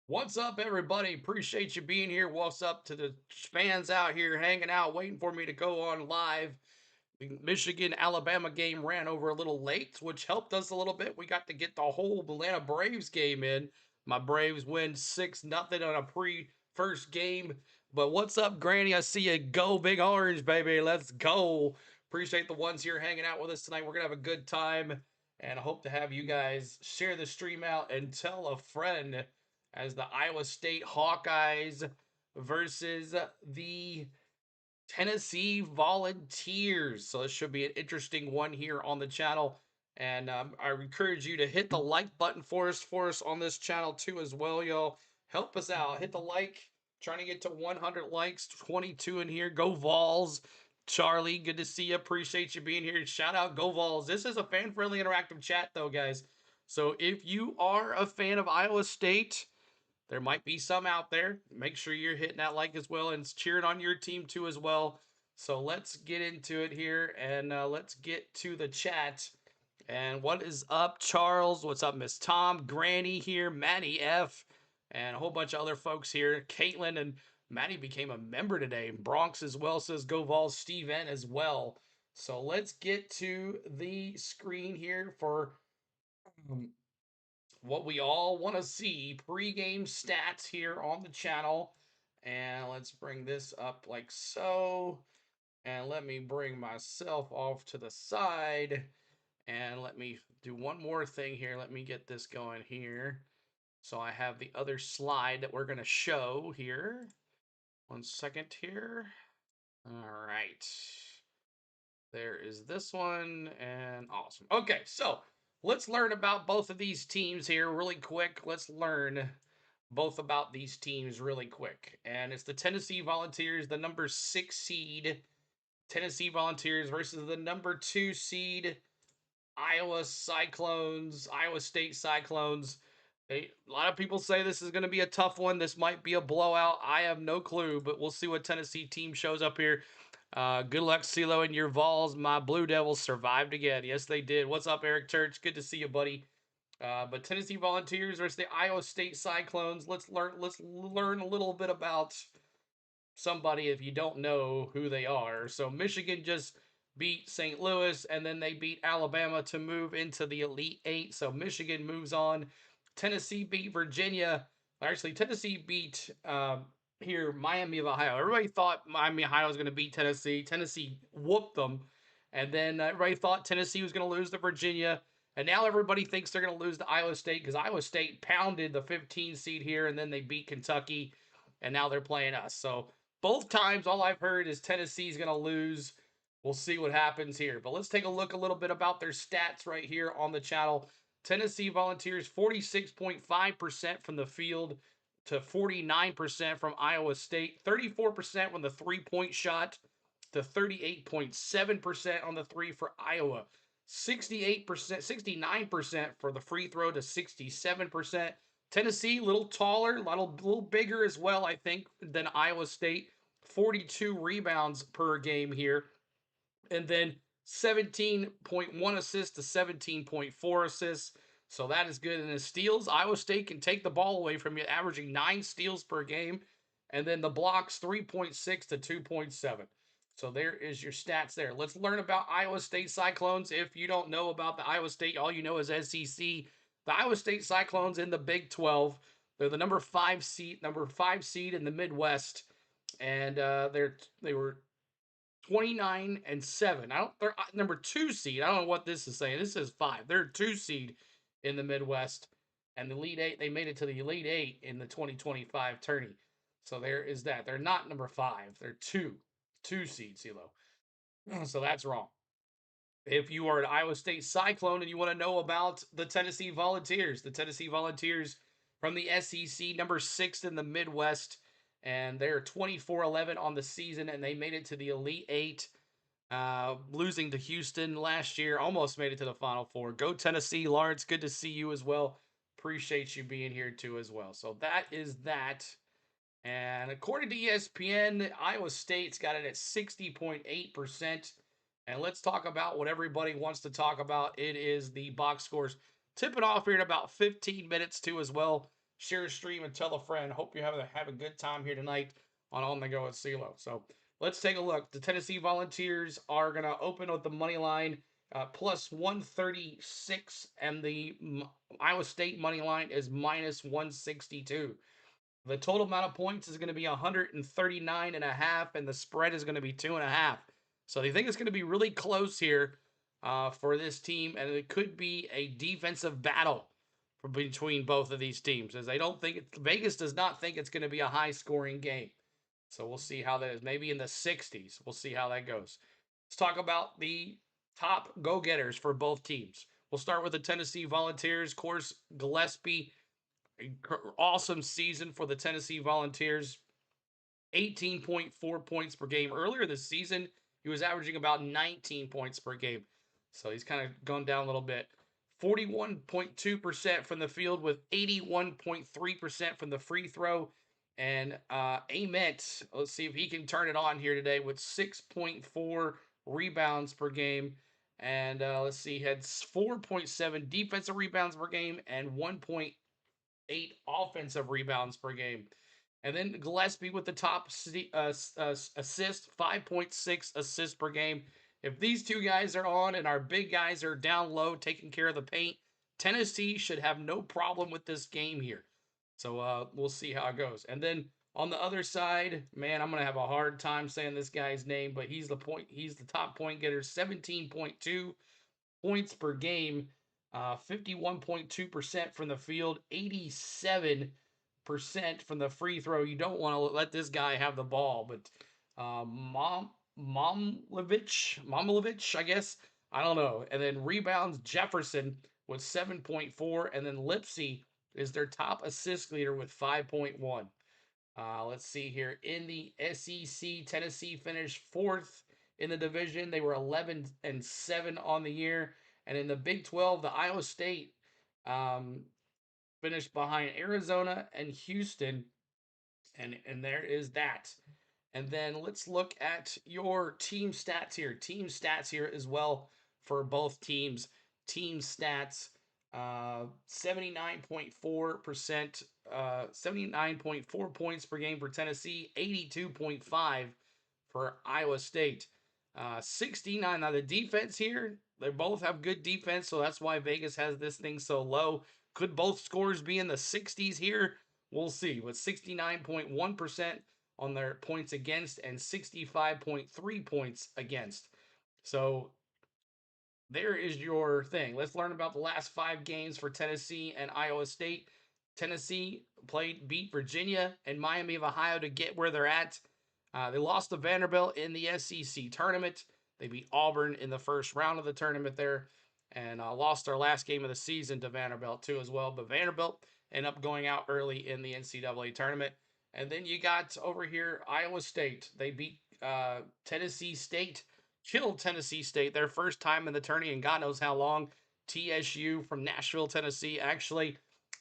What's up, everybody? Appreciate you being here. What's up to the fans out here hanging out, waiting for me to go on live? The Michigan Alabama game ran over a little late, which helped us a little bit. We got to get the whole Atlanta Braves game in. My Braves win 6-0 on a first game. But what's up, Granny? I see you. Go Big Orange, baby. Let's go. Appreciate the ones here hanging out with us tonight. We're going to have a good time. And I hope to have you guys share the stream out and tell a friend as the Iowa State Hawkeyes versus the Tennessee Volunteers. So this should be an interesting one here on the channel. And I encourage you to hit the like button for us on this channel too as well, y'all. Help us out. Hit the like. Trying to get to 100 likes, 22 in here. Go Vols. Charlie, good to see you. Appreciate you being here. Shout out Go Vols. This is a fan-friendly interactive chat though, guys. So if you are a fan of Iowa State, there might be some out there. Make sure you're hitting that like as well and cheering on your team too as well. So let's get into it here and let's get to the chat. And what is up, Charles? What's up, Miss Tom? Granny here, Maddie F, and a whole bunch of other folks here. Caitlin and Maddie became a member today. Bronx as well says go Vols. Steve N as well. So let's get to the screen here for um, what we all want to see, pregame stats here on the channel. And let's bring this up like so. And let me bring myself off to the side. And let me do one more thing here. Let me get this going here. So I have the other slide that we're going to show here. 1 second here. All right. There is this one, and awesome. Okay, so let's learn about both of these teams here really quick. Let's learn both about these teams really quick. And it's the Tennessee Volunteers, the number 6 seed Tennessee Volunteers versus the number 2 seed Iowa Cyclones, Iowa State Cyclones. A lot of people say this is going to be a tough one. This might be a blowout. I have no clue, but we'll see what Tennessee team shows up here. Good luck, CeeLo, and your Vols. My Blue Devils survived again. Yes, they did. What's up, Eric Church? Good to see you, buddy. But Tennessee Volunteers versus the Iowa State Cyclones. Let's learn a little bit about somebody if you don't know who they are. So Michigan just beat St. Louis, and then they beat Alabama to move into the Elite Eight. So Michigan moves on. Tennessee beat Virginia. Actually, Tennessee beat here Miami of Ohio. Everybody thought Miami of Ohio was going to beat Tennessee. Tennessee whooped them, and then everybody thought Tennessee was going to lose to Virginia. And now everybody thinks they're going to lose to Iowa State because Iowa State pounded the 15 seed here, and then they beat Kentucky, and now they're playing us. So both times, all I've heard is Tennessee's going to lose. We'll see what happens here. But let's take a look a little bit about their stats right here on the channel. Tennessee Volunteers 46.5% from the field to 49% from Iowa State, 34% from the three-point shot to 38.7% on the three for Iowa, 68%, 69% for the free throw to 67%. Tennessee, a little taller, a little bigger as well, I think, than Iowa State. 42 rebounds per game here. And then 17.1 assists to 17.4 assists. So that is good. And the steals, Iowa State can take the ball away from you, averaging 9 steals per game. And then the blocks, 3.6 to 2.7. So there is your stats there. Let's learn about Iowa State Cyclones. If you don't know about the Iowa State, all you know is SEC. The Iowa State Cyclones in the Big 12. They're the number 5 seed in the Midwest. And they were 29-7. They're number 2 seed. I don't know what this is saying. This says 5. They're 2 seed in the Midwest. And the Elite 8, they made it to the Elite 8 in the 2025 tourney. So there is that. They're not number 5. They're 2 seed, CeeLo. So that's wrong. If you are an Iowa State Cyclone and you want to know about the Tennessee Volunteers from the SEC, number 6 in the Midwest, and they're 24-11 on the season, and they made it to the Elite 8, losing to Houston last year, almost made it to the Final Four. Go Tennessee. Lawrence, good to see you as well. Appreciate you being here too as well. So that is that. And according to ESPN, Iowa State's got it at 60.8%. And let's talk about what everybody wants to talk about. It is the box scores. Tip it off here in about 15 minutes too as well. share a stream, and tell a friend. Hope you have a good time here tonight on the Go with CeeLo. So let's take a look. The Tennessee Volunteers are going to open with the money line plus 136, and the Iowa State money line is minus 162. The total amount of points is going to be 139 and a half, and the spread is going to be 2.5. So they think it's going to be really close here for this team, and it could be a defensive battle between both of these teams, as they don't think Vegas does not think it's going to be a high-scoring game. So we'll see how that is. Maybe in the 60s. We'll see how that goes. Let's talk about the top go-getters for both teams. We'll start with the Tennessee Volunteers. Of course, Gillespie, awesome season for the Tennessee Volunteers. 18.4 points per game. Earlier this season, he was averaging about 19 points per game. So he's kind of gone down a little bit. 41.2% from the field with 81.3% from the free throw. And Ament, let's see if he can turn it on here today with 6.4 rebounds per game. And let's see, he had 4.7 defensive rebounds per game and 1.8 offensive rebounds per game. And then Gillespie with the top assist, 5.6 assists per game. If these two guys are on and our big guys are down low taking care of the paint, Tennessee should have no problem with this game here. So we'll see how it goes. And then on the other side, man, I'm gonna have a hard time saying this guy's name, but he's the top point getter, 17.2 points per game, 51.2% from the field, 87% from the free throw. You don't want to let this guy have the ball, but Momlovich, I guess. I don't know. And then rebounds, Jefferson with 7.4, and then Lipsy is their top assist leader with 5.1. Let's see here. In the SEC, Tennessee finished fourth in the division. They were 11-7 on the year. And in the Big 12, the Iowa State um, finished behind Arizona and Houston. And there is that. And then let's look at your team stats here. Team stats here as well for both teams. Team stats 79.4%, 79.4 points per game for Tennessee, 82.5 for Iowa State. 69. Now, the defense here, they both have good defense, so that's why Vegas has this thing so low. Could both scores be in the 60s here? We'll see. With 69.1% on their points against and 65.3 points against. So there is your thing. Let's learn about the last 5 games for Tennessee and Iowa State. Tennessee beat Virginia and Miami of Ohio to get where they're at. They lost to Vanderbilt in the SEC tournament. They beat Auburn in the first round of the tournament there, and lost their last game of the season to Vanderbilt too as well. But Vanderbilt ended up going out early in the NCAA tournament. And then you got over here Iowa State. They beat Tennessee State, killed Tennessee State their first time in the tourney in God knows how long. TSU from Nashville, Tennessee, actually.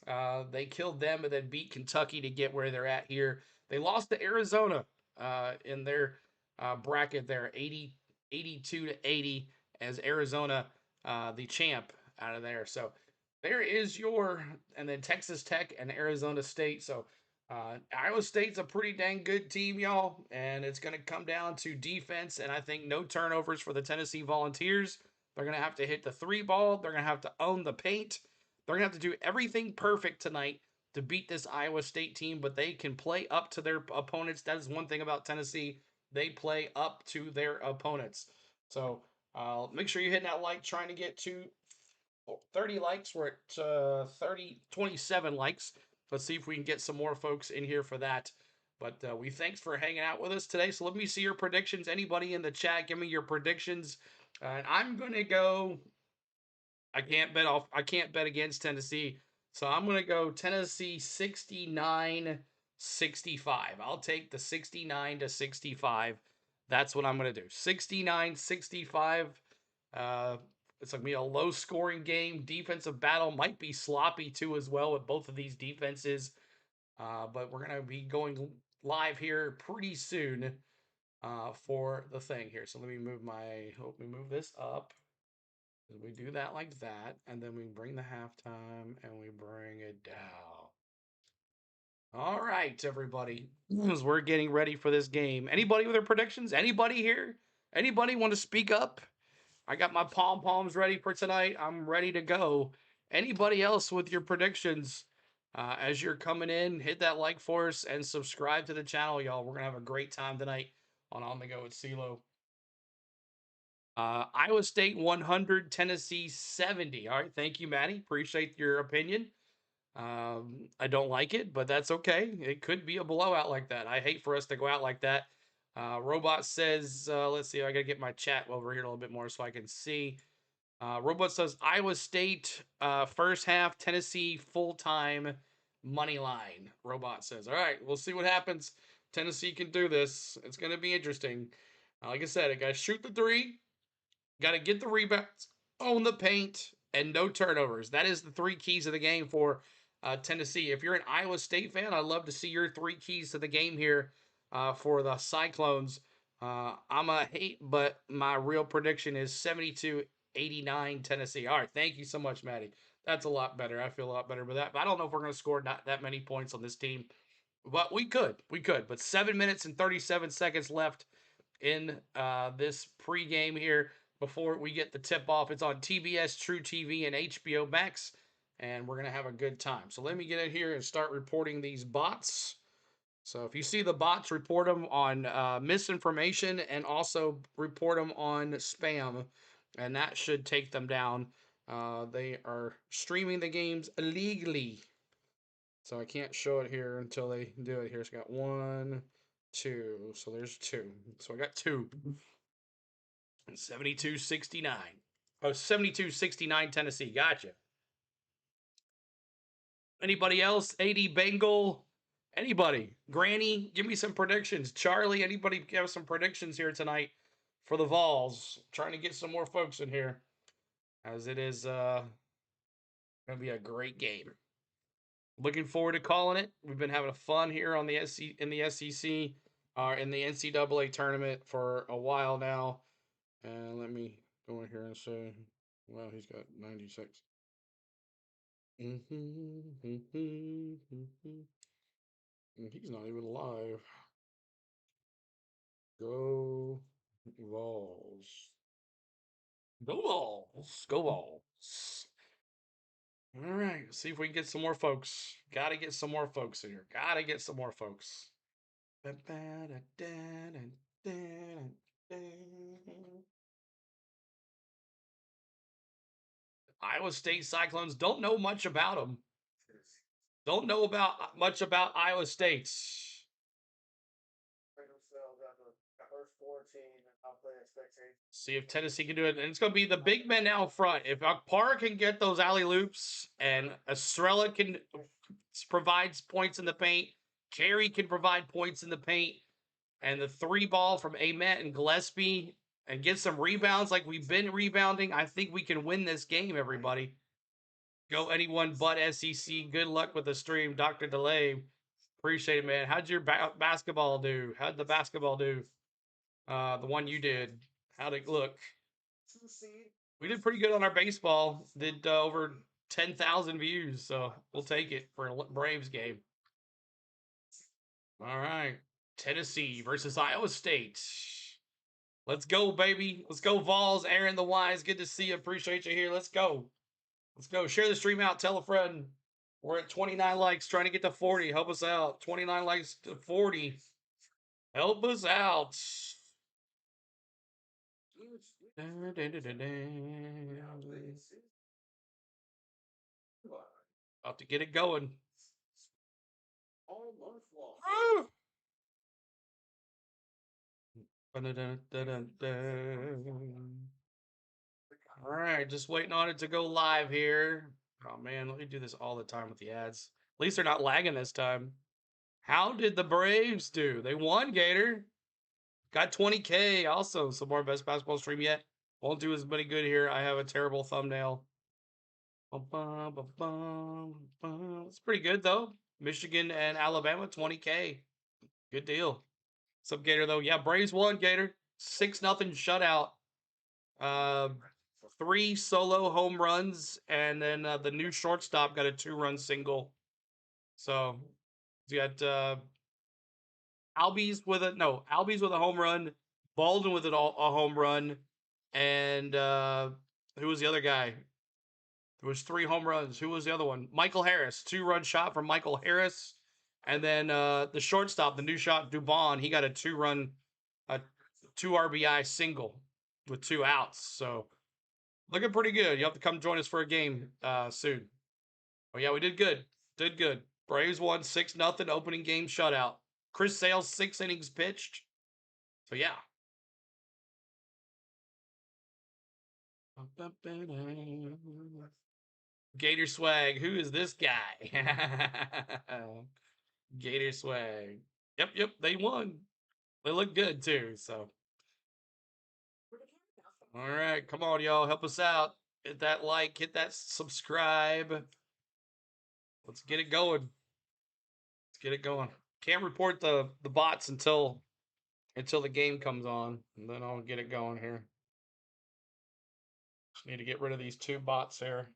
They killed them and then beat Kentucky to get where they're at here. They lost to Arizona in their bracket there, 82 to 80, as Arizona, the champ, out of there. So there is your, and then Texas Tech and Arizona State. So Iowa State's a pretty dang good team, y'all, and it's going to come down to defense, and I think no turnovers for the Tennessee Volunteers. They're going to have to hit the 3 ball. They're going to have to own the paint. They're going to have to do everything perfect tonight to beat this Iowa State team, but they can play up to their opponents. That is one thing about Tennessee. They play up to their opponents. So make sure you're hitting that like, trying to get to 30 likes. We're at 27 likes. Let's see if we can get some more folks in here for that. But we thanks for hanging out with us today. So let me see your predictions. Anybody in the chat, give me your predictions. And I'm gonna go. I can't bet against Tennessee. So I'm gonna go Tennessee 69-65. I'll take the 69 to 65. That's what I'm gonna do. 69-65. It's going to be a low scoring game. Defensive battle might be sloppy too as well with both of these defenses. But we're going to be going live here pretty soon for the thing here. So let me move this up. We do that like that, and then we bring the halftime and we bring it down. All right, everybody. As we're getting ready for this game, anybody with their predictions? Anybody here? Anybody want to speak up? I got my pom poms ready for tonight. I'm ready to go. Anybody else with your predictions? As you're coming in, hit that like for us and subscribe to the channel, y'all. We're gonna have a great time tonight on the Go with CeeLo. Iowa State 100, Tennessee 70. All right, thank you, Maddie. Appreciate your opinion. I don't like it, but that's okay. It could be a blowout like that. I hate for us to go out like that. Robot says, let's see, I got to get my chat over here a little bit more so I can see. Robot says Iowa State first half, Tennessee full time money line. Robot says, all right, we'll see what happens. Tennessee can do this. It's going to be interesting. Like I said, I got to shoot the three, got to get the rebounds, own the paint, and no turnovers. That is the three keys of the game for Tennessee. If you're an Iowa State fan, I'd love to see your three keys to the game here for the Cyclones. I'm a hate, but my real prediction is 72-89 Tennessee. All right, thank you so much, Maddie. That's a lot better. I feel a lot better with that. But I don't know if we're going to score not that many points on this team. But we could. We could. But 7 minutes and 37 seconds left in this pregame here before we get the tip off. It's on TBS, True TV, and HBO Max, and we're going to have a good time. So let me get in here and start reporting these bots. So if you see the bots, report them on misinformation and also report them on spam, and that should take them down. They are streaming the games illegally. So I can't show it here until they do it here. So I got 1, 2. So there's 2. So I got 2. 72-69. Oh, 72-69 Tennessee. Gotcha. Anybody else? AD Bengal? Anybody? Granny, give me some predictions. Charlie, anybody give some predictions here tonight for the Vols? Trying to get some more folks in here. As it is gonna be a great game. Looking forward to calling it. We've been having fun here on the SEC in the SEC in the NCAA tournament for a while now. And let me go in here and say, well, he's got 96. He's not even alive. Go Vols. Go Vols. Go Vols. All right. See if we can get some more folks. Got to get some more folks in here. Got to get some more folks. Iowa State Cyclones don't know much about them. Don't know about much about Iowa State. See if Tennessee can do it. And it's going to be the big men out front. If Akpara can get those alley loops and Estrella can provides points in the paint, Carey can provide points in the paint, and the three ball from Amet and Gillespie and get some rebounds like we've been rebounding, I think we can win this game, everybody. Go anyone but SEC. Good luck with the stream, Dr. Delay. Appreciate it, man. How'd your basketball do? How'd the basketball do? The one you did. How'd it look? We did pretty good on our baseball. Did over 10,000 views, so we'll take it for a Braves game. All right. Tennessee versus Iowa State. Let's go, baby. Let's go, Vols. Aaron the Wise. Good to see you. Appreciate you here. Let's go. Let's go. Share the stream out. Tell a friend. We're at 29 likes, trying to get to 40. Help us out. 29 likes to 40. Help us out. About to get it going. All right, just waiting on it to go live here. Oh man, let me do this all the time with the ads. At least they're not lagging this time. How did the Braves do? They won, Gator. Got 20K also. Some more best basketball stream yet. Won't do as many good here. I have a terrible thumbnail. It's pretty good though. Michigan and Alabama, 20K. Good deal. What's up, Gator though? Yeah, Braves won, Gator. 6-0 shutout. 3 solo home runs, and then the new shortstop got a 2-run single. So He's got Albies with a home run, Baldwin with a home run, and who was the other guy? There was 3 home runs. Who was the other one? Michael Harris, 2-run shot from Michael Harris, and then the shortstop, the new shot Dubon, he got a 2-run, a 2 RBI single with 2 outs. So looking pretty good. You have to come join us for a game soon. Oh yeah, we did good. Did good. Braves won 6-0 opening game shutout. Chris Sale's 6 innings pitched. So yeah. Gator Swag. Who is this guy? Gator Swag. Yep. They won. They look good too. So. All right, come on, y'all. Help us out. Hit that like. Hit that subscribe. Let's get it going. Let's get it going. Can't report the bots until the game comes on, and then I'll get it going here. Just need to get rid of these 2 bots here.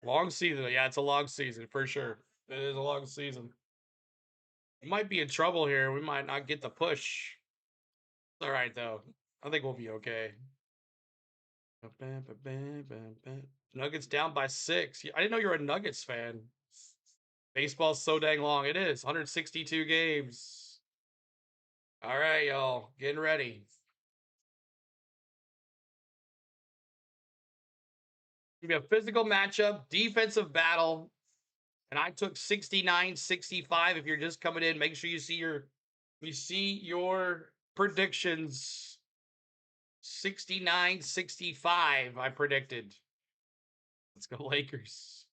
Long season. Yeah, it's a long season for sure. It is a long season. We might be in trouble here. We might not get the push. It's all right, though. I think we'll be okay. Nuggets down by 6. I didn't know you were a Nuggets fan. Baseball's so dang long. It is. 162 games. All right, y'all. Getting ready. It's going to be a physical matchup, defensive battle. And I took 69-65. If you're just coming in, make sure you see your predictions. 69-65, I predicted. Let's go Lakers.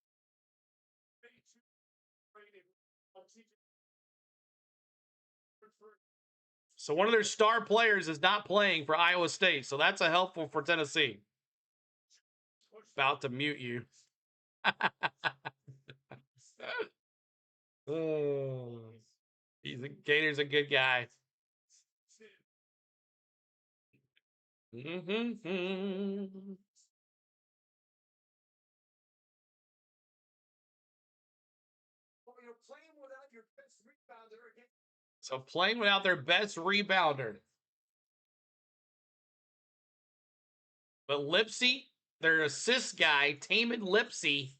So one of their star players is not playing for Iowa State, so that's a helpful for Tennessee. About to mute you. Oh, Gator's a good guy. So playing without their best rebounder. But Lipsey, their assist guy, Taman Lipsey,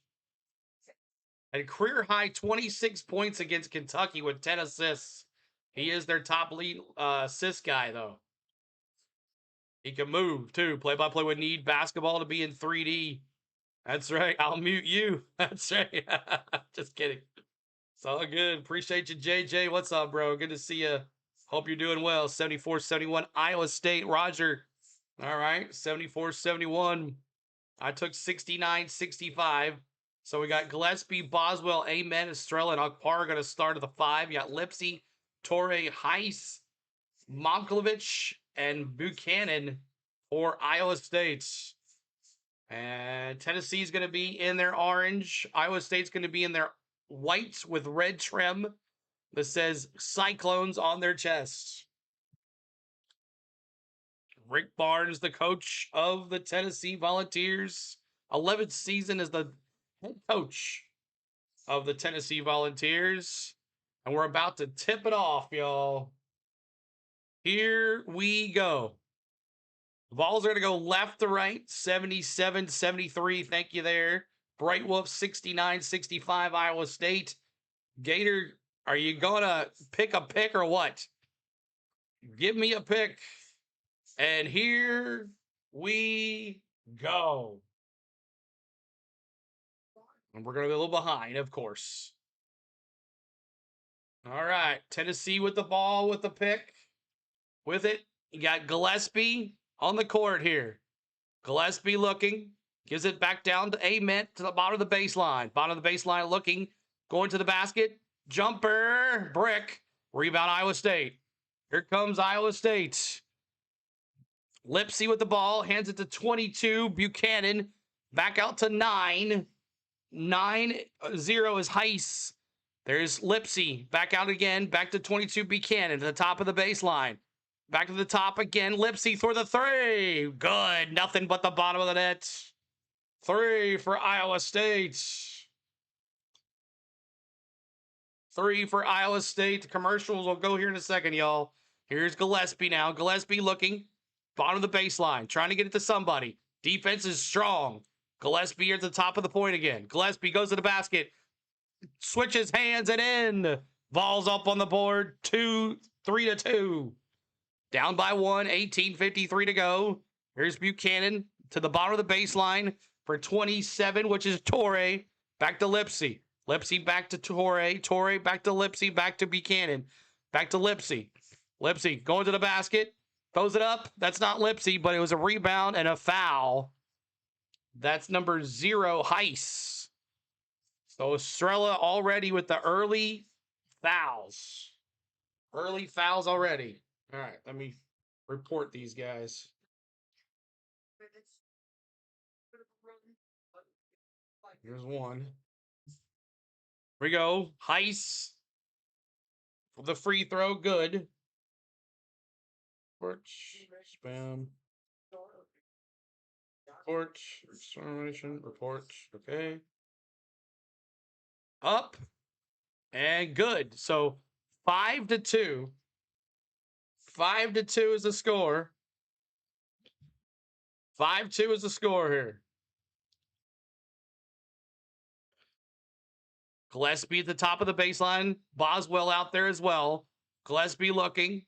had career high 26 points against Kentucky with 10 assists. He is their top lead assist guy, though. He can move, too. Play-by-play would need basketball to be in 3D. That's right. I'll mute you. That's right. Just kidding. It's all good. Appreciate you, JJ. What's up, bro? Good to see you. Hope you're doing well. 74-71 Iowa State. Roger. All right. 74-71. I took 69-65. So we got Gillespie, Boswell, Amen, Estrella, and Akpar going to start at the 5. You got Lipsey, Torrey, Heiss, Momkovic, and Buchanan for Iowa State. And Tennessee's going to be in their orange. Iowa State's going to be in their white with red trim that says Cyclones on their chest. Rick Barnes, the coach of the Tennessee Volunteers. 11th season as the head coach of the Tennessee Volunteers. And we're about to tip it off, y'all. Here we go. Vols are going to go left to right, 77-73. Thank you there. Bright Wolf, 69-65, Iowa State. Gator, are you going to pick a pick or what? Give me a pick. And here we go. And we're going to be a little behind, of course. All right. Tennessee with the ball with the pick. With it, you got Gillespie on the court here. Gillespie looking. Gives it back down to Ament to the bottom of the baseline. Bottom of the baseline looking. Going to the basket. Jumper. Brick. Rebound, Iowa State. Here comes Iowa State. Lipsy with the ball, hands it to 22. Buchanan back out to 9. 9-0 is Heiss. There's Lipsy back out again. Back to 22. Buchanan to the top of the baseline. Back to the top again. Lipsy for the 3. Good. Nothing but the bottom of the net. 3 for Iowa State. 3 for Iowa State. The commercials will go here in a second, y'all. Here's Gillespie now. Gillespie looking. Bottom of the baseline. Trying to get it to somebody. Defense is strong. Gillespie here at the top of the point again. Gillespie goes to the basket. Switches hands and in. Vols up on the board. 3-2. Down by 1. 18:53 to go. Here's Buchanan to the bottom of the baseline for 27, which is Torre. Back to Lipsy. Lipsy back to Torre. Torre back to Lipsy. Back to Buchanan. Back to Lipsy. Lipsy going to the basket. Throws it up. That's not Lipsy, but it was a rebound and a foul. That's number 0, Heiss. So Estrella already with the early fouls. Early fouls already. All right, let me report these guys. Here's one. Here we go. Heiss. The free throw, good. Report, spam. Report, extermination, report, okay. Up and good. So 5-2. 5-2 is the score. 5-2 is the score here. Gillespie at the top of the baseline. Boswell out there as well. Gillespie looking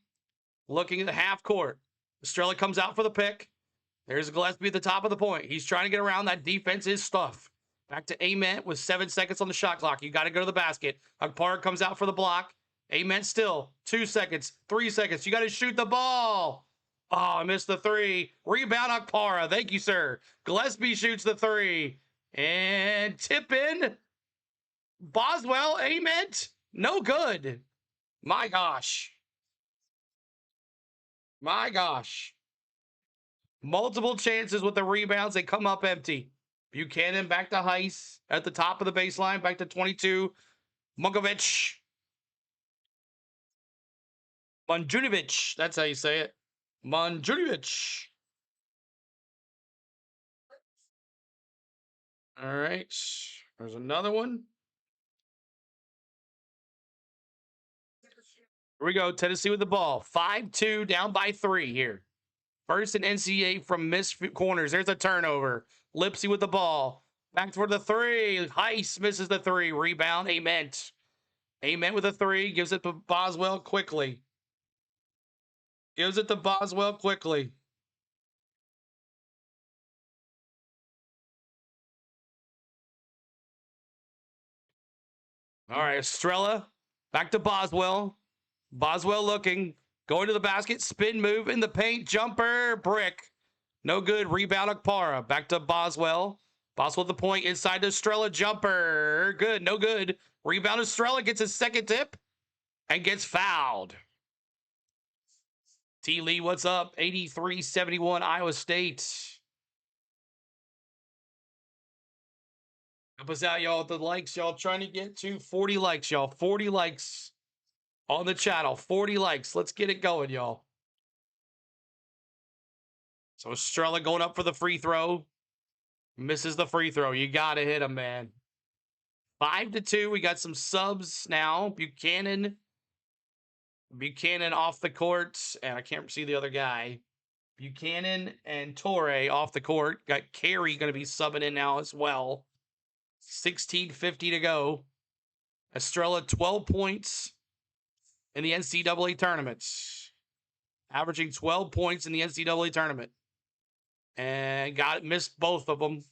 at the half court. Estrella comes out for the pick. There's Gillespie at the top of the point. He's trying to get around. That defense is stuff. Back to Ament with 7 seconds on the shot clock. You got to go to the basket. Akpara comes out for the block. Ament still. 2 seconds. 3 seconds. You got to shoot the ball. Oh, I missed the 3. Rebound Akpara. Thank you, sir. Gillespie shoots the 3. And tip in. Boswell. Ament. No good. My gosh. My gosh. Multiple chances with the rebounds. They come up empty. Buchanan back to Heiss at the top of the baseline. Back to 22. Munkovic. Manjunovic. That's how you say it. Manjunovic. All right. There's another one. Here we go. Tennessee with the ball. 5-2, down by 3 here. First in NCAA from missed corners. There's a turnover. Lipsy with the ball. Back for the 3. Heiss misses the 3. Rebound. Ament. Ament with a 3. Gives it to Boswell quickly. Gives it to Boswell quickly. All right, Estrella. Back to Boswell. Boswell looking. Going to the basket. Spin move in the paint. Jumper. Brick. No good. Rebound Akpara. Back to Boswell. Boswell at the point. Inside to Estrella. Jumper. Good. No good. Rebound Estrella. Gets his second tip. And gets fouled. T. Lee, what's up? 83-71 Iowa State. Help us out, y'all, with the likes. Y'all trying to get to 40 likes, y'all. 40 likes on the channel. 40 likes. Let's get it going, y'all. So Estrella going up for the free throw. Misses the free throw. You got to hit him, man. 5-2. We got some subs now. Buchanan off the court. And I can't see the other guy. Buchanan and Torre off the court. Got Carey going to be subbing in now as well. 16:50 to go. Estrella 12 points in the NCAA tournaments. Averaging 12 points in the NCAA tournament. And missed both of them.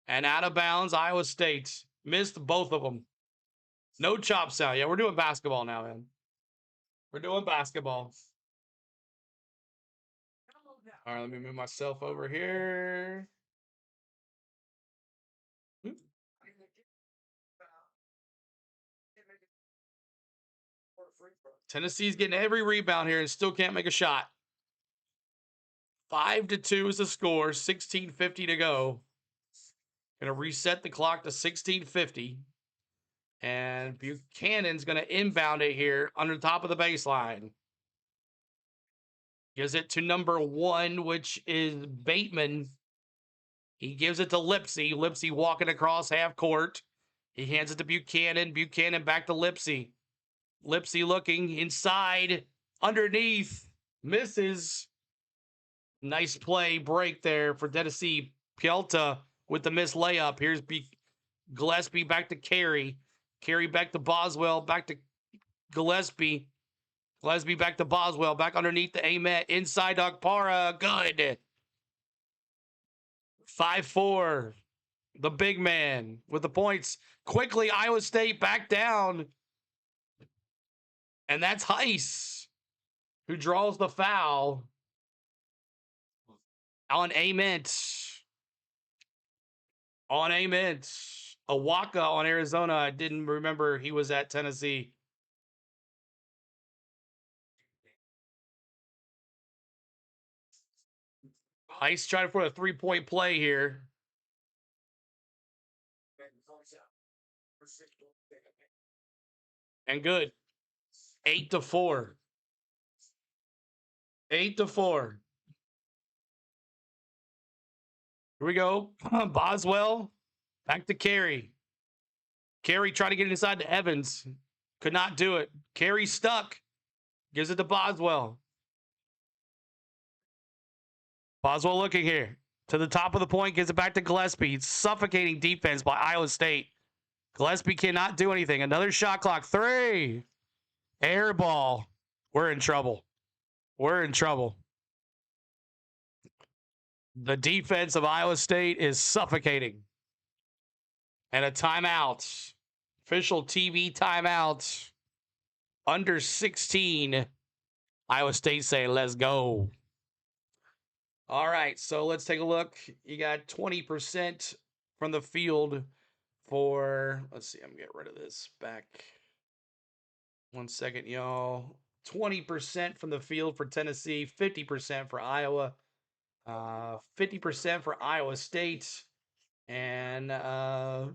And out of bounds, Iowa State. Missed both of them. No chop sound. Yeah, we're doing basketball now, man. We're doing basketball. All right, let me move myself over here. Tennessee's getting every rebound here and still can't make a shot. 5-2 is the score. 16:50 to go. Gonna reset the clock to 16:50. And Buchanan's gonna inbound it here under the top of the baseline. Gives it to number 1, which is Bateman. He gives it to Lipsy. Lipsy walking across half court. He hands it to Buchanan. Buchanan back to Lipsy. Lipsy looking inside, underneath, misses. Nice play break there for Tennessee. Pielta with the missed layup. Here's Gillespie back to Carey. Carey back to Boswell. Back to Gillespie. Gillespie back to Boswell. Back underneath the Amet. Inside Okpara. Good. 5-4. The big man with the points. Quickly, Iowa State back down. And that's Heiss, who draws the foul on Ament. On Ament. Awaka on Arizona. I didn't remember he was at Tennessee. Heiss trying for a 3-point play here. And good. 8-4. 8-4. Here we go. Boswell. Back to Carey. Carey trying to get inside to Evans. Could not do it. Carey stuck. Gives it to Boswell. Boswell looking here. To the top of the point. Gives it back to Gillespie. Suffocating defense by Iowa State. Gillespie cannot do anything. Another shot clock. 3. Air ball. We're in trouble. We're in trouble. The defense of Iowa State is suffocating. And a timeout. Official TV timeout. Under 16. Iowa State say, let's go. All right, so let's take a look. You got 20% from the field for, let's see, I'm going to get rid of this back. 1 second, y'all. 20% from the field for Tennessee, 50% for Iowa, 50% for Iowa State, and no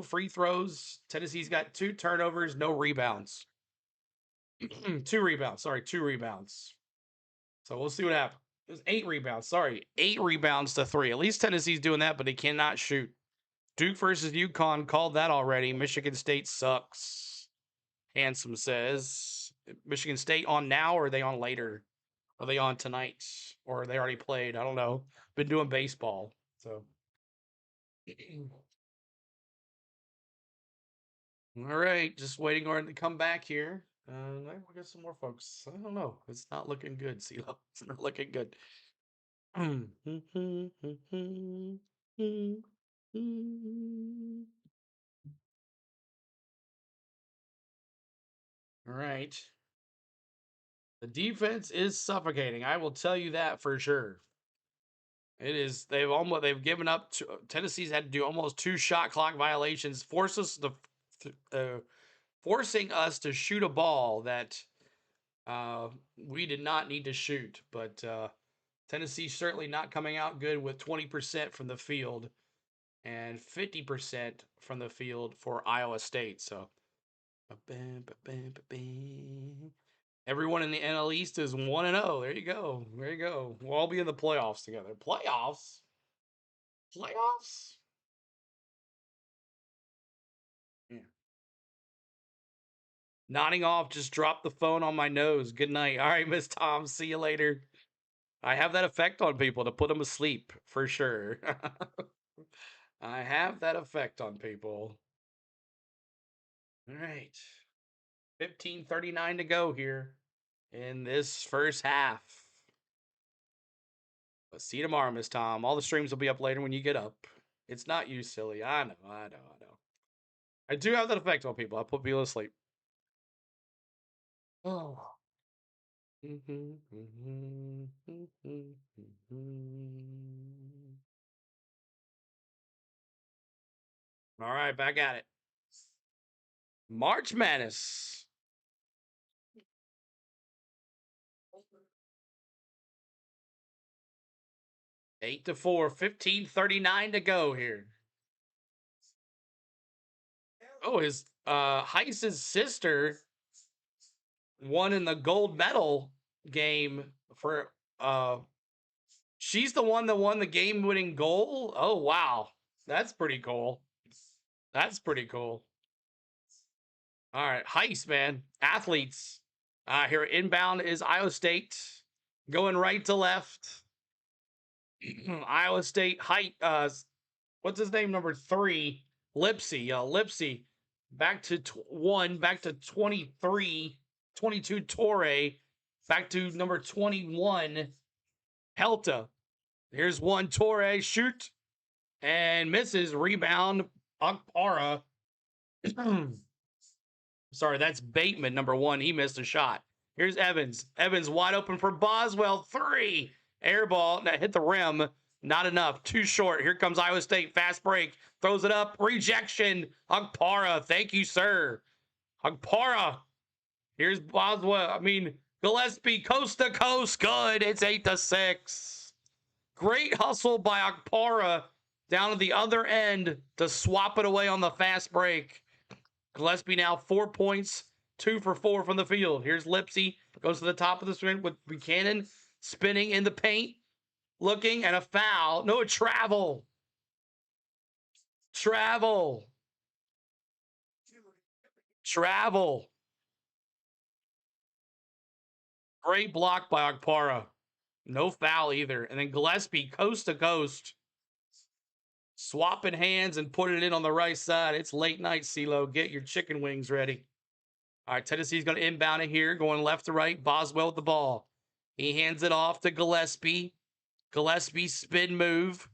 free throws. Tennessee's got 2 turnovers, no rebounds. 2 rebounds, sorry, 2 rebounds. So we'll see what happens. It was 8 rebounds, sorry, 8 rebounds to 3. At least Tennessee's doing that, but they cannot shoot. Duke versus UConn, called that already. Michigan State sucks. Handsome says. Michigan State on now, or are they on later? Are they on tonight? Or are they already played? I don't know. Been doing baseball, so. All right, just waiting on it to come back here. We got some more folks. I don't know. It's not looking good, CeeLo. It's not looking good. All right. The defense is suffocating. I will tell you that for sure. It is. They've given up. Tennessee's had to do almost 2 shot clock violations, forcing us to shoot a ball that we did not need to shoot. But Tennessee's certainly not coming out good with 20% from the field and 50% from the field for Iowa State. So. Everyone in the NL East is 1-0. There you go. There you go. We'll all be in the playoffs together. Playoffs? Playoffs? Yeah. Nodding off, just dropped the phone on my nose. Good night. All right, Miss Tom. See you later. I have that effect on people to put them asleep, for sure. I have that effect on people. All right. 15:39 to go here in this first half. But see you tomorrow, Miss Tom. All the streams will be up later when you get up. It's not you, silly. I know. I do have that effect on people. I put people to sleep. Oh. All right, back at it. March Madness. 8-4, 15:39 to go here. Oh, his Heiss's sister won in the gold medal game for she's the one that won the game-winning goal. Oh wow. That's pretty cool. That's pretty cool. All right, Heiss, man. Athletes. Here inbound is Iowa State. Going right to left. Iowa State height. What's his name? Number 3. Lipsy. Lipsy. Back to 1. Back to 23. 22 Torre. Back to number 21. Helta. Here's 1 Torre. Shoot. And misses. Rebound. Akpara. Sorry, that's Bateman, number 1. He missed a shot. Here's Evans. Evans wide open for Boswell. 3. Air ball. That hit the rim. Not enough. Too short. Here comes Iowa State. Fast break. Throws it up. Rejection. Akpara. Thank you, sir. Akpara. Here's Boswell. Gillespie. Coast to coast. Good. It's 8-6. Great hustle by Akpara down at the other end to swap it away on the fast break. Gillespie now 4 points, 2 for 4 from the field. Here's Lipsy, goes to the top of the screen with Buchanan spinning in the paint, looking, and a foul. No, travel. Travel. Travel. Great block by Akpara. No foul either. And then Gillespie, coast to coast. Swapping hands and putting it in on the right side. It's late night, CeeLo. Get your chicken wings ready. All right, Tennessee's going to inbound it here, going left to right. Boswell with the ball. He hands it off to Gillespie. Gillespie spin move.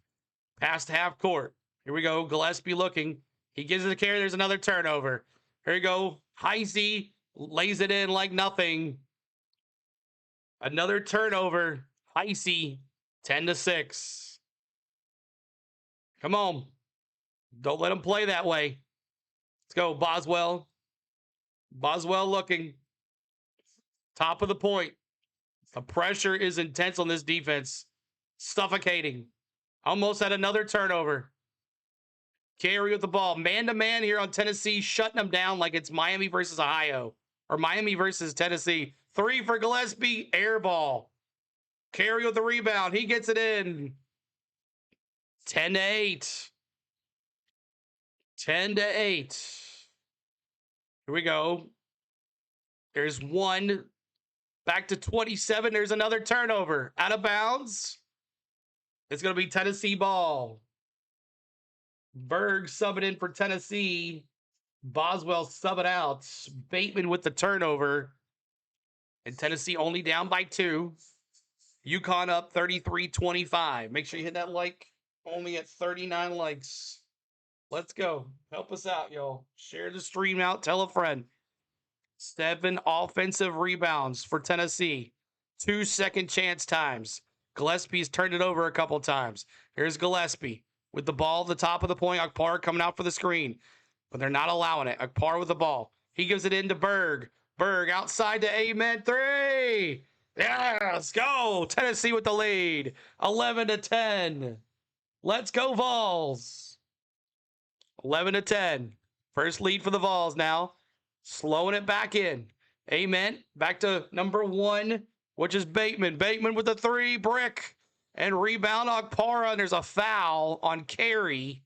Past half court. Here we go. Gillespie looking. He gives it a carry. There's another turnover. Here we go. Heisey lays it in like nothing. Another turnover. Heisey, 10-6. Come on. Don't let him play that way. Let's go, Boswell. Boswell looking. Top of the point. The pressure is intense on this defense. Suffocating. Almost had another turnover. Carey with the ball. Man-to-man here on Tennessee, shutting them down like it's Miami versus Ohio. Or Miami versus Tennessee. 3 for Gillespie. Air ball. Carey with the rebound. He gets it in. 10-8. 10-8. Here we go. There's 1. Back to 27. There's another turnover. Out of bounds. It's going to be Tennessee ball. Berg subbing in for Tennessee. Boswell subbing out. Bateman with the turnover. And Tennessee only down by 2. UConn up 33-25. Make sure you hit that like. Only at 39 likes. Let's go. Help us out, y'all. Share the stream out. Tell a friend. 7 offensive rebounds for Tennessee. 2 second chance times. Gillespie's turned it over a couple times. Here's Gillespie with the ball at the top of the point. Akpar coming out for the screen. But they're not allowing it. Akpar with the ball. He gives it in to Berg. Berg outside to Amen. 3. Yeah, let's go. Tennessee with the lead. 11-10. Let's go, Vols. 11-10. First lead for the Vols now. Slowing it back in. Amen. Back to number 1, which is Bateman. Bateman with the 3. Brick. And rebound Akpara. And there's a foul on Carey.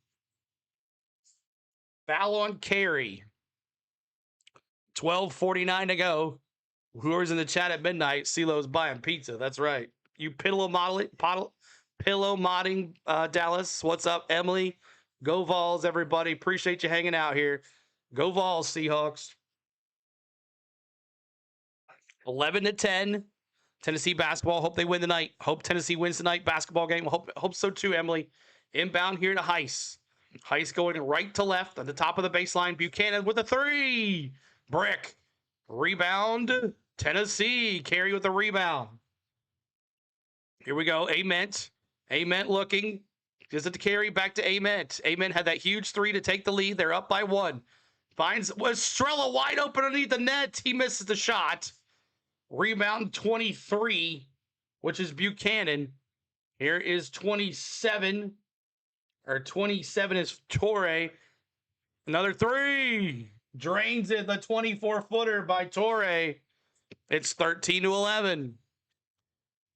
Foul on Carey. 12:49 to go. Whoever's in the chat at midnight, CeeLo's buying pizza. That's right. You pillow modding Dallas. What's up, Emily? Go Vols, everybody. Appreciate you hanging out here. Go Vols, Seahawks. 11-10. Tennessee basketball. Hope they win tonight. Hope Tennessee wins tonight. Basketball game. Hope so too, Emily. Inbound here to Heiss. Heiss going right to left at the top of the baseline. Buchanan with a 3. Brick. Rebound. Tennessee. Carey with the rebound. Here we go. Ament. Ament looking. Gives it to Carey. Back to Ament. Ament had that huge 3 to take the lead. They're up by 1. Finds Estrella wide open underneath the net. He misses the shot. Rebound 23, which is Buchanan. Here is 27. Or 27 is Torre. Another three. Drains it, the 24-footer by Torre. It's 13-11.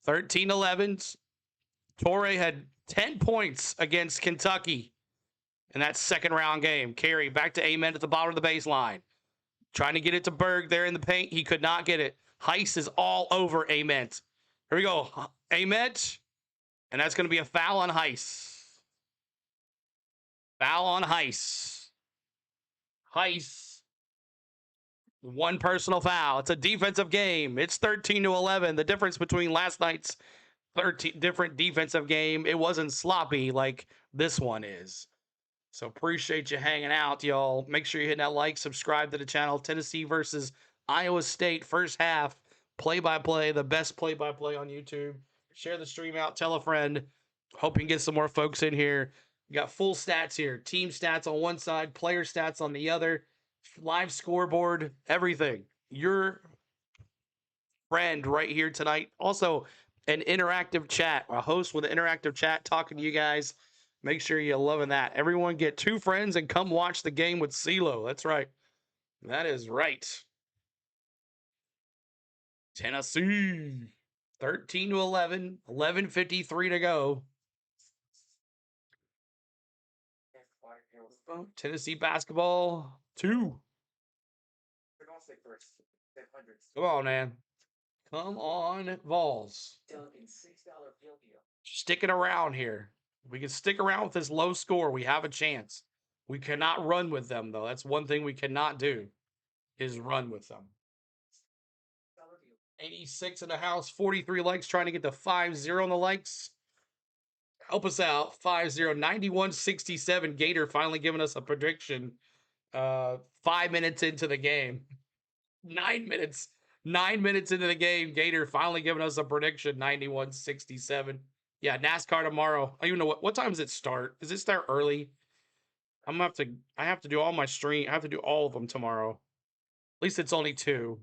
13-11. Torre had 10 points against Kentucky in that second round game. Carry back to Amen at the bottom of the baseline. Trying to get it to Berg there in the paint. He could not get it. Heiss is all over Ament. Here we go. Ament. And that's going to be a foul on Heiss. Foul on Heiss. Heiss. One personal foul. It's a defensive game. It's 13-11. The difference between last night's 13 different defensive game, it wasn't sloppy like this one is. So appreciate you hanging out, y'all. Make sure you hit that like, subscribe to the channel. Tennessee versus Iowa State, first half, play-by-play, the best play-by-play on YouTube. Share the stream out, tell a friend. Hope you can get some more folks in here. You got full stats here. Team stats on one side, player stats on the other, live scoreboard, everything. Your friend right here tonight. Also, an interactive chat, a host with an interactive chat talking to you guys. Make sure you're loving that. Everyone get 2 friends and come watch the game with CeeLo. That's right. That is right. Tennessee. 13-11. 11:53 to go. Tennessee basketball 2. Come on, man. Come on, Vols. Sticking around here. We can stick around with this low score. We have a chance. We cannot run with them, though. That's one thing we cannot do, is run with them. 86 in the house, 43 likes, trying to get to 5-0 on the likes. Help us out. 5-0, 91-67. Gator finally giving us a prediction 5 minutes into the game. 9 minutes. 9 minutes into the game, Gator finally giving us a prediction, 91-67. Yeah, NASCAR tomorrow. I don't even know what time does it start? Does it start early? I have to do all my stream. I have to do all of them tomorrow. At least it's only 2.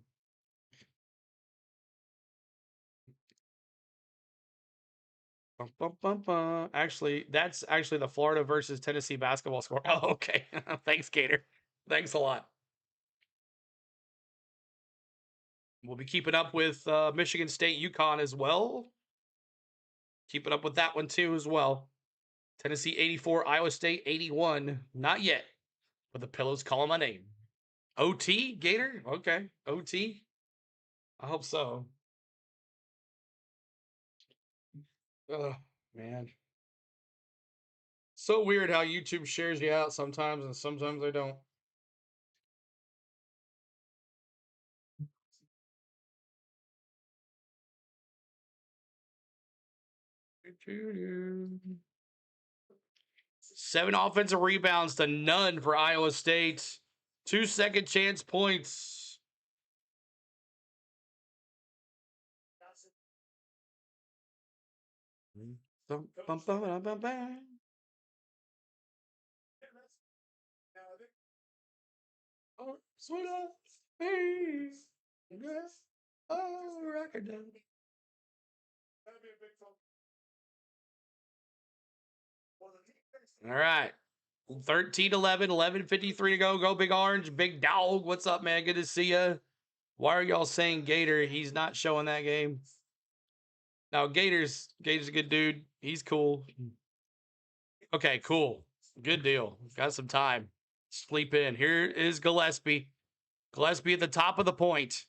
Actually, that's actually the Florida versus Tennessee basketball score. Oh, okay. Thanks, Gator. Thanks a lot. We'll be keeping up with Michigan State, UConn as well. Keeping up with that one too as well. Tennessee 84, Iowa State 81. Not yet, but the pillows calling my name. OT, Gator? Okay, OT. I hope so. Oh, man. So weird how YouTube shares you out sometimes and sometimes they don't. Seven offensive rebounds to none for Iowa State. 2 second chance points. Oh, sweet old face. Yes. Oh, record. All right. 13-11, 11:53 to go. Go Big Orange, Big Dog. What's up, man? Good to see you. Why are y'all saying Gator? He's not showing that game. No, Gator's a good dude. He's cool. Okay, cool. Good deal. Got some time. Sleep in. Here is Gillespie. Gillespie at the top of the point.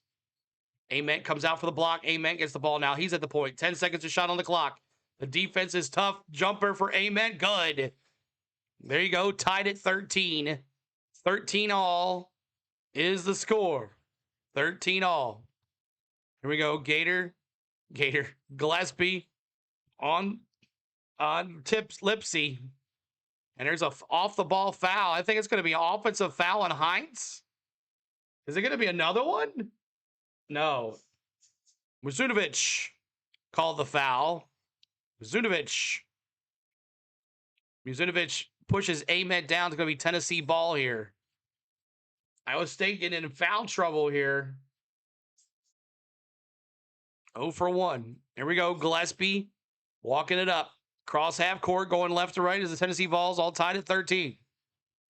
Ament comes out for the block. Ament gets the ball now. He's at the point. 10 seconds to shot on the clock. The defense is tough. Jumper for Ament. Good. There you go. Tied at 13. 13 all is the score. 13 all. Here we go. Gator. Gillespie on tips Lipsy. And there's a off the ball foul. I think it's going to be an offensive foul on Hines. Is it going to be another one? No. Muzunovic called the foul. Muzunovic pushes Ament down. It's going to be Tennessee ball here. Iowa State getting in foul trouble here. 0 for 1. Here we go. Gillespie Walking it up. Cross half court, going left to right as the Tennessee Vols all tied at 13.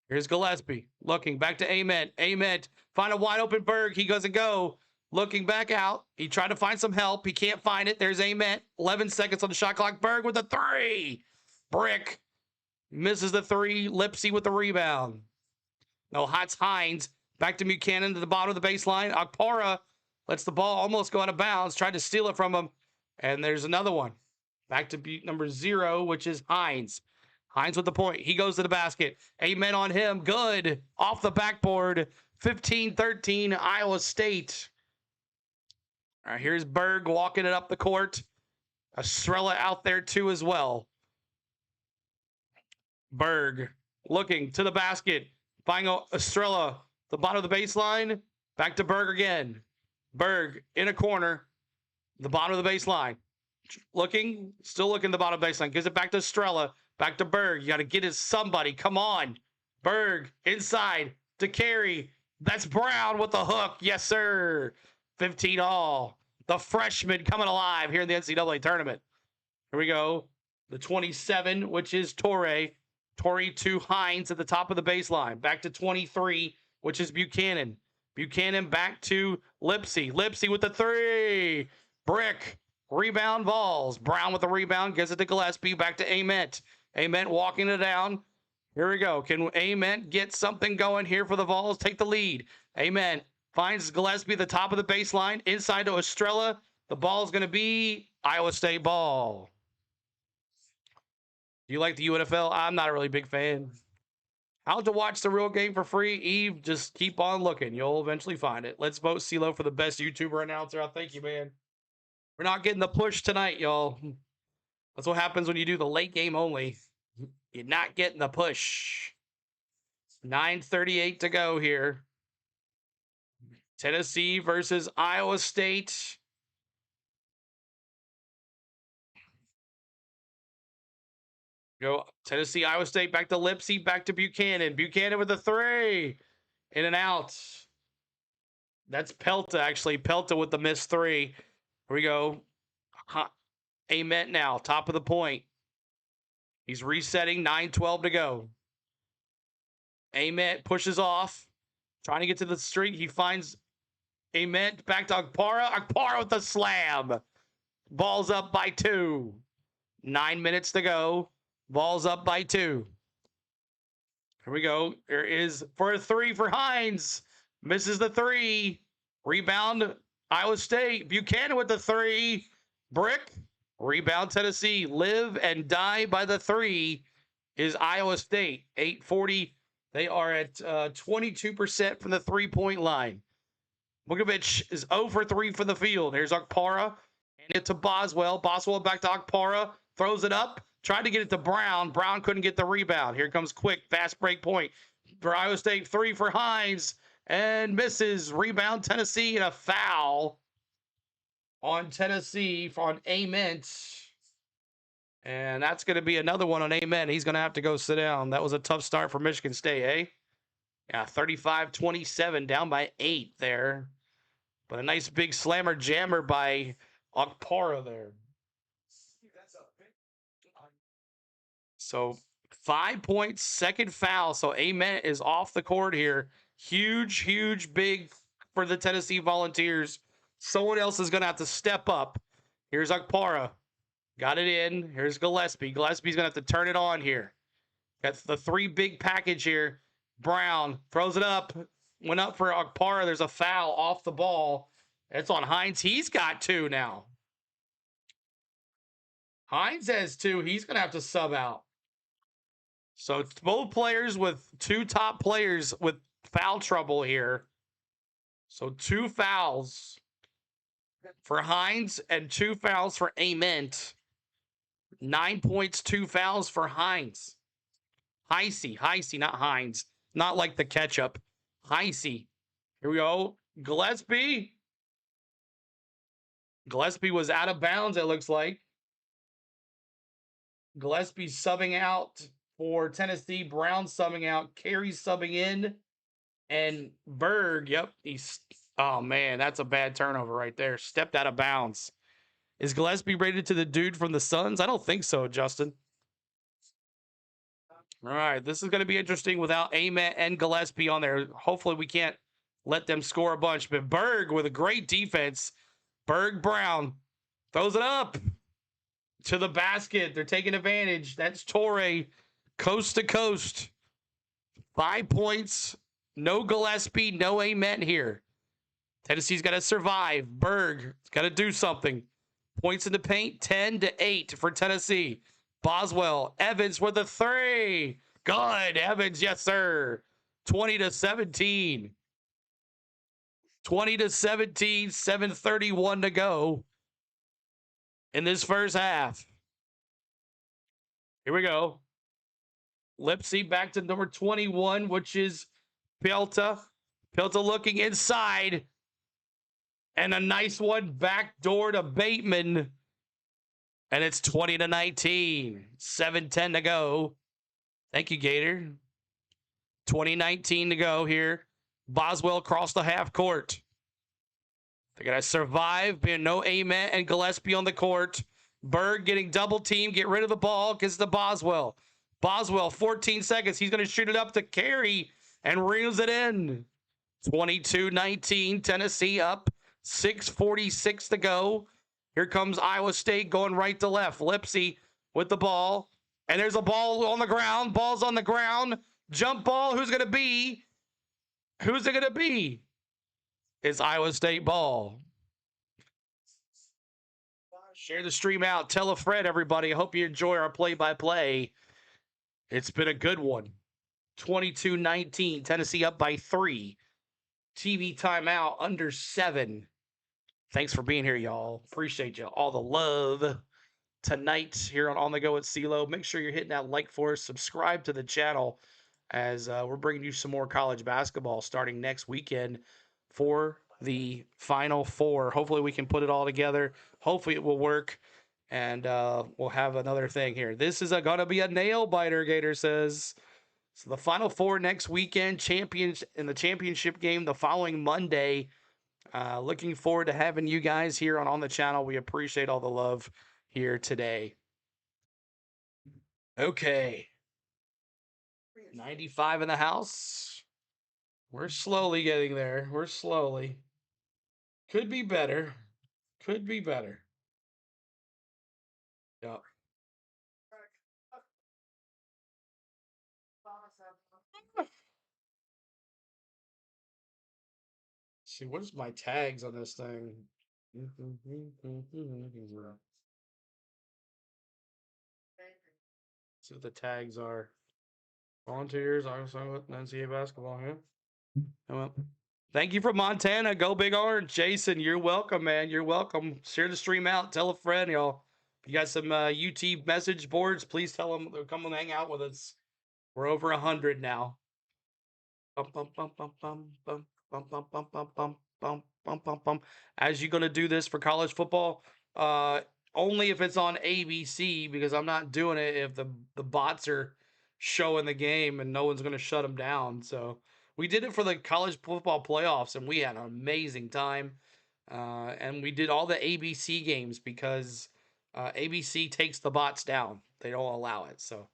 Here's Gillespie looking back to Ament. Ament, find a wide open Berg. He doesn't go. Looking back out. He tried to find some help. He can't find it. There's Ament. 11 seconds on the shot clock. Berg with a three. Brick misses the three. Lipsy with the rebound. No, Hots Hines. Back to Buchanan to the bottom of the baseline. Akpara lets the ball almost go out of bounds. Tried to steal it from him. And there's another one. Back to number 0, which is Hines. Hines with the point. He goes to the basket. Amen on him. Good. Off the backboard. 15-13, Iowa State. All right, here's Berg walking it up the court. Estrella out there too as well. Berg looking to the basket. Finding Estrella, the bottom of the baseline. Back to Berg again. Berg in a corner. The bottom of the baseline. Looking, still looking the bottom baseline. Gives it back to Estrella. Back to Berg. You got to get it somebody. Come on. Berg inside to carry. That's Brown with the hook. Yes, sir. 15 all. The freshman coming alive here in the NCAA tournament. Here we go. The 27, which is Torrey. Torrey to Hines at the top of the baseline. Back to 23, which is Buchanan. Buchanan back to Lipsy. Lipsy with the three. Brick. Rebound Vols. Brown with the rebound. Gives it to Gillespie. Back to Ament. Ament walking it down. Here we go. Can Ament get something going here for the Vols? Take the lead. Ament finds Gillespie at the top of the baseline. Inside to Estrella. The ball is going to be Iowa State ball. Do you like the UNFL? I'm not a really big fan. How to watch the real game for free? Eve, just keep on looking. You'll eventually find it. Let's vote CeeLo for the best YouTuber announcer. Thank you, man. We're not getting the push tonight, y'all. That's what happens when you do the late game only. You're not getting the push. 9:38 to go here. Tennessee versus Iowa State. Go Tennessee, Iowa State, back to Lipsy, back to Buchanan. Buchanan with the three. In and out. That's Pelta, actually. Pelta with the missed three. Here we go. Ament now, top of the point. He's resetting, 9:12 to go. Ament pushes off, trying to get to the street. He finds Ament back to Akpara. Akpara with the slam. Ball's up by 2. 9 minutes to go. Ball's up by 2. Here we go. There is for a three for Hines. Misses the three. Rebound, Iowa State. Buchanan with the three. Brick. Rebound, Tennessee. Live and die by the three is Iowa State. 8:40. They are at 22% from the three-point line. Vukovic is 0 for 3 from the field. Here's Akpara. And it to Boswell. Boswell back to Akpara. Throws it up. Tried to get it to Brown. Brown couldn't get the rebound. Here comes Quick. Fast break point for Iowa State. 3 for Hines. And misses. Rebound, Tennessee. And a foul on Tennessee on Ament. And that's going to be another one on Ament. He's going to have to go sit down. That was a tough start for Michigan State, eh? Yeah, 35-27, down by 8 there. But a nice big slammer jammer by Akpara there. So 5 points, second foul. So Ament is off the court here. Huge, huge, big for the Tennessee Volunteers. Someone else is going to have to step up. Here's Akpara. Got it in. Here's Gillespie. Gillespie's going to have to turn it on here. Got the 3 big package here. Brown throws it up. Went up for Akpara. There's a foul off the ball. It's on Hines. He's got 2 now. Hines has 2. He's going to have to sub out. So both players with 2 top players with foul trouble here. So 2 fouls for Hines and 2 fouls for Ament. 9 points, 2 fouls for Hines. Heisey, not Hines. Not like the ketchup. Heisey. Here we go. Gillespie. Gillespie was out of bounds, it looks like. Gillespie subbing out for Tennessee. Brown subbing out. Carey subbing in. And Berg, yep. Oh, man, that's a bad turnover right there. Stepped out of bounds. Is Gillespie rated to the dude from the Suns? I don't think so, Justin. All right, this is going to be interesting without Ament and Gillespie on there. Hopefully we can't let them score a bunch. But Berg with a great defense. Berg Brown throws it up to the basket. They're taking advantage. That's Torre, coast to coast. 5 points. No Gillespie, no Ament here. Tennessee's got to survive. Berg's got to do something. Points in the paint, 10-8 for Tennessee. Boswell, Evans with the 3. Good, Evans, yes, sir. 20-17. 20-17, 7:31 to go in this first half. Here we go. Lipsy back to number 21, which is Pelta. Pelta looking inside. And a nice one backdoor to Bateman. And it's 20-19. 7:10 to go. Thank you, Gator. 20-19 to go here. Boswell across the half court. They're going to survive. Being no Ament and Gillespie on the court. Berg getting double teamed. Get rid of the ball. Gets to Boswell. Boswell, 14 seconds. He's going to shoot it up to Carey and reels it in. 22-19. Tennessee up. 6:46 to go. Here comes Iowa State going right to left. Lipsy with the ball. And there's a ball on the ground. Ball's on the ground. Jump ball. Who's going to be? Who's it going to be? It's Iowa State ball. Share the stream out. Tell a friend, everybody. I hope you enjoy our play-by-play. It's been a good one. 22-19. Tennessee up by 3. TV timeout under 7. Thanks for being here, y'all. Appreciate you. All the love tonight here on the Go with CeeLo. Make sure you're hitting that like for us. Subscribe to the channel as we're bringing you some more college basketball starting next weekend for the Final Four. Hopefully we can put it all together. Hopefully it will work. And we'll have another thing here. This is going to be a nail biter, Gator says. So the Final Four next weekend, champions in the championship game the following Monday. Looking forward to having you guys here on the channel. We appreciate all the love here today. Okay. 95 in the house. We're slowly getting there. We're slowly. Could be better. Could be better. Yep. See, what's my tags on this thing? See what the tags are. Volunteers, also NCAA basketball, yeah. Thank you for Montana. Go Big Orange. Jason, you're welcome, man. You're welcome. Share the stream out. Tell a friend, y'all. If you got some UT message boards, please tell them to come and hang out with us. We're over 100 now. As you're going to do this for college football, only if it's on ABC, because I'm not doing it if the bots are showing the game and no one's going to shut them down. So we did it for the college football playoffs, and we had an amazing time. And we did all the ABC games because ABC takes the bots down. They don't allow it. So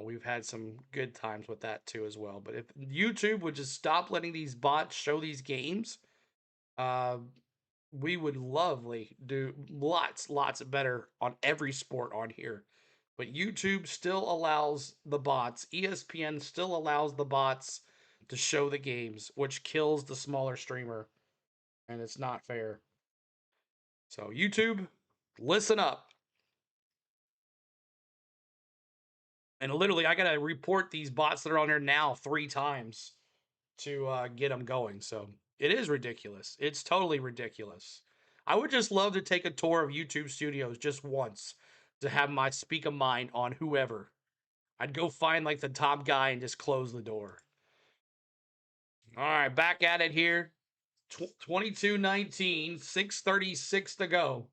we've had some good times with that too as well. But if YouTube would just stop letting these bots show these games, we would lovely do lots better on every sport on here. But YouTube still allows the bots. ESPN still allows the bots to show the games, which kills the smaller streamer. And it's not fair. So YouTube, listen up. And literally, I got to report these bots that are on there now 3 times to get them going. So it is ridiculous. It's totally ridiculous. I would just love to take a tour of YouTube Studios just once to have my speak of mind on whoever. I'd go find like the top guy and just close the door. All right, back at it here. 22-19, 6:36 to go.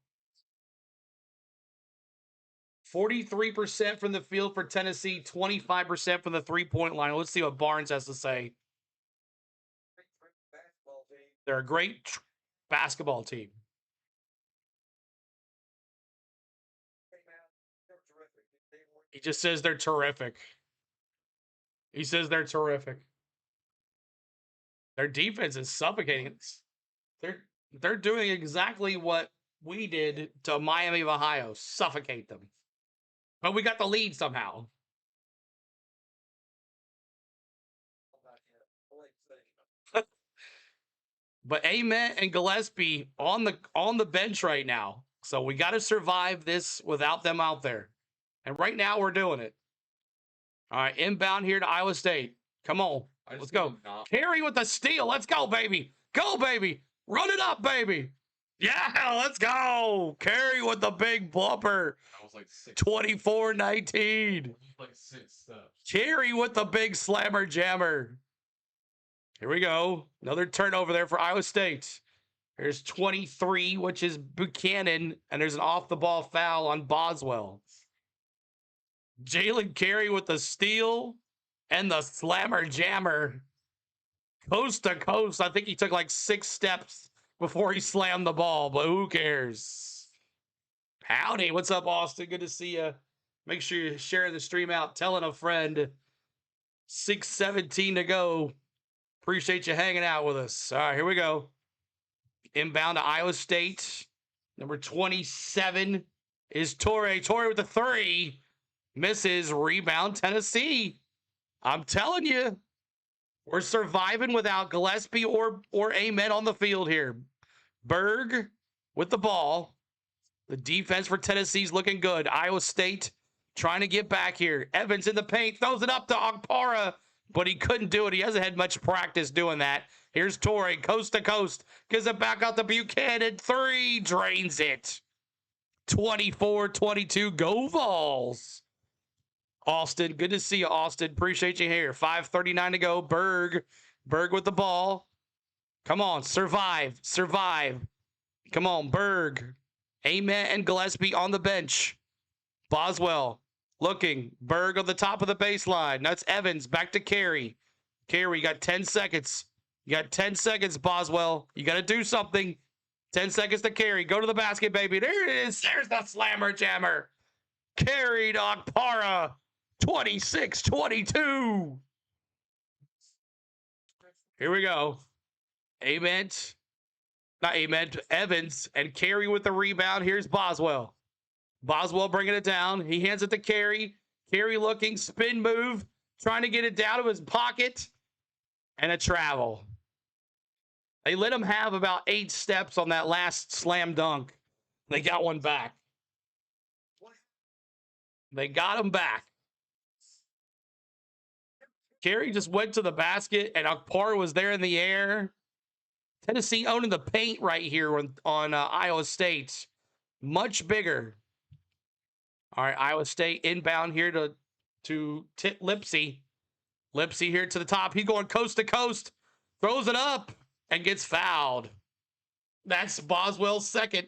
43% from the field for Tennessee, 25% from the three-point line. Let's see what Barnes has to say. They're a great basketball team. He just says they're terrific. He says they're terrific. Their defense is suffocating. They're doing exactly what we did to Miami of Ohio, suffocate them. But we got the lead somehow. But Ament and Gillespie on the bench right now. So we got to survive this without them out there. And right now we're doing it. All right, inbound here to Iowa State. Come on. Let's go. Carey with the steal. Let's go, baby. Go, baby. Run it up, baby. Yeah, let's go. Carey with the big blumper. That was like 24-19. Like 6 steps. Carey with the big slammer jammer. Here we go. Another turnover there for Iowa State. There's 23, which is Buchanan, and there's an off-the-ball foul on Boswell. Jalen Carey with the steal and the slammer jammer. Coast to coast. I think he took like 6 steps before he slammed the ball, but who cares? Howdy. What's up, Austin? Good to see you. Make sure you're sharing the stream out, telling a friend. 6:17 to go. Appreciate you hanging out with us. All right, here we go. Inbound to Iowa State. Number 27 is Torrey. Torrey with the 3. Misses. Rebound, Tennessee. I'm telling you, we're surviving without Gillespie or Ament on the field here. Berg with the ball. The defense for Tennessee's looking good. Iowa State trying to get back here. Evans in the paint. Throws it up to Okpara, but he couldn't do it. He hasn't had much practice doing that. Here's Torrey, coast to coast. Gives it back out to Buchanan. 3. Drains it. 24-22. Go Vols. Austin, good to see you, Austin. Appreciate you here. 5:39 to go. Berg with the ball. Come on, survive. Come on, Berg. Ament and Gillespie on the bench. Boswell looking. Berg on the top of the baseline. That's Evans. Back to Carey. Carey, you got 10 seconds. You got 10 seconds, Boswell. You got to do something. 10 seconds to Carey. Go to the basket, baby. There it is. There's the slammer jammer. Carried Okpara. 26-22. Here we go. Evans and Carey with the rebound. Here's Boswell. Boswell bringing it down. He hands it to Carey. Carey looking, spin move, trying to get it down to his pocket, and a travel. They let him have about 8 steps on that last slam dunk. They got one back. They got him back. Carey just went to the basket, and Okpara was there in the air. Tennessee owning the paint right here on Iowa State. Much bigger. All right, Iowa State inbound here to Lipsy. Lipsy here to the top. He's going coast to coast. Throws it up and gets fouled. That's Boswell's second.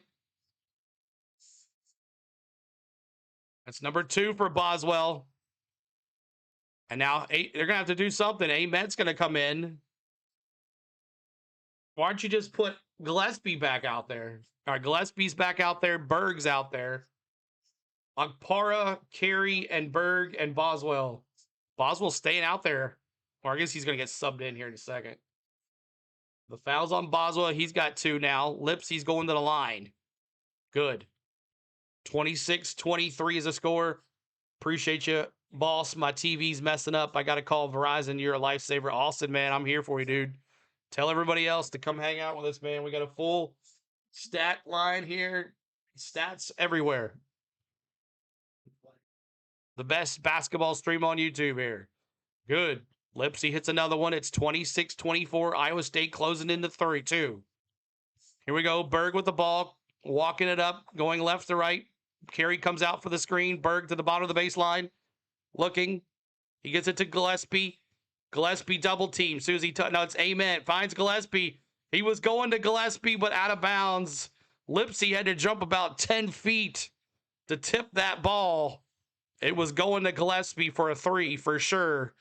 That's number 2 for Boswell. And now they're going to have to do something. Ament's going to come in. Why don't you just put Gillespie back out there? All right, Gillespie's back out there. Berg's out there. Okpara, Carey, and Berg, and Boswell. Boswell's staying out there. Or I guess he's going to get subbed in here in a second. The foul's on Boswell. He's got 2 now. Lipsy's going to the line. Good. 26-23 is a score. Appreciate you, boss. My TV's messing up. I got to call Verizon. You're a lifesaver. Austin, man, I'm here for you, dude. Tell everybody else to come hang out with us, man. We got a full stat line here. Stats everywhere. The best basketball stream on YouTube here. Good. Lipsy hits another one. It's 26-24. Iowa State closing into 32. Here we go. Berg with the ball. Walking it up. Going left to right. Carey comes out for the screen. Berg to the bottom of the baseline. Looking. He gets it to Gillespie. Gillespie double team. Susie, no, it's Ament. Finds Gillespie. He was going to Gillespie, but out of bounds. Lipsy had to jump about 10 feet to tip that ball. It was going to Gillespie for a 3 for sure.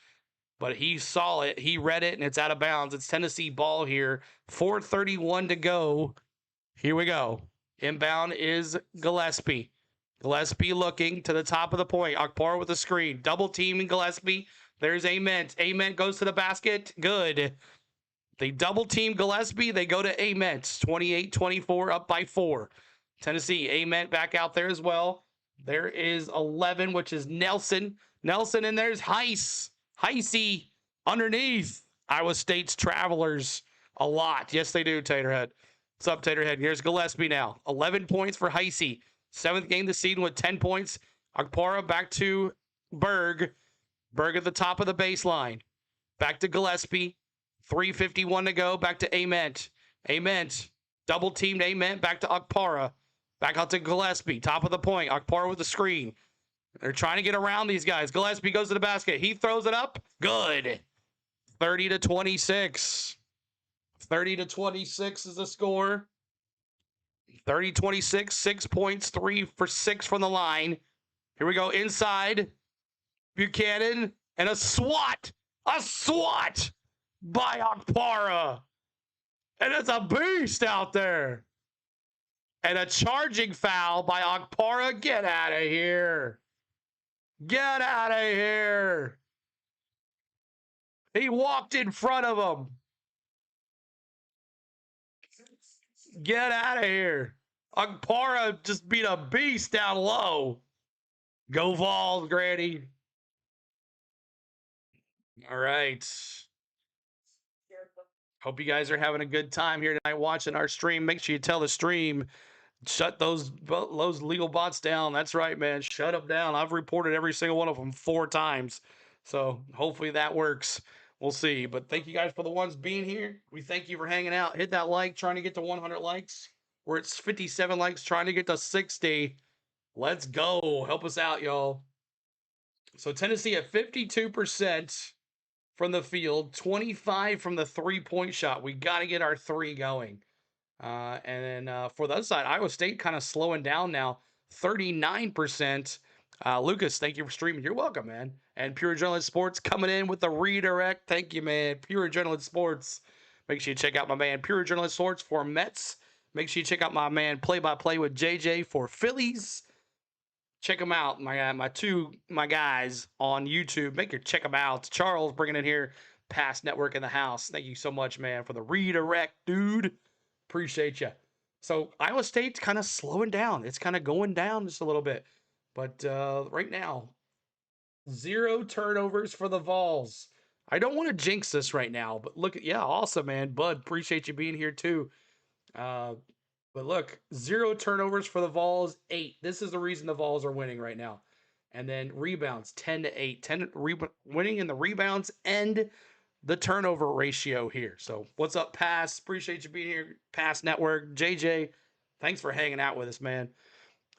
But he saw it. He read it, and it's out of bounds. It's Tennessee ball here. 4:31 to go. Here we go. Inbound is Gillespie. Gillespie looking to the top of the point. Akpara with the screen. Double teaming Gillespie. There's Ament. Ament goes to the basket. Good. They double team Gillespie. They go to Ament. 28-24, up by 4. Tennessee, Ament back out there as well. There is 11, which is Nelson. Nelson, and there's Heiss. Heisey underneath. Iowa State's Travelers a lot. Yes, they do, Taterhead. What's up, Taterhead? Here's Gillespie now. 11 points for Heisey. 7th game this season with 10 points. Akpara back to Berg. Berg at the top of the baseline. Back to Gillespie. 3:51 to go. Back to Ament. Ament. Double teamed Ament. Back to Akpara. Back out to Gillespie. Top of the point. Akpara with the screen. They're trying to get around these guys. Gillespie goes to the basket. He throws it up. Good. 30-26. 30-26 is the score. 30-26. 6 points. 3 for 6 from the line. Here we go. Inside. Buchanan. And a swat. A swat by Akpara. And it's a beast out there. And a charging foul by Akpara. Get out of here. Get out of here. He walked in front of him. Get out of here. Akpara just beat a beast down low. Go Vols, Granny. All right. Hope you guys are having a good time here tonight watching our stream. Make sure you tell the stream, shut those legal bots down. That's right, man. Shut them down. I've reported every single one of them 4 times. So hopefully that works. We'll see. But thank you guys for the ones being here. We thank you for hanging out. Hit that like, trying to get to 100 likes. We're at 57 likes, trying to get to 60. Let's go. Help us out, y'all. So Tennessee at 52% from the field, 25 from the 3-point shot. We got to get our 3 going. And then for the other side, Iowa State kind of slowing down now, 39%. Lucas, thank you for streaming. You're welcome, man. And Pure Adrenaline Sports coming in with the redirect. Thank you, man. Pure Adrenaline Sports. Make sure you check out my man Pure Adrenaline Sports for Mets. Make sure you check out my man Play-by-Play with JJ for Phillies. Check them out, my guys on YouTube. Make your check them out. Charles bringing in here, Pass Network in the house. Thank you so much, man, for the redirect, dude. Appreciate you. So Iowa State's kind of slowing down. It's kind of going down just a little bit. But right now, 0 turnovers for the Vols. I don't want to jinx this right now, but look at, yeah, awesome, man. Bud, appreciate you being here too. But look, 0 turnovers for the Vols, 8. This is the reason the Vols are winning right now. And then rebounds, 10-8. Winning in the rebounds and the turnover ratio here. So what's up, Pass? Appreciate you being here, Pass Network. JJ, thanks for hanging out with us, man.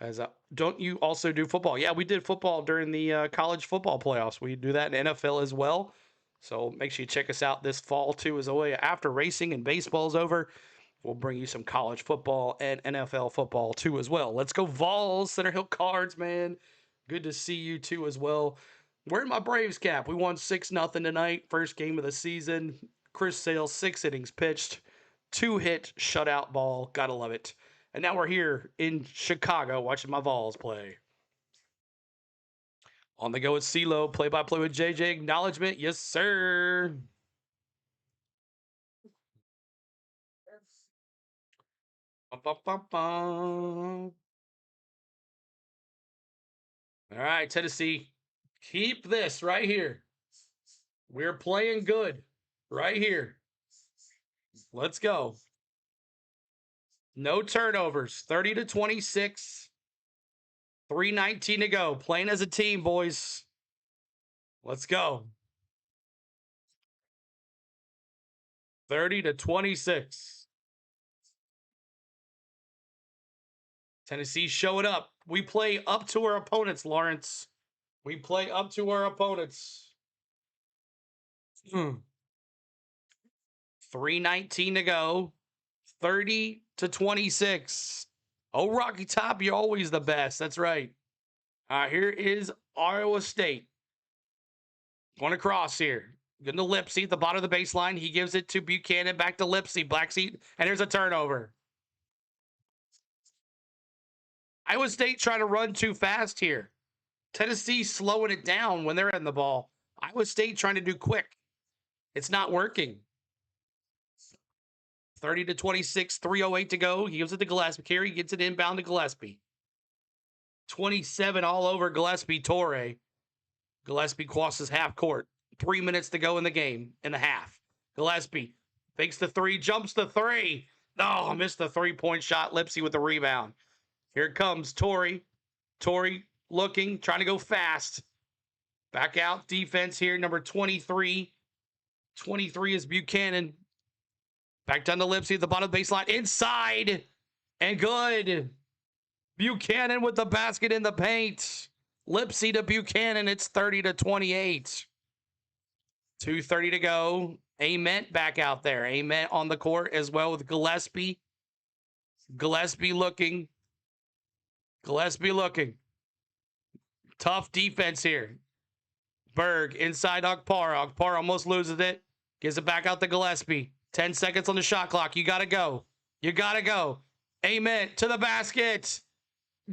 As don't you also do football? Yeah, we did football during the college football playoffs. We do that in NFL as well. So make sure you check us out this fall too. As always, after racing and baseball's over, we'll bring you some college football and NFL football too as well. Let's go Vols, Center Hill Cards, man. Good to see you too as well. Wearing my Braves cap. We won 6-0 tonight. First game of the season. Chris Sale, 6 innings pitched. 2-hit shutout ball. Gotta love it. And now we're here in Chicago watching my Vols play. On the go with CeeLo. Play-by-play with JJ. Acknowledgement. Yes, sir. All right, Tennessee. Keep this right here. We're playing good right here. Let's go. No turnovers. 30-26. 3:19 to go. Playing as a team, boys. Let's go. 30-26. Tennessee showing up. We play up to our opponents, Lawrence. We play up to our opponents. 3:19 to go. 30-26. Oh, Rocky Top, you're always the best. That's right. All right, here is Iowa State. Going across here. Getting to Lipsy at the bottom of the baseline. He gives it to Buchanan. Back to Lipsy. Black seat. And there's a turnover. Iowa State trying to run too fast here. Tennessee slowing it down when they're in the ball. Iowa State trying to do quick. It's not working. 30 to 26, 3:08 to go. He gives it to Gillespie. Carey gets it inbound to Gillespie. 27 all over Gillespie. Torre. Gillespie crosses half court. 3 minutes to go in the game, in the half. Gillespie fakes the three, jumps the three. Oh, missed the three-point shot. Lipsy with the rebound. Here it comes, Torre. Torre looking, trying to go fast. Back out defense here, number 23. 23 is Buchanan. Back down to Lipsy at the bottom of the baseline. Inside. And good. Buchanan with the basket in the paint. Lipsy to Buchanan. It's 30 to 28. 2:30 to go. Ament back out there. Ament on the court as well with Gillespie. Gillespie looking. Gillespie looking. Tough defense here. Berg inside Okpara. Okpara almost loses it. Gives it back out to Gillespie. 10 seconds on the shot clock. You got to go. You got to go. Ament to the basket.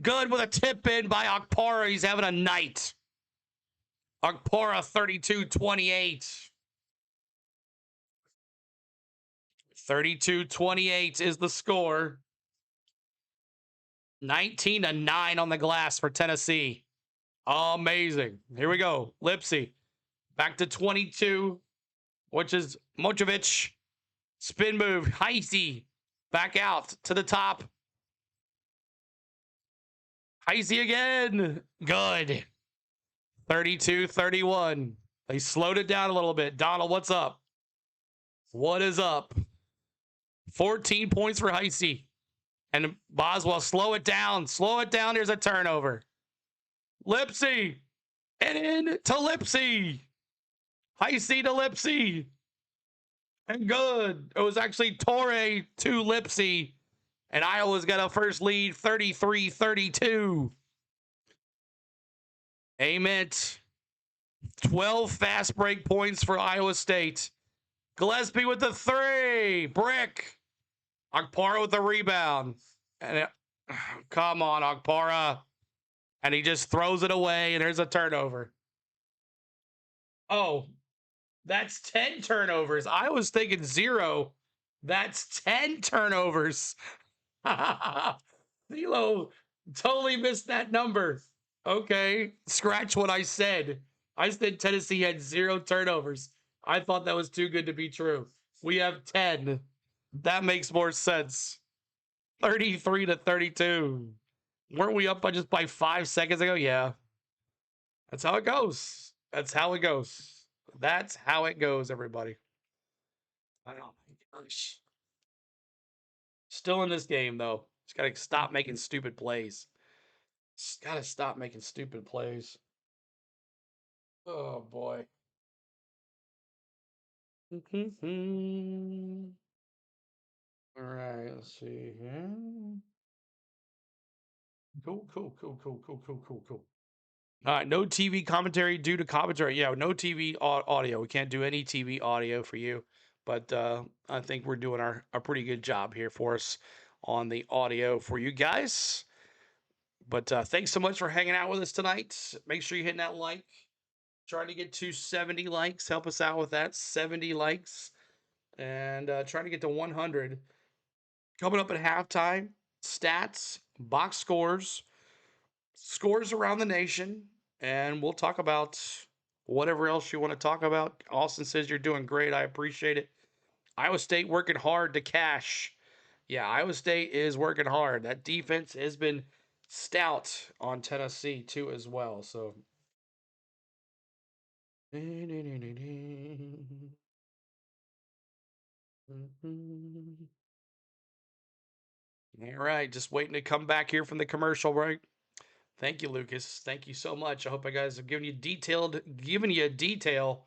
Good with a tip in by Okpara. He's having a night. Okpara 32-28. 32-28 is the score. 19-9 on the glass for Tennessee. Amazing. Here we go. Lipsy. Back to 22, which is Mojovic. Spin move. Heisey. Back out to the top. Heisey again. Good. 32-31. They slowed it down a little bit. Donald, what's up? What is up? 14 points for Heisey. And Boswell, slow it down. Slow it down. There's a turnover. Lipsy. And in to Lipsy. Heisey to Lipsy. And good. It was actually Torre to Lipsy. And Iowa's got a first lead, 33-32. Ament. 12 fast break points for Iowa State. Gillespie with the three. Brick. Okpara with the rebound. And come on, Okpara. And he just throws it away, and there's a turnover. Oh, that's 10 turnovers. I was thinking 0. That's 10 turnovers. Philo totally missed that number. Okay, scratch what I said. I said Tennessee had 0 turnovers. I thought that was too good to be true. We have 10. That makes more sense. 33-32. Weren't we up by just 5 seconds ago? Yeah. That's how it goes. That's how it goes. That's how it goes, everybody. Oh my gosh. Still in this game, though. Just got to stop making stupid plays. Just got to stop making stupid plays. Oh, boy. All right, let's see here. Cool. All right, no TV commentary due to commentary. Yeah, no TV audio. We can't do any TV audio for you, but I think we're doing a pretty good job here for us on the audio for you guys. But thanks so much for hanging out with us tonight. Make sure you're hitting that like. Trying to get to 70 likes. Help us out with that. 70 likes. And trying to get to 100. Coming up at halftime, stats, box scores, scores around the nation, and we'll talk about whatever else you want to talk about. Austin says you're doing great. I appreciate it. Iowa State working hard to cash. Yeah, Iowa State is working hard. That defense has been stout on Tennessee, too, as well. So. All right, just waiting to come back here from the commercial break. Thank you, Lucas. Thank you so much. I hope you guys have given you a detail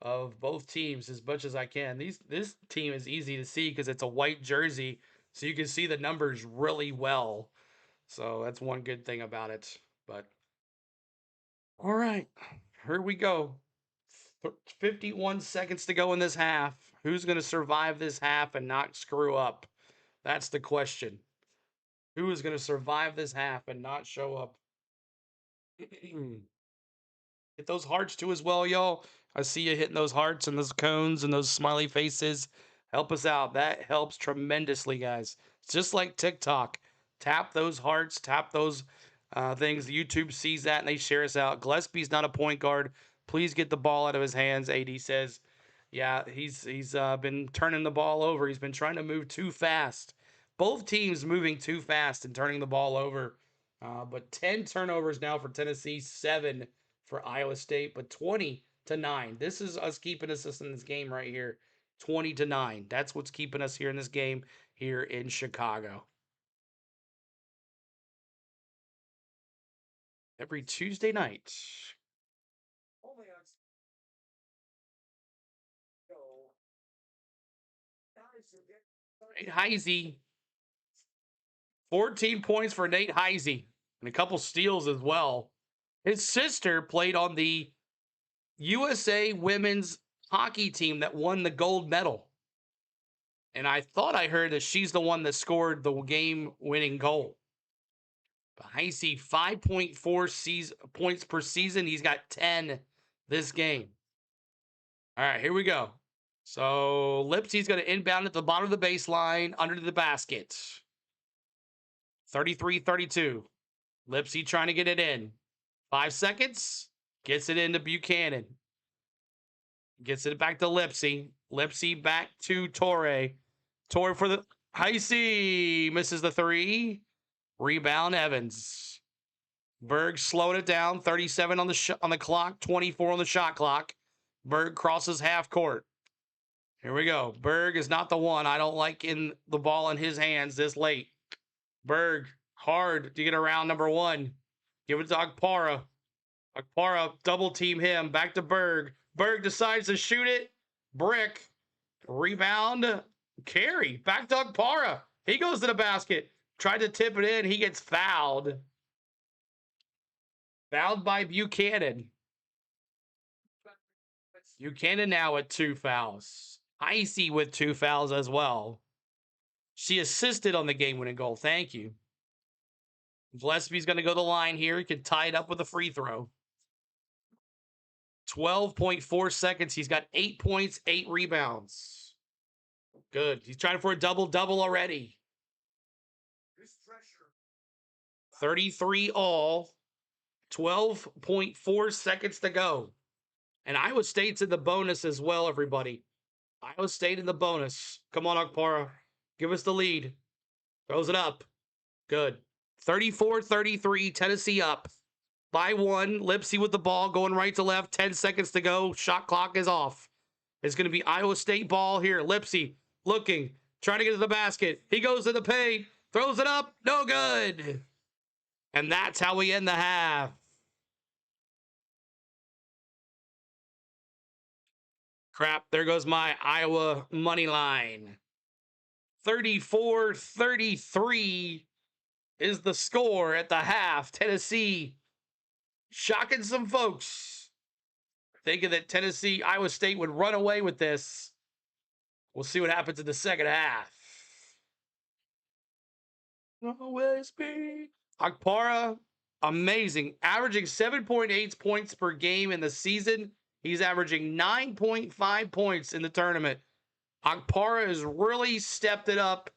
of both teams as much as I can. This team is easy to see because it's a white jersey, so you can see the numbers really well. So that's one good thing about it. But all right, here we go. 51 seconds to go in this half. Who's going to survive this half and not screw up? That's the question. Who is going to survive this half and not show up? Hit those hearts too as well, y'all. I see you hitting those hearts and those cones and those smiley faces. Help us out. That helps tremendously, guys. It's just like TikTok. Tap those hearts, tap those things. YouTube sees that and they share us out. Gillespie's not a point guard. Please get the ball out of his hands, AD says. Yeah, he's been turning the ball over. He's been trying to move too fast. Both teams moving too fast and turning the ball over. But 10 turnovers now for Tennessee, 7 for Iowa State, but 20-9. This is us keeping us in this game right here. 20-9. That's what's keeping us here in this game here in Chicago. Every Tuesday night. Nate Heisey. 14 points for Nate Heisey and a couple steals as well. His sister played on the USA women's hockey team that won the gold medal. And I thought I heard that she's the one that scored the game-winning goal. But Heisey, 5.4 points per season. He's got 10 this game. All right, here we go. So Lipsy's going to inbound at the bottom of the baseline under the basket. 33-32. Lipsy trying to get it in. 5 seconds. Gets it into Buchanan. Gets it back to Lipsy. Lipsy back to Torre. Torre for the Heisey. Misses the 3. Rebound Evans. Berg slowed it down. 37 on the clock. 24 on the shot clock. Berg crosses half court. Here we go. Berg is not the one. I don't like in the ball in his hands this late. Berg, hard to get around number 1. Give it to Okpara. Okpara, double team him. Back to Berg. Berg decides to shoot it. Brick. Rebound. Carry. Back to Okpara. He goes to the basket. Tried to tip it in. He gets fouled. Fouled by Buchanan. Buchanan now with 2 fouls. Heisey with 2 fouls as well. She assisted on the game-winning goal. Thank you. Gillespie's going to go to the line here. He can tie it up with a free throw. 12.4 seconds. He's got 8 points, 8 rebounds. Good. He's trying for a double-double already. 33 all. 12.4 seconds to go. And Iowa State's in the bonus as well, everybody. Iowa State in the bonus. Come on, Okpara. Give us the lead. Throws it up. Good. 34-33. Tennessee up by 1. Lipsy with the ball going right to left. 10 seconds to go. Shot clock is off. It's going to be Iowa State ball here. Lipsy looking. Trying to get to the basket. He goes to the paint. Throws it up. No good. And that's how we end the half. Crap, there goes my Iowa money line. 34-33 is the score at the half. Tennessee shocking some folks. Thinking that Tennessee, Iowa State would run away with this. We'll see what happens in the second half. Always be. Okpara, amazing. Averaging 7.8 points per game in the season. He's averaging 9.5 points in the tournament. Okpara has really stepped it up.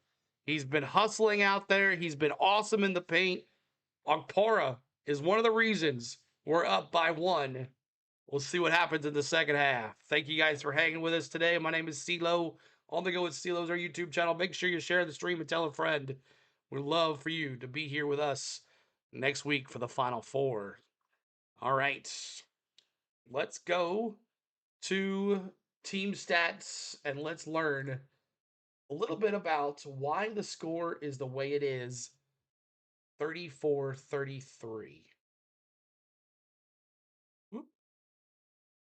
He's been hustling out there. He's been awesome in the paint. Okpara is one of the reasons we're up by 1. We'll see what happens in the second half. Thank you guys for hanging with us today. My name is CeeLo. On the Go with CeeLo's our YouTube channel. Make sure you share the stream and tell a friend. We'd love for you to be here with us next week for the Final Four. All right. Let's go to team stats and let's learn a little bit about why the score is the way it is. 34-33.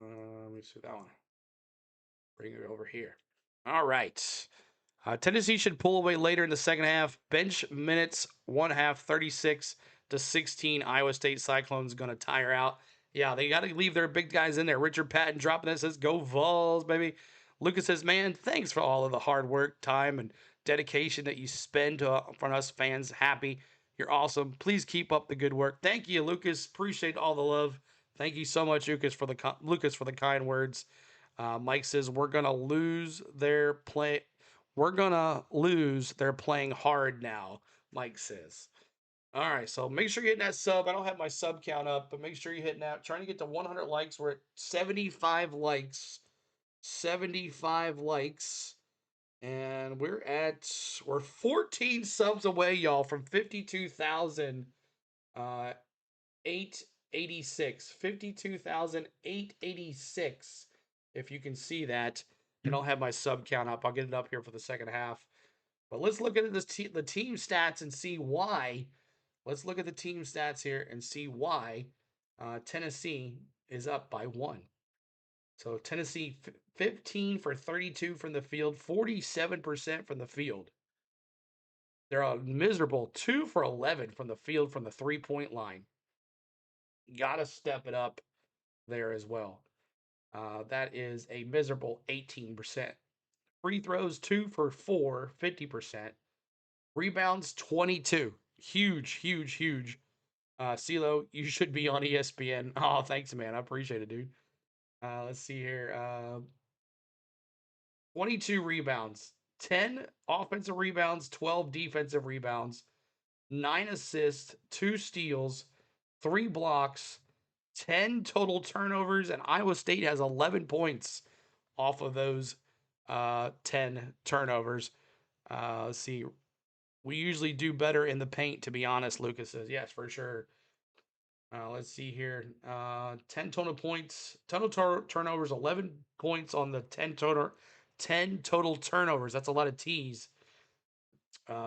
Let me see that one. Bring it over here. All right. Tennessee should pull away later in the second half. Bench minutes, 1 half, 36-16. Iowa State Cyclones going to tire out. Yeah, they got to leave their big guys in there. Richard Patton dropping that says, go Vols, baby. Lucas says, man, thanks for all of the hard work, time, and dedication that you spend to for us fans. Happy. You're awesome. Please keep up the good work. Thank you, Lucas. Appreciate all the love. Thank you so much, Lucas, for the kind words. Mike says we're gonna lose their play. We're gonna lose. They're playing hard now. Mike says. All right, so make sure you're hitting that sub. I don't have my sub count up, but make sure you're hitting that. Trying to get to 100 likes. We're at 75 likes. 75 likes. And we're 14 subs away, y'all, from 52,886. 52,886. If you can see that. I don't have my sub count up. I'll get it up here for the second half. But let's look at the team stats and see why. Let's look at the team stats here and see why Tennessee is up by 1. So Tennessee 15 for 32 from the field, 47% from the field. They're a miserable 2 for 11 from the field from the 3-point line. Got to step it up there as well. That is a miserable 18%. Free throws 2 for 4, 50%. Rebounds 22. Huge, huge, huge. CeeLo, you should be on ESPN. Oh, thanks, man. I appreciate it, dude. Let's see here. 22 rebounds, 10 offensive rebounds, 12 defensive rebounds, 9 assists, 2 steals, 3 blocks, 10 total turnovers, and Iowa State has 11 points off of those 10 turnovers. Let's see. We usually do better in the paint, to be honest, Lucas says. Yes, for sure. Let's see here. 10 total points, total turnovers, 11 points on the 10 total turnovers. That's a lot of T's.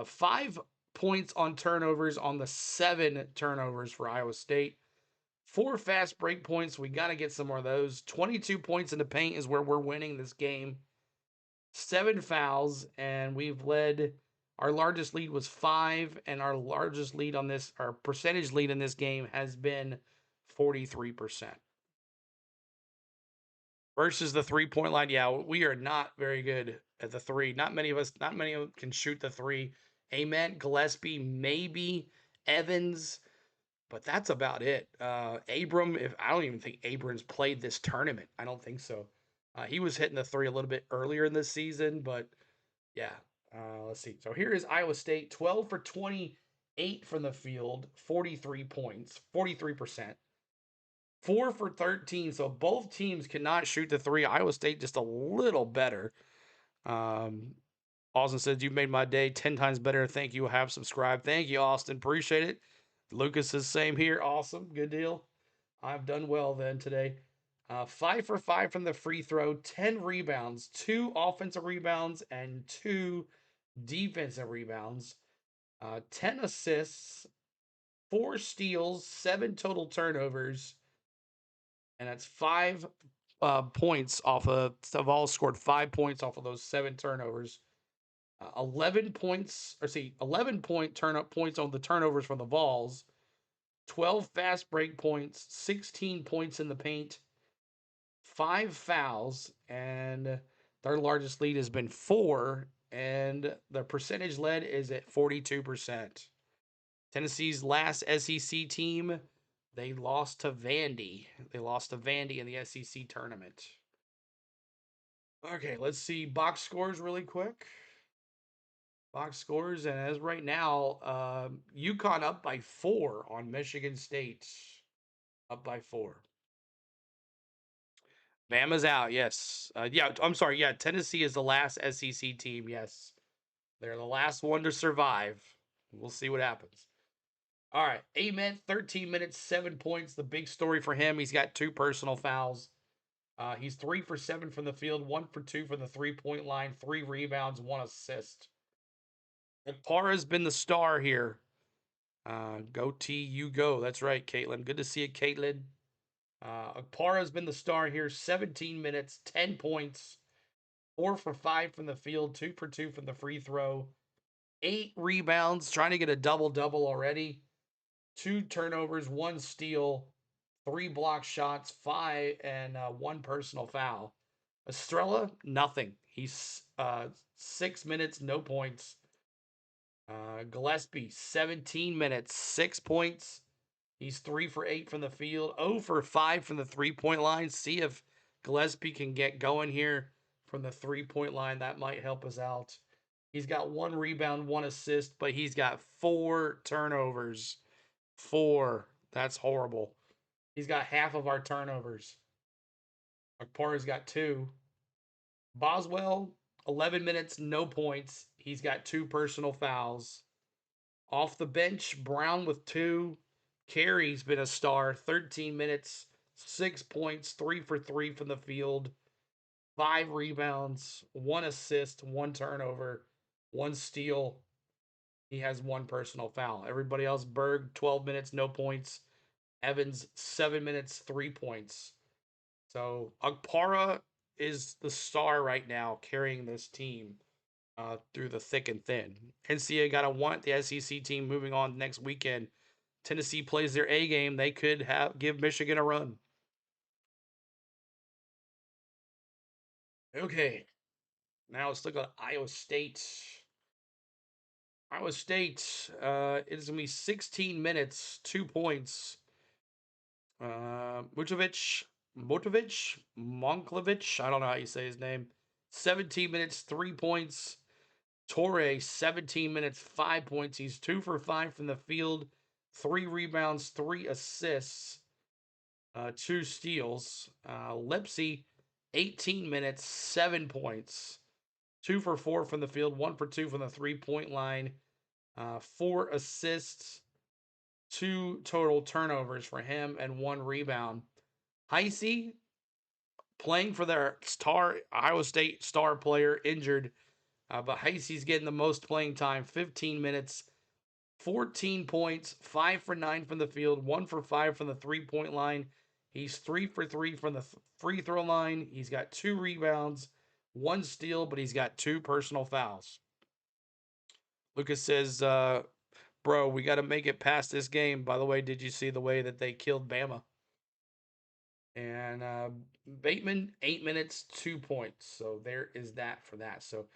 5 points on turnovers on the 7 turnovers for Iowa State. 4 fast break points. We got to get some more of those. 22 points in the paint is where we're winning this game. 7 fouls, and we've led. Our largest lead was 5, and our percentage lead in this game has been 43%. Versus the 3-point line, yeah, we are not very good at the 3. Not many of us can shoot the 3. Ament, Gillespie, maybe Evans, but that's about it. Abram, I don't even think Abram's played this tournament. I don't think so. He was hitting the 3 a little bit earlier in the season, but yeah. Let's see. So here is Iowa State, 12 for 28 from the field, 43 points, 43%. 4 for 13. So both teams cannot shoot the 3. Iowa State just a little better. Austin says, you made my day 10 times better. Thank you. Have subscribed. Thank you, Austin. Appreciate it. Lucas is same here. Awesome. Good deal. I've done well then today. 5 for 5 from the free throw, 10 rebounds, 2 offensive rebounds, and 2 defensive rebounds, 10 assists, 4 steals, 7 total turnovers, and that's 5 points off of. The Vols scored 5 points off of those 7 turnovers. 11 points, 11 points on the turnovers from the Vols, 12 fast break points, 16 points in the paint, 5 fouls, and their largest lead has been 4, and the percentage led is at 42%. Tennessee's last SEC team, they lost to Vandy. They lost to Vandy in the SEC tournament. Okay, let's see box scores really quick. Box scores, and as right now, UConn up by 4 on Michigan State. Up by 4. Bama's out, yes. I'm sorry. Yeah, Tennessee is the last SEC team, yes. They're the last one to survive. We'll see what happens. All right, Ament, 13 minutes, 7 points. The big story for him, he's got 2 personal fouls. He's 3 for 7 from the field, 1 for 2 from the 3-point line, 3 rebounds, 1 assist. Parra's been the star here. Go T, you go. That's right, Caitlin. Good to see you, Caitlin. Parra's been the star here. 17 minutes, 10 points, 4 for 5 from the field, 2 for 2 from the free throw, 8 rebounds, trying to get a double-double already, 2 turnovers, 1 steal, 3 block shots, 5, and 1 personal foul. Estrella, nothing. He's 6 minutes, no points. Gillespie, 17 minutes, 6 points. He's 3 for 8 from the field, 0 for 5 from the 3 point line. See if Gillespie can get going here from the 3 point line. That might help us out. He's got 1 rebound, 1 assist, but he's got 4 turnovers. 4. That's horrible. He's got half of our turnovers. Akpara's got 2. Boswell, 11 minutes, no points. He's got 2 personal fouls. Off the bench, Brown with 2. Carey's been a star, 13 minutes, 6 points, 3 for 3 from the field, 5 rebounds, 1 assist, 1 turnover, 1 steal. He has 1 personal foul. Everybody else, Berg, 12 minutes, no points. Evans, 7 minutes, 3 points. So Agpara is the star right now carrying this team through the thick and thin. NCAA got to want the SEC team moving on next weekend. Tennessee plays their A game. They could give Michigan a run. Okay, now let's look at Iowa State. Iowa State, it's going to be 16 minutes, 2 points. Motovich, Monklevich, I don't know how you say his name. 17 minutes, 3 points. Torre, 17 minutes, 5 points. He's 2 for 5 from the field, 3 rebounds, 3 assists, 2 steals. Lipsy, 18 minutes, 7 points. 2 for 4 from the field, 1 for 2 from the 3 point line, 4 assists, 2 total turnovers for him, and 1 rebound. Heisey, playing for their Iowa State star player, injured. But Heisey's getting the most playing time, 15 minutes, 14 points, 5 for 9 from the field, 1 for 5 from the 3 point line. He's 3 for 3 from the free throw line. He's got 2 rebounds, 1 steal, but he's got 2 personal fouls. Lucas says, bro, we got to make it past this game. By the way, did you see the way that they killed Bama? And Bateman, 8 minutes, 2 points. So there is that for that. So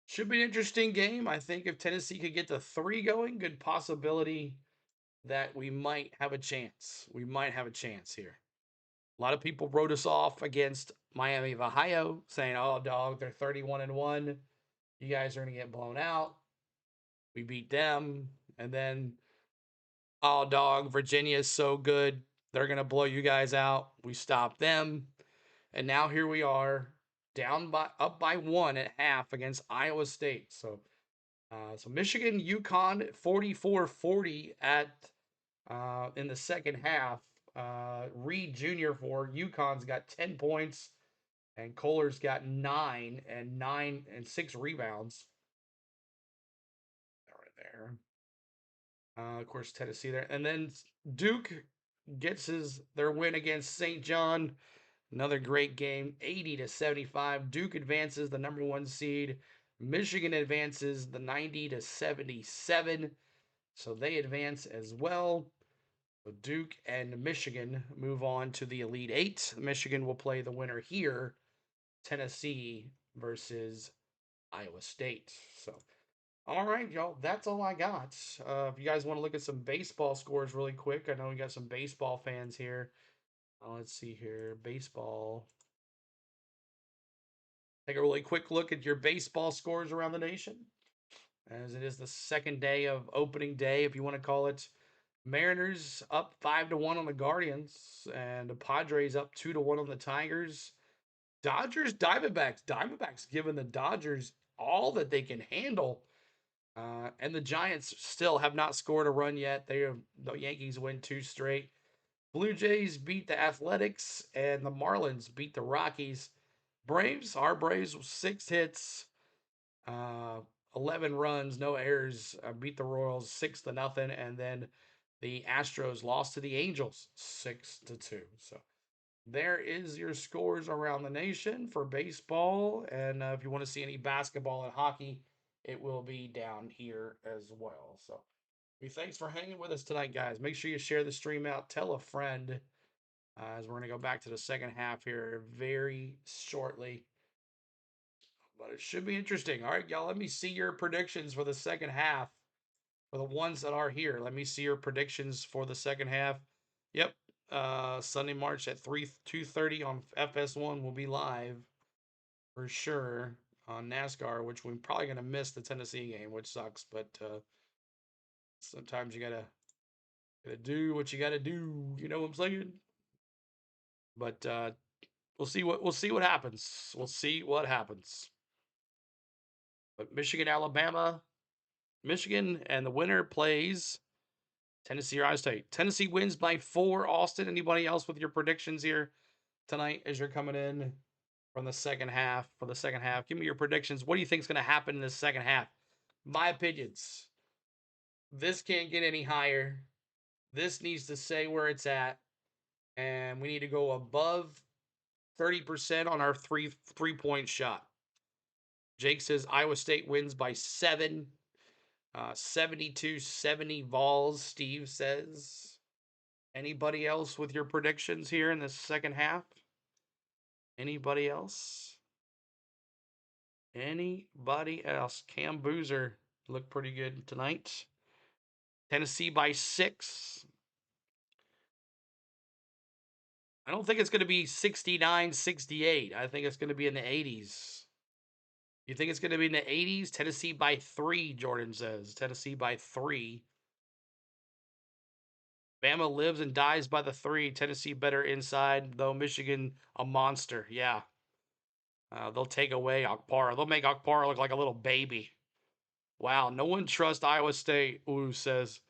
should be an interesting game. I think if Tennessee could get the 3 going, good possibility that we might have a chance. We might have a chance here. A lot of people wrote us off against Miami of Ohio, saying, "Oh, dog, they're 31-1. You guys are going to get blown out." We beat them, and then, "Oh, dog, Virginia is so good. They're going to blow you guys out." We stopped them, and now here we are, up by 1 at half against Iowa State. So Michigan, UConn, 44-40 at in the second half. Reed Jr. for UConn's got 10 points, and Kohler's got 9 and 6 rebounds. Right there. Of course, Tennessee there, and then Duke gets their win against St. John. Another great game, 80-75. Duke advances the #1 seed. Michigan advances the 90-77. So they advance as well. So Duke and Michigan move on to the Elite Eight. Michigan will play the winner here, Tennessee versus Iowa State. So, all right, y'all, that's all I got. If you guys want to look at some baseball scores really quick, I know we got some baseball fans here. Let's see here. Baseball. Take a really quick look at your baseball scores around the nation, as it is the second day of opening day, if you want to call it. Mariners up 5-1 on the Guardians, and the Padres up 2-1 on the Tigers. Dodgers, Diamondbacks. Diamondbacks giving the Dodgers all that they can handle. And the Giants still have not scored a run yet. The Yankees win 2 straight. Blue Jays beat the Athletics, and the Marlins beat the Rockies. Braves, our Braves, 6 hits, 11 runs, no errors, beat the Royals 6-0, and then the Astros lost to the Angels 6-2. So there is your scores around the nation for baseball. And if you want to see any basketball and hockey, it will be down here as well. So thanks for hanging with us tonight, guys. Make sure you share the stream out. Tell a friend. as we're going to go back to the second half here very shortly. But it should be interesting. All right, y'all, let me see your predictions for the second half. For the ones that are here, let me see your predictions for the second half. Yep, Sunday March at 2:30 on FS1 will be live for sure on NASCAR, which we're probably going to miss the Tennessee game, which sucks. But sometimes you gotta do what you gotta do. You know what I'm saying? But we'll see what happens. We'll see what happens. But Michigan, Alabama, Michigan, and the winner plays Tennessee or Iowa State. Tennessee wins by 4. Austin, anybody else with your predictions here tonight as you're coming in from the second half? For the second half, give me your predictions. What do you think is going to happen in the second half? My opinions. This can't get any higher. This needs to stay where it's at, and we need to go above 30% on our three-point shot. Jake says Iowa State wins by 7. 72-70 Vols, Steve says. Anybody else with your predictions here in the second half? Anybody else? Anybody else? Cam Boozer looked pretty good tonight. Tennessee by 6. I don't think it's going to be 69-68. I think it's going to be in the 80s. You think it's going to be in the 80s? Tennessee by 3, Jordan says. Tennessee by 3. Bama lives and dies by the 3. Tennessee better inside, though. Michigan, a monster. Yeah. They'll take away Okpara. They'll make Okpara look like a little baby. Wow. No one trusts Iowa State, Ooh says.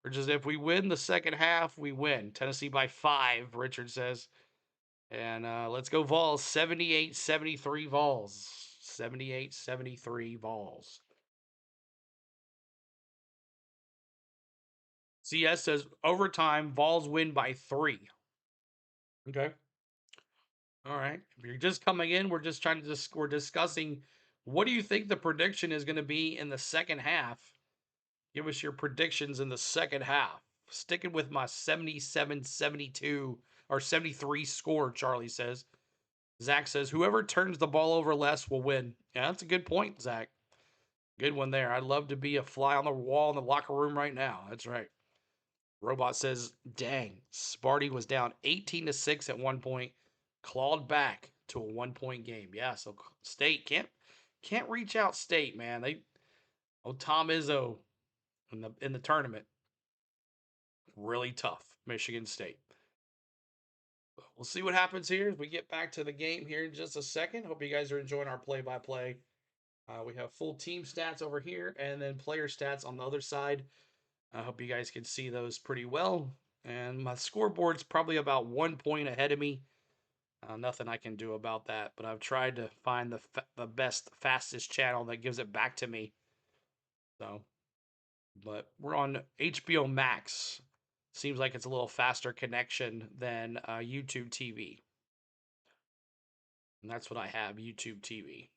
Or just if we win the second half, we win. Tennessee by 5, Richard says. And let's go Vols. 78-73 Vols. 78-73 Vols. CS says overtime, Vols win by 3. Okay. All right. If you're just coming in, we're just trying to we're discussing what do you think the prediction is going to be in the second half? Give us your predictions in the second half. Sticking with my 77-72 or 73 score, Charlie says. Zach says whoever turns the ball over less will win. Yeah, that's a good point, Zach. Good one there. I'd love to be a fly on the wall in the locker room right now. That's right. Robot says, dang, Sparty was down 18-6 at one point, clawed back to a 1-point game. Yeah, so State can't reach out State, man. Tom Izzo in the tournament. Really tough, Michigan State. We'll see what happens here as we get back to the game here in just a second. Hope you guys are enjoying our play-by-play. We have full team stats over here and then player stats on the other side. I hope you guys can see those pretty well. And my scoreboard's probably about 1 point ahead of me. Nothing I can do about that, but I've tried to find the best, fastest channel that gives it back to me. So, but we're on HBO Max. Seems like it's a little faster connection than YouTube TV. And that's what I have, YouTube TV.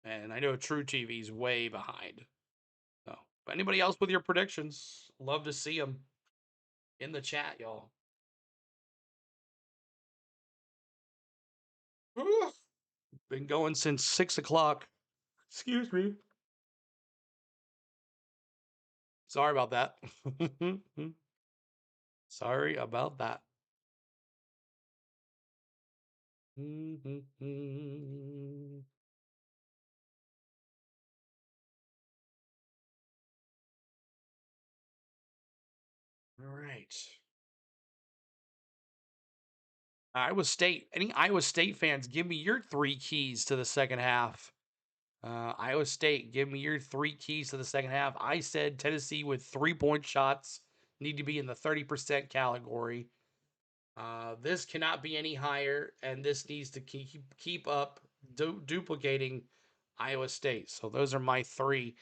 And I know True TV is way behind. So, but anybody else with your predictions? Love to see them in the chat, y'all. Been going since 6 o'clock. Excuse me. Sorry about that. Sorry about that. All right. Iowa State. Any Iowa State fans, give me your 3 keys to the second half. Iowa State, give me your 3 keys to the second half. I said Tennessee with 3-point shots need to be in the 30% category. This cannot be any higher, and this needs to keep up duplicating Iowa State. So those are my 3.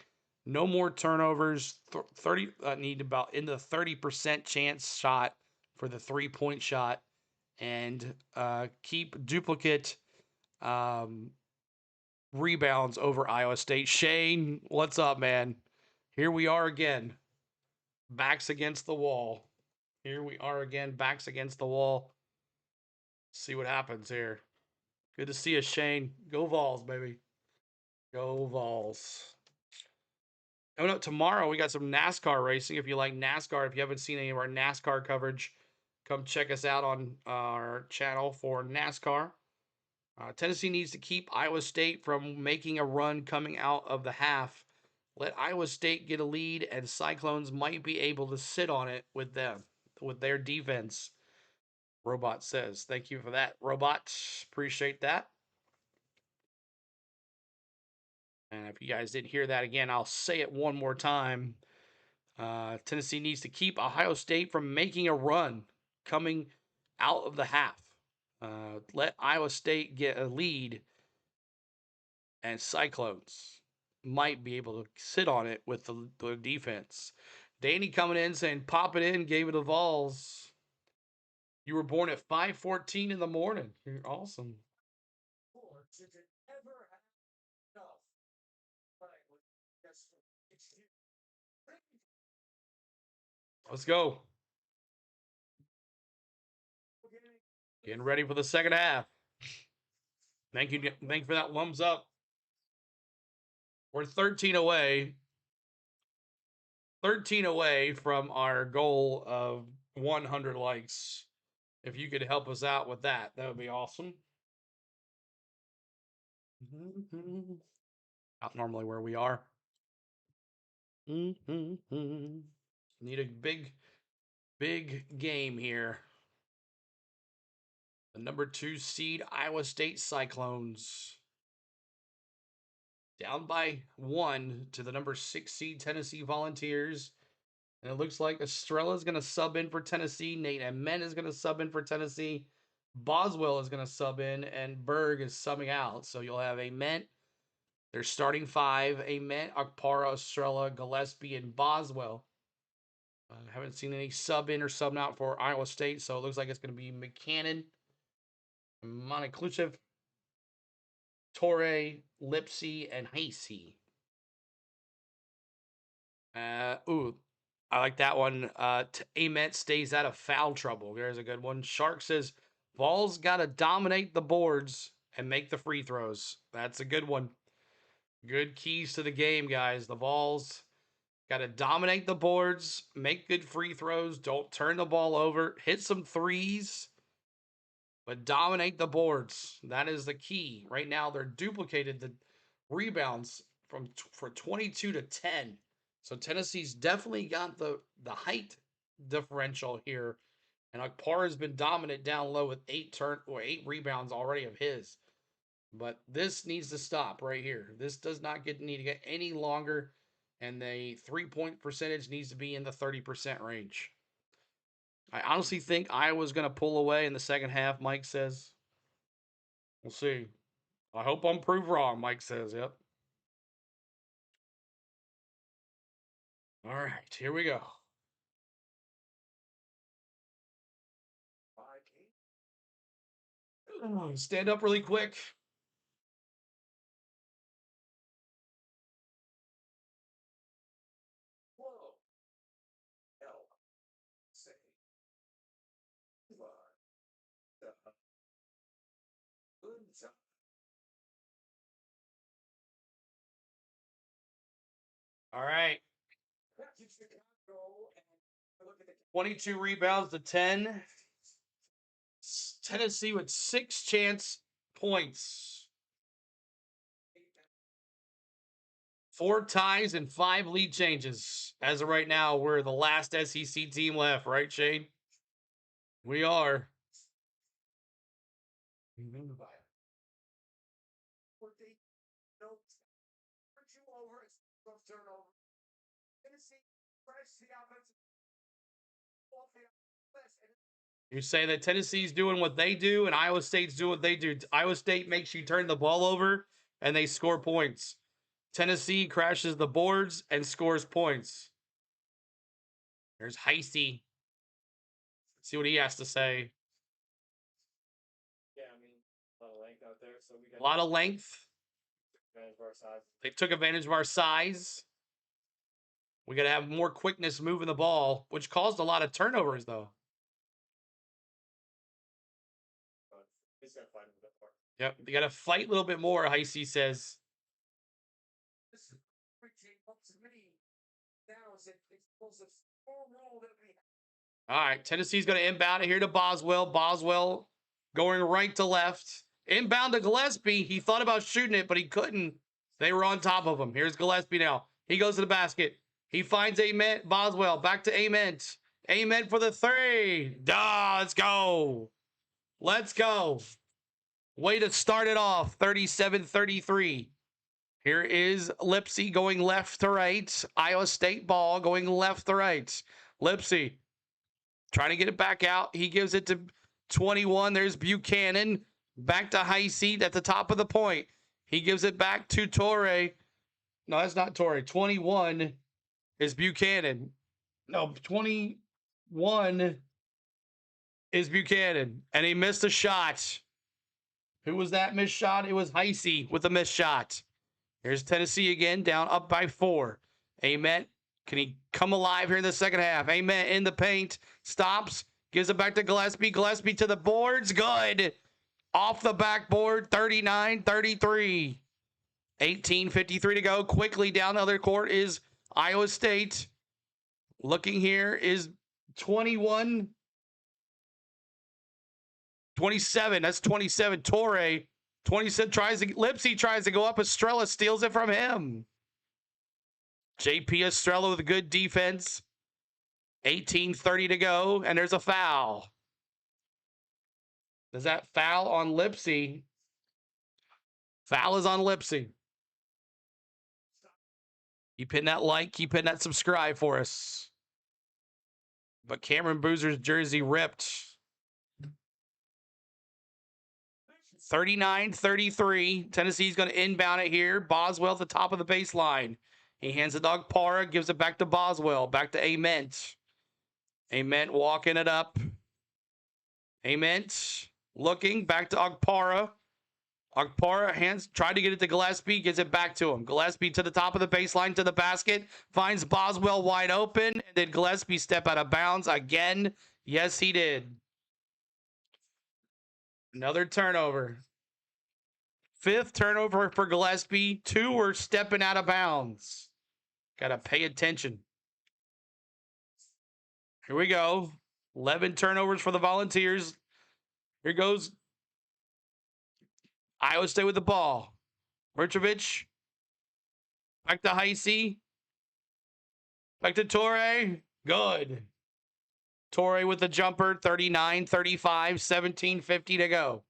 No more turnovers. 30 need about in the 30% chance shot for the 3-point shot, and keep duplicate rebounds over Iowa State. Shane, what's up, man? Here we are again. Backs against the wall. Here we are again, backs against the wall. See what happens here. Good to see you, Shane. Go Vols, baby. Go Vols. Coming up tomorrow, we got some NASCAR racing. If you like NASCAR, if you haven't seen any of our NASCAR coverage, come check us out on our channel for NASCAR. Tennessee needs to keep Iowa State from making a run coming out of the half. Let Iowa State get a lead, and Cyclones might be able to sit on it with them, with their defense. Robot says, thank you for that, Robot. Appreciate that. And if you guys didn't hear that again, I'll say it one more time. Tennessee needs to keep Ohio State from making a run coming out of the half. Let Iowa State get a lead, and Cyclones might be able to sit on it with the defense. Danny coming in saying, pop it in, gave it a Vols. You were born at 5:14 in the morning. You're awesome. Let's go. Getting ready for the second half. Thank you for that thumbs up. We're 13 away. 13 away from our goal of 100 likes. If you could help us out with that, that would be awesome. Not normally where we are. Need a big game here. The number 2 seed Iowa State Cyclones down by 1 to the number 6 seed Tennessee Volunteers. And it looks like Estrella is going to sub in for Tennessee. Nate Amen is going to sub in for Tennessee. Boswell is going to sub in. And Berg is subbing out. So you'll have Amen. They're starting 5. Amen, Akpara, Estrella, Gillespie, and Boswell. Haven't seen any sub in or sub out for Iowa State. So it looks like it's going to be McCannon, Monikluchev, Torre, Lipsy, and Hasey. I like that one. Ament stays out of foul trouble. There's a good one. Shark says, Vols got to dominate the boards and make the free throws. That's a good one. Good keys to the game, guys. The Vols got to dominate the boards, make good free throws, don't turn the ball over, hit some threes, but dominate the boards. That is the key. Right now, they're duplicated the rebounds for 22 to 10. So Tennessee's definitely got the height differential here. And Akpar has been dominant down low with 8 rebounds already of his. But this needs to stop right here. This does not need to get any longer. And the 3-point percentage needs to be in the 30% range. I honestly think Iowa's going to pull away in the second half, Mike says. We'll see. I hope I'm proved wrong, Mike says. Yep. All right, here we go. Stand up really quick. All right. 22 rebounds to 10. Tennessee with 6 chance points. 4 ties and 5 lead changes. As of right now, we're the last SEC team left, right, Shane? We are. You say that Tennessee's doing what they do and Iowa State's doing what they do. Iowa State makes you turn the ball over and they score points. Tennessee crashes the boards and scores points. There's Heisty. See what he has to say. Yeah, I mean, a lot of length out there. So we got a lot of length. advantage of our size. They took advantage of our size. We got to have more quickness moving the ball, which caused a lot of turnovers, though. Yep, you got to fight a little bit more, Heisey says. All right, Tennessee's going to inbound it here to Boswell. Boswell going right to left. Inbound to Gillespie. He thought about shooting it, but he couldn't. They were on top of him. Here's Gillespie now. He goes to the basket. He finds Ament. Boswell back to Ament. Ament for the three. Let's go. Let's go. Way to start it off. 37-33. Here is Lipsy going left to right. Iowa State ball going left to right. Lipsy trying to get it back out. He gives it to 21. There's Buchanan. Back to Heisey at the top of the point. He gives it back to Torrey. No, that's not Torrey. 21 is Buchanan. No, 21 is Buchanan. And he missed a shot. Who was that missed shot? It was Heisey with a missed shot. Here's Tennessee again, down up by 4. Amen. Can he come alive here in the second half? Amen. In the paint. Stops. Gives it back to Gillespie. Gillespie to the boards. Good. Off the backboard. 39-33. 18:53 to go. Quickly down the other court is Iowa State. Looking here is 21. 27. That's 27. Torrey. 27 Lipsy tries to go up. Estrella steals it from him. JP Estrella with a good defense. 18:30 to go, and there's a foul. Does that foul on Lipsy? Foul is on Lipsy. Keep hitting that like, keep hitting that subscribe for us. But Cameron Boozer's jersey ripped. 39-33. Tennessee's going to inbound it here. Boswell at the top of the baseline. He hands it to Ogpara, gives it back to Boswell. Back to Ament. Ament walking it up. Ament looking back to Ogpara. Ogpara tried to get it to Gillespie, gives it back to him. Gillespie to the top of the baseline to the basket. Finds Boswell wide open. And did Gillespie step out of bounds again? Yes, he did. Another turnover. 5th turnover for Gillespie. 2 were stepping out of bounds. Got to pay attention. Here we go. 11 turnovers for the Volunteers. Here goes Iowa State with the ball. Mirchovich. Back to Heisey. Back to Torrey. Good. Torrey with the jumper. 39-35. 17:50 to go.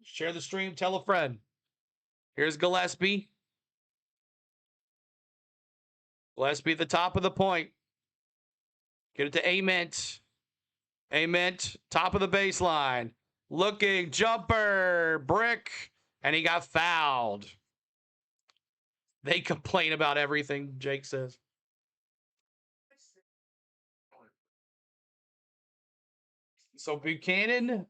Share the stream. Tell a friend. Here's Gillespie. Gillespie at the top of the point. Get it to Ament. Ament, top of the baseline. Looking, jumper, brick, and he got fouled. They complain about everything, Jake says. So Buchanan,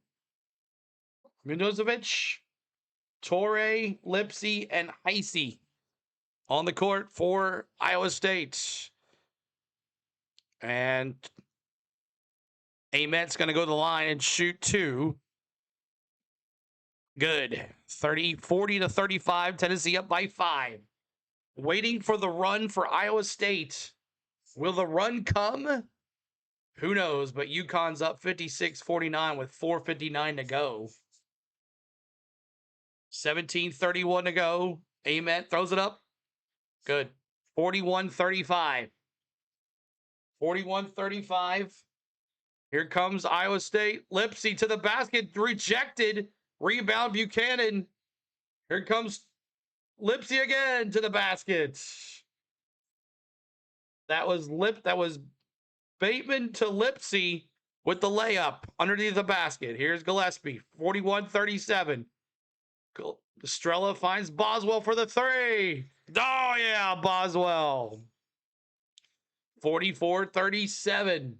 Milosevic, Torrey, Lipsy, and Heisey on the court for Iowa State. And Ament's going to go to the line and shoot 2. Good. 40-35. Tennessee up by 5. Waiting for the run for Iowa State. Will the run come? Who knows? But UConn's up 56-49 with 4:59 to go. 17:31 to go. Ament throws it up. Good. 41-35. 41-35. Here comes Iowa State. Lipsy to the basket. Rejected. Rebound Buchanan. Here comes Lipsy again to the basket. That was Bateman to Lipsy with the layup underneath the basket. Here's Gillespie. 41-37. Estrella finds Boswell for the 3. Oh, yeah, Boswell. 44-37.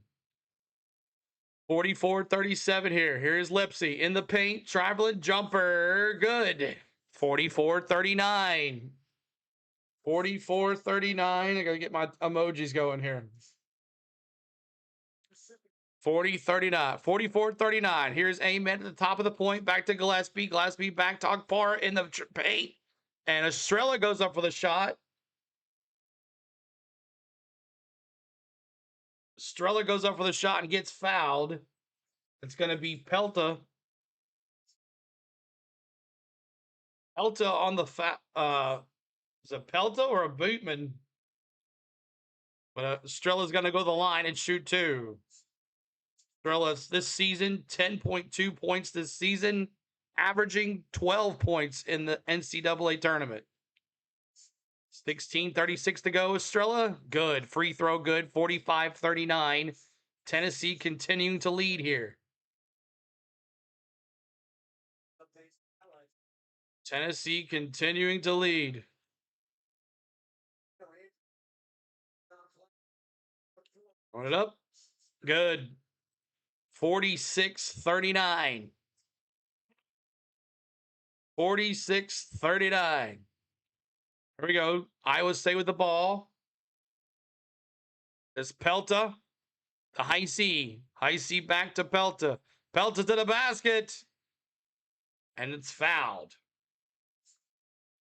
44-37 here. Here's Lipsy in the paint. Traveling jumper. Good. 44-39. 44-39. I got to get my emojis going here. 40-39, 44-39. Here's Amen at the top of the point. Back to Gillespie. Gillespie back to Akpar in the paint. And Estrella goes up for the shot. Estrella goes up for the shot and gets fouled. It's going to be Pelta. Pelta on the is it Pelta or a Bootman? But Estrella's going to go to the line and shoot two. Estrella's this season, 10.2 points this season, averaging 12 points in the NCAA tournament. 16:36 to go, Estrella. Good. Free throw, good. 45-39. Tennessee continuing to lead here. Tennessee continuing to lead. Run it up. Good. 46-39. 46-39. Here we go. Iowa State with the ball. It's Pelta. The high C. High C back to Pelta. Pelta to the basket. And it's fouled.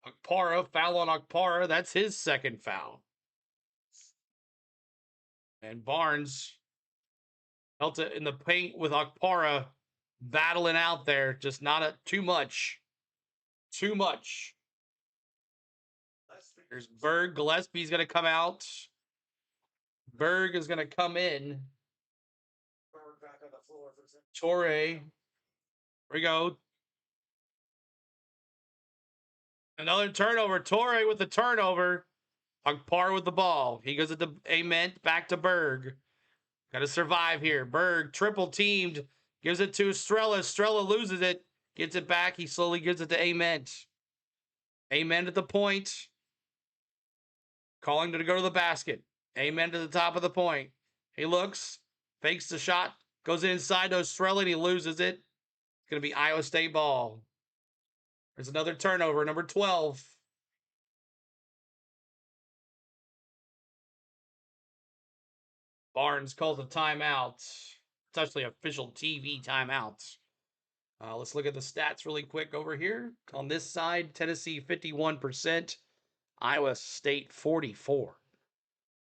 Akpara, foul on Akpara. That's his second foul. And Barnes, Pelta in the paint with Akpara, battling out there. Just not too much. Too much. There's Berg. Gillespie's going to come out. Berg is going to come in. Torre. Here we go. Another turnover. Torre with the turnover. Akpar with the ball. He goes at the Ament. Back to Berg. Got to survive here. Berg triple teamed. Gives it to Estrella. Estrella loses it. Gets it back. He slowly gives it to Ament. Ament at the point. Calling to go to the basket. Ament to the top of the point. He looks. Fakes the shot. Goes inside to Estrella and he loses it. It's going to be Iowa State ball. There's another turnover. Number 12. Barnes calls a timeout. It's actually official TV timeout. Let's look at the stats really quick over here. On this side, Tennessee 51%, Iowa State 44.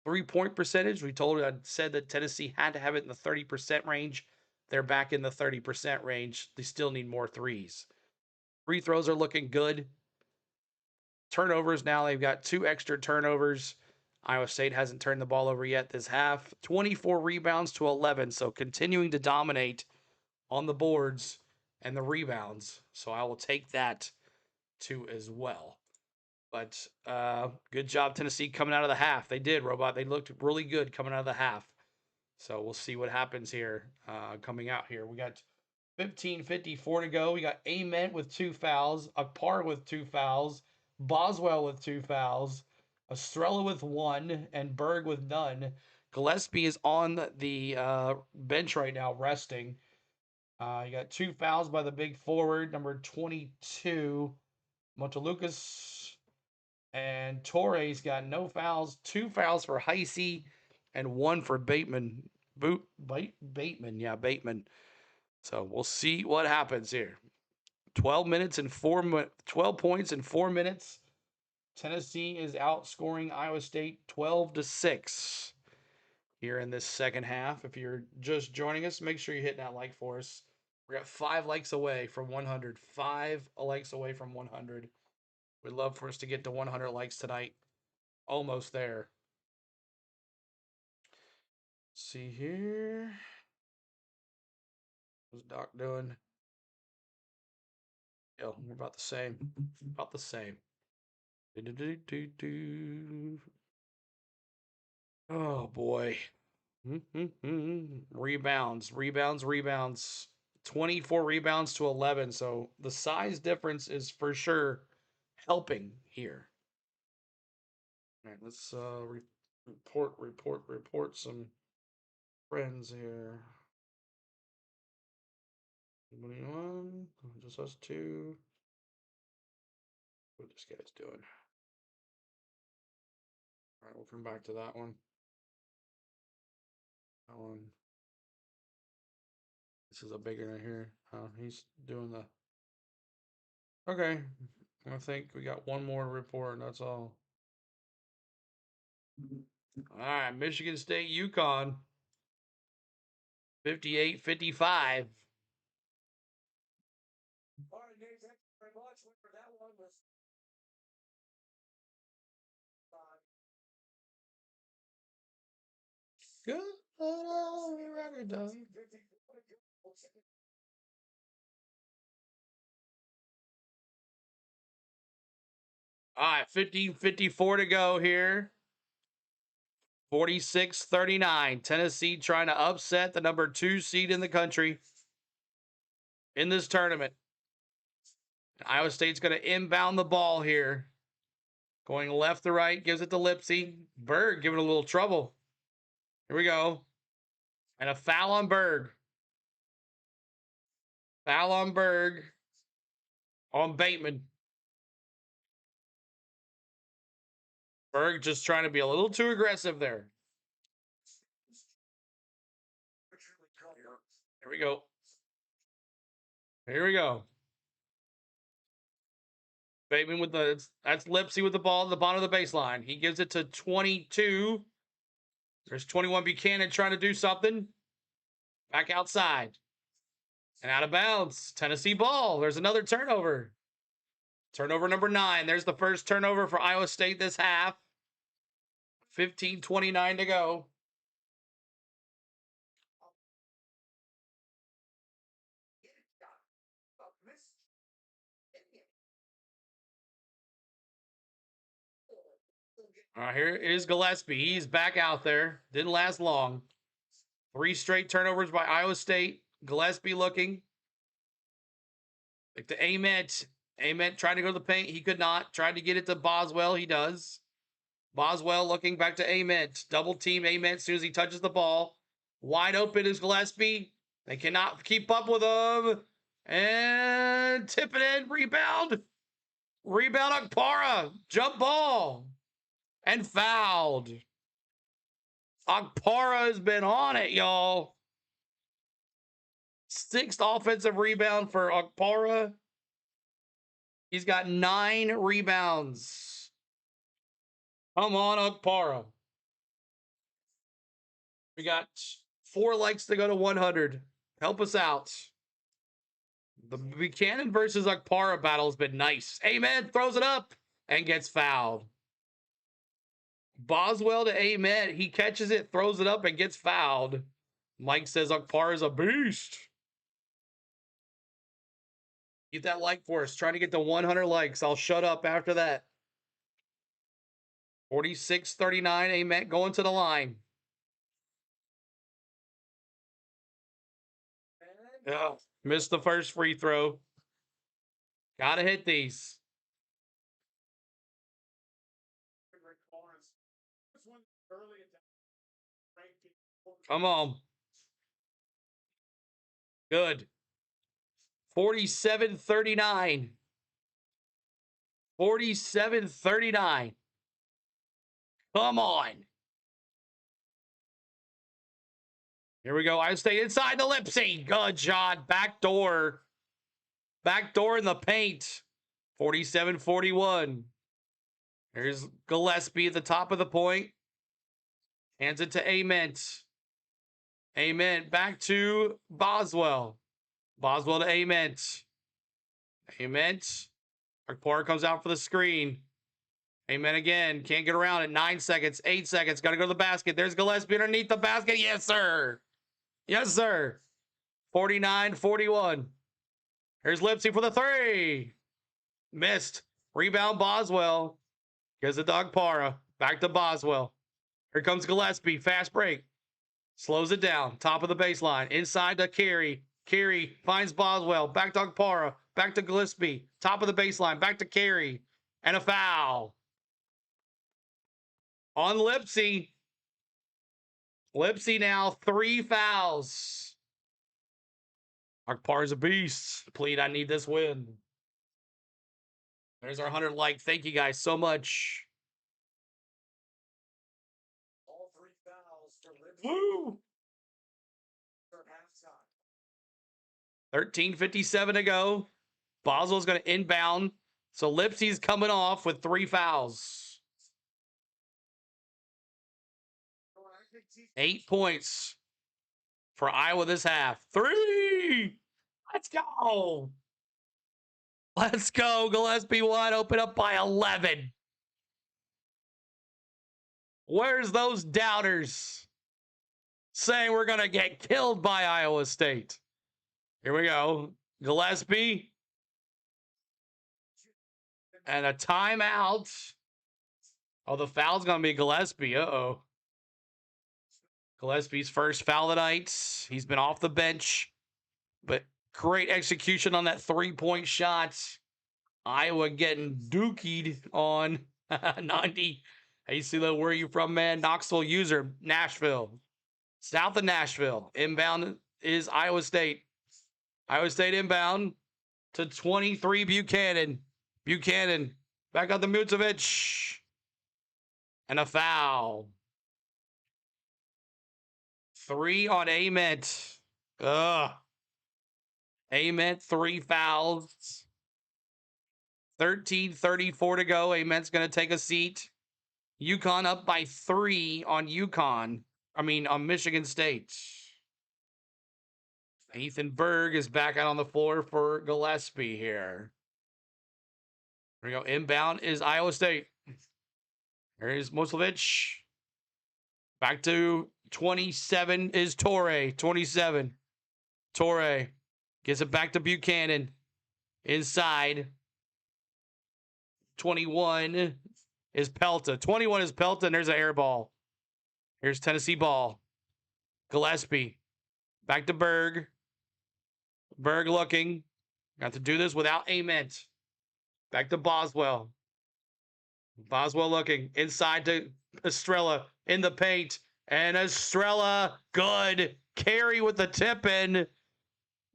3-point percentage. I said that Tennessee had to have it in the 30% range. They're back in the 30% range. They still need more threes. Free throws are looking good. Turnovers now, they've got 2 extra turnovers. Iowa State hasn't turned the ball over yet this half. 24 rebounds to 11, so continuing to dominate on the boards and the rebounds. So I will take that too as well. But good job, Tennessee, coming out of the half. They did, Robot. They looked really good coming out of the half. So we'll see what happens here coming out here. We got 15:54 to go. We got Ament with 2 fouls, Akpar with 2 fouls, Boswell with 2 fouls, Estrella with 1, and Berg with none. Gillespie is on the bench right now, resting. You got 2 fouls by the big forward, number 22, Montelucas. And Torres got no fouls, 2 fouls for Heisey, and 1 for Bateman. Bateman, yeah, Bateman. So we'll see what happens here. 12 points in 4 minutes. Tennessee is outscoring Iowa State 12-6 here in this second half. If you're just joining us, make sure you hit that like for us. We're at 5 likes away from 100. 5 likes away from 100. We'd love for us to get to 100 likes tonight. Almost there. Let's see here. What's Doc doing? Yo, we're about the same. About the same. Oh boy. Rebounds. 24 rebounds to 11. So the size difference is for sure helping here. All right, let's report some friends here. Anybody on? Just us two. What this guy's doing? All right, we'll come back to that one. That one. This is a bigger right here. Oh, he's doing the. Okay. I think we got one more report. That's all. All right. Michigan State, UConn. 58-55. All right, Nate, thank you very much. That one was Good. Record done. All right, 15:54 to go here. 46-39. Tennessee trying to upset the number 2 seed in the country in this tournament. Iowa State's going to inbound the ball here. Going left to right, gives it to Lipsy. Berg giving a little trouble. Here we go. And a foul on Berg. Foul on Berg. On Bateman. Berg just trying to be a little too aggressive there. Here we go. Here we go. Bateman with that's Lipsy with the ball at the bottom of the baseline. He gives it to 22. There's 21 Buchanan trying to do something. Back outside. And out of bounds. Tennessee ball. There's another turnover. Turnover number 9. There's the first turnover for Iowa State this half. 15:29 to go. All right, here is Gillespie. He's back out there. Didn't last long. 3 straight turnovers by Iowa State. Gillespie looking. Like to Ament. Ament tried to go to the paint. He could not. Tried to get it to Boswell. He does. Boswell looking back to Ament. Double team Ament as soon as he touches the ball. Wide open is Gillespie. They cannot keep up with him. And tip it in. Rebound. Rebound Okpara. Jump ball. And fouled. Okpara has been on it, y'all. 6th offensive rebound for Okpara. He's got 9 rebounds. Come on, Okpara. We got 4 likes to go to 100. Help us out. The Buchanan versus Okpara battle has been nice. Amen throws it up and gets fouled. Boswell to Amen. He catches it, throws it up, and gets fouled. Mike says Okpara is a beast. Get that like for us. Trying to get to 100 likes. I'll shut up after that. 46-39. Amen going to the line. Oh, missed the first free throw. Gotta hit these. Come on. Good. 47-39. 47-39. Come on. Here we go. I stay inside the Lipsy. Good shot. Backdoor. Backdoor in the paint. 47-41. Here's Gillespie at the top of the point. Hands it to Ament. Ament back to Boswell. Boswell to Ament. Ament. Okpara comes out for the screen. Ament again. Can't get around it. 9 seconds. 8 seconds. Got to go to the basket. There's Gillespie underneath the basket. Yes, sir. Yes, sir. 49-41. Here's Lipsy for the 3. Missed. Rebound Boswell. Gives it to Okpara. Back to Boswell. Here comes Gillespie. Fast break. Slows it down. Top of the baseline. Inside to Carey. Carey finds Boswell. Back to Okpara. Back to Gillespie. Top of the baseline. Back to Carey. And a foul. On Lipsy. Lipsy now 3 fouls. Okpara's a beast. Please, I need this win. There's our 100 like. Thank you guys so much. all 3 fouls for Lipsy. Woo! For halftime. 13:57 to go. Boswell's going to inbound. So Lipsy's coming off with 3 fouls. 8 points for Iowa this half. 3! Let's go! Let's go. Gillespie wide open, up by 11. Where's those doubters saying we're going to get killed by Iowa State? Here we go. Gillespie. And a timeout. Oh, the foul's going to be Gillespie. Uh-oh. Gillespie's first foul of the night. He's been off the bench. But great execution on that three-point shot. Iowa getting dookied on 90. Hey, CeeLo, where are you from, man? Knoxville user, Nashville. South of Nashville. Inbound is Iowa State. Iowa State inbound to 23 Buchanan. Buchanan back on the Mutovic. And a foul. 3 on Ament. Ugh. Ament, 3 fouls. 13:34 to go. Ament's going to take a seat. UConn up by 3 on on Michigan State. Ethan Berg is back out on the floor for Gillespie here. Here we go. Inbound is Iowa State. Here's Moslovich. Back to 27 is Torre. 27. Torre gets it back to Buchanan. Inside. 21 is Pelta. 21 is Pelta, and there's an air ball. Here's Tennessee ball. Gillespie. Back to Berg. Berg looking. Got to do this without Ament. Back to Boswell. Boswell looking. Inside to Estrella in the paint. And Estrella, good. Carey with the tip in.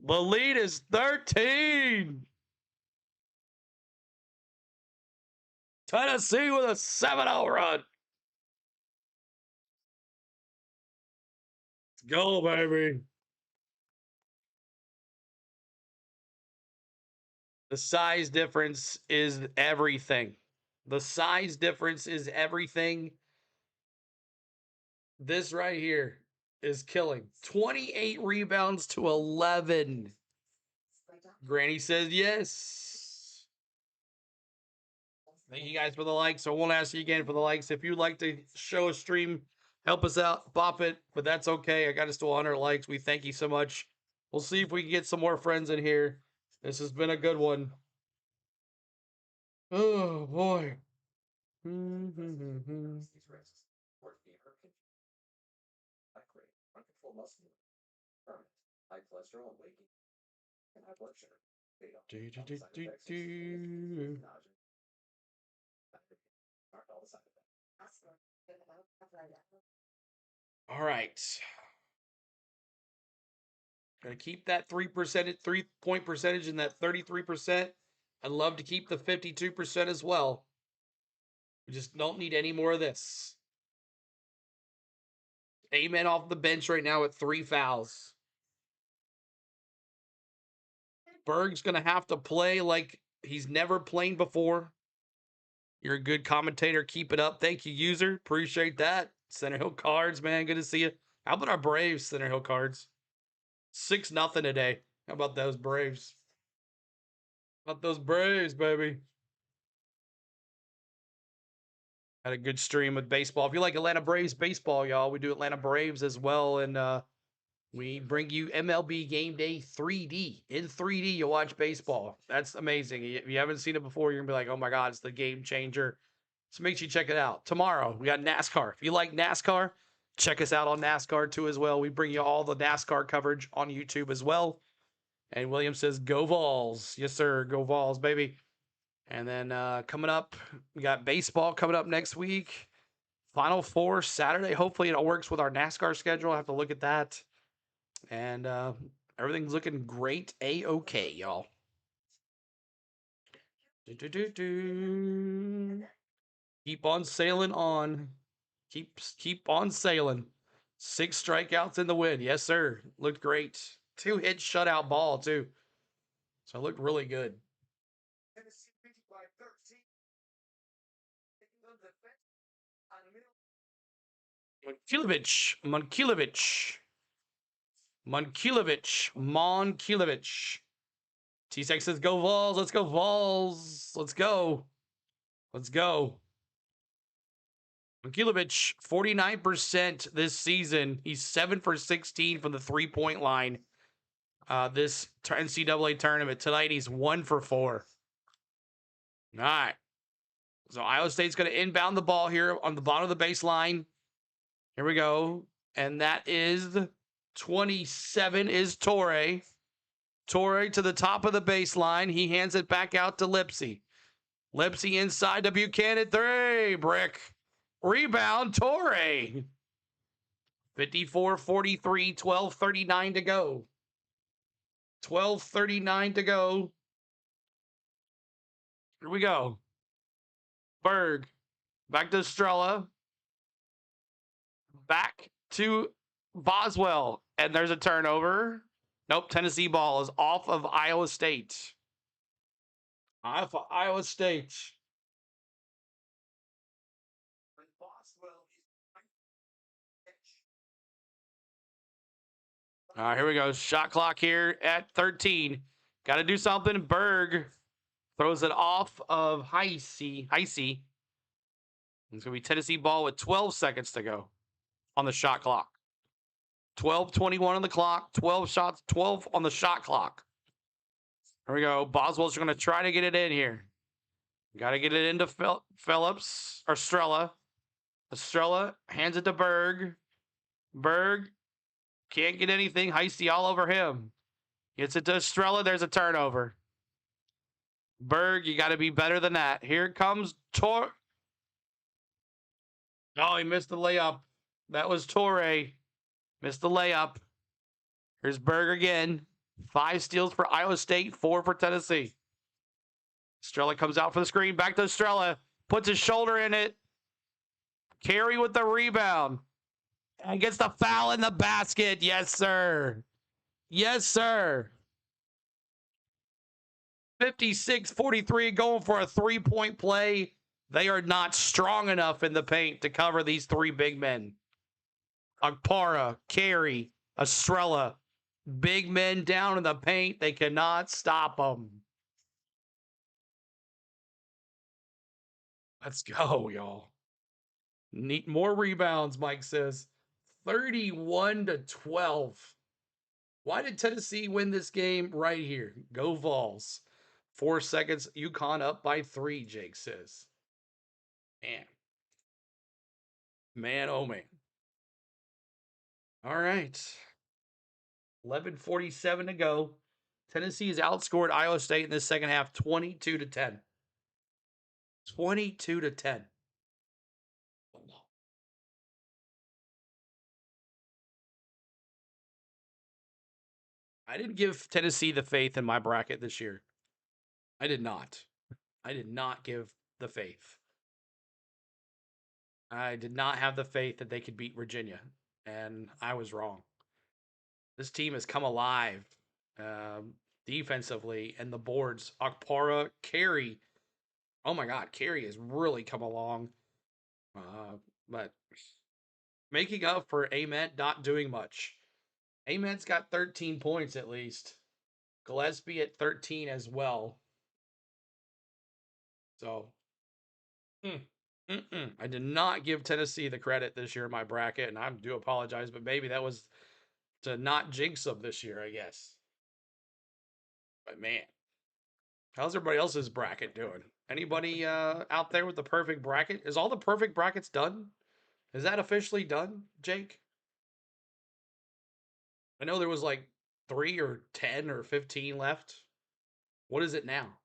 The lead is 13. Tennessee with a 7-0 run. Let's go, baby. The size difference is everything. The size difference is everything. This right here is killing. 28 rebounds to 11. Granny says yes. Thank you guys for the likes. I won't ask you again for the likes. If you'd like to show a stream, help us out, bop it, but that's okay. I got us to 100 likes. We thank you so much. We'll see if we can get some more friends in here. This has been a good one. Oh, boy. High cholesterol and weight and high blood sugar. All right. Gonna keep that 3-point percentage in that 33%. I'd love to keep the 52% as well. We just don't need any more of this. Amen off the bench right now with 3 fouls. Berg's going to have to play like he's never played before. You're a good commentator. Keep it up. Thank you, user. Appreciate that. Center Hill Cards, man. Good to see you. How about our Braves, Center Hill Cards? 6-0 today. How about those Braves? How about those Braves, baby? Had a good stream with baseball. If you like Atlanta Braves baseball, y'all, we do Atlanta Braves as well. And we bring you MLB Game Day 3D. In 3D, you watch baseball. That's amazing. If you haven't seen it before, you're going to be like, oh my God, it's the game changer. So make sure you check it out. Tomorrow, we got NASCAR. If you like NASCAR, check us out on NASCAR too as well. We bring you all the NASCAR coverage on YouTube as well. And William says, go Vols. Yes, sir. Go Vols, baby. And then coming up, we got baseball coming up next week. Final Four Saturday. Hopefully it all works with our NASCAR schedule. I have to look at that. And everything's looking great. A-okay, y'all. Keep on sailing on. Keep on sailing. 6 strikeouts in the win. Yes, sir. Looked great. 2-hit shutout ball, too. So it looked really good. Tennessee beat by 13. Monkilovich. T-Sex says, go Vols. Let's go Vols. Let's go. Monkilovich, 49% this season. He's 7 for 16 from the 3-point line. This NCAA tournament. Tonight, he's 1 for 4. All right. So Iowa State's going to inbound the ball here on the bottom of the baseline. Here we go. And that is 27 is Torre. Torre to the top of the baseline. He hands it back out to Lipsy. Lipsy inside to Buchanan. 3. Brick. Rebound, Torre. 54-43, 12:39 to go. 12:39 to go. Here we go. Berg. Back to Estrella. Back to Boswell. And there's a turnover. Nope, Tennessee ball is off of Iowa State. Off of Iowa State. All right, here we go. Shot clock here at 13. Got to do something. Berg throws it off of Heisey. It's going to be Tennessee ball with 12 seconds to go on the shot clock. 12:21 on the clock. 12 shots, 12 on the shot clock. Here we go. Boswell's going to try to get it in here. Got to get it into Phillips or Estrella. Estrella hands it to Berg. Berg can't get anything. Heisey all over him. Gets it to Estrella. There's a turnover. Berg, you got to be better than that. Here comes Torre. Oh, he missed the layup. That was Torre. Missed the layup. Here's Berg again. 5 steals for Iowa State, 4 for Tennessee. Estrella comes out for the screen. Back to Estrella. Puts his shoulder in it. Carey with the rebound. And gets the foul in the basket. Yes, sir. Yes, sir. 56-43 going for a 3-point play. They are not strong enough in the paint to cover these 3 big men. Akpara, Carey, Estrella. Big men down in the paint. They cannot stop them. Let's go, y'all. Need more rebounds, Mike says. 31-12. Why did Tennessee win this game right here? Go Vols. 4 seconds. UConn up by 3, Jake says. Man. Man, oh man. All right. 11:47 to go. Tennessee has outscored Iowa State in this second half 22-10. 22-10. I didn't give Tennessee the faith in my bracket this year. I did not. I did not give the faith. I did not have the faith that they could beat Virginia, and I was wrong. This team has come alive defensively, and the boards. Akpara, Carey. Oh my God, Carey has really come along. But making up for Ament not doing much. Ament's got 13 points at least. Gillespie at 13 as well. So, I did not give Tennessee the credit this year in my bracket, and I do apologize, but maybe that was to not jinx them this year, I guess. But man, how's everybody else's bracket doing? Anybody out there with the perfect bracket? Is all the perfect brackets done? Is that officially done, Jake? I know there was like 3 or 10 or 15 left. What is it now?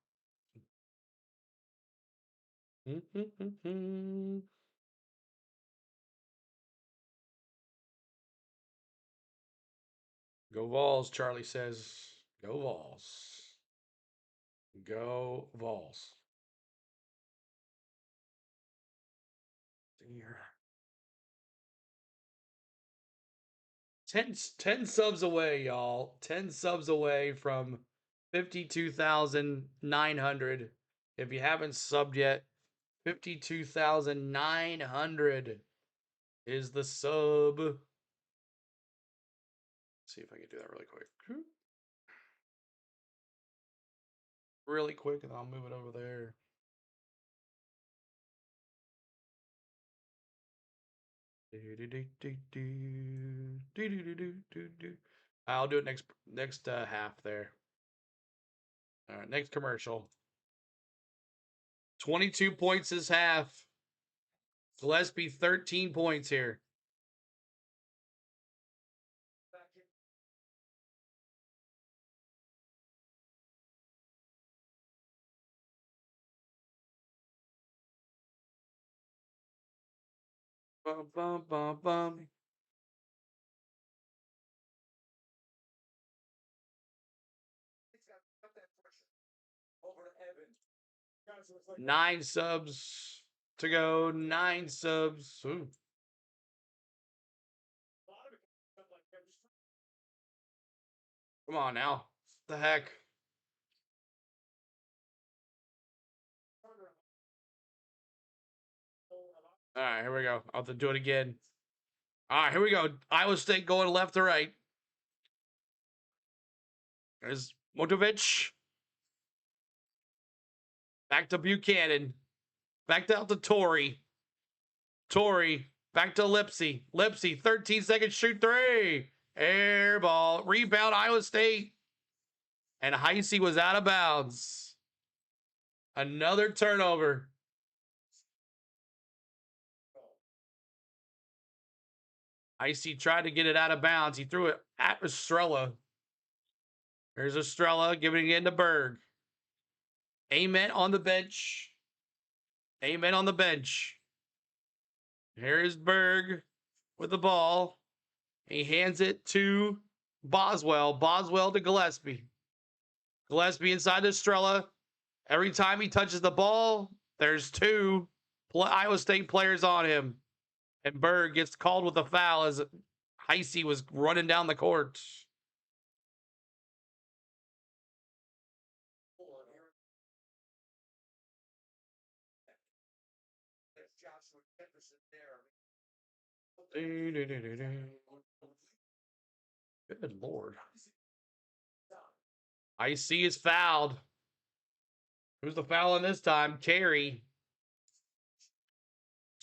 Go Vols, Charlie says. Go Vols. Go Vols. Here. 10 subs away, y'all. 10 subs away from 52,900. If you haven't subbed yet, 52,900 is the sub. Let's see if I can do that really quick. Really quick, and I'll move it over there. I'll do it next half there. All right, next commercial. 22 points is half. Gillespie 13 points here. Bum, bum, bum, bum. Over to Evan. 9 subs to go. 9 subs. Ooh. Come on now. What the heck? All right, here we go. I'll have to do it again. All right, here we go. Iowa State going left to right. There's Motovich. Back to Buchanan. Back out to Torrey. Torrey. Back to Lipsy. Lipsy, 13 seconds, shoot 3. Air ball. Rebound, Iowa State. And Heisey was out of bounds. Another turnover. Heisey tried to get it out of bounds. He threw it at Estrella. There's Estrella giving it into Berg. Amen on the bench. Amen on the bench. Here's Berg with the ball. He hands it to Boswell. Boswell to Gillespie. Gillespie inside to Estrella. Every time he touches the ball, there's 2 Iowa State players on him. And Berg gets called with a foul as Heisey was running down the court. Good Lord. Heisey is fouled. Who's the foul in this time? Carey.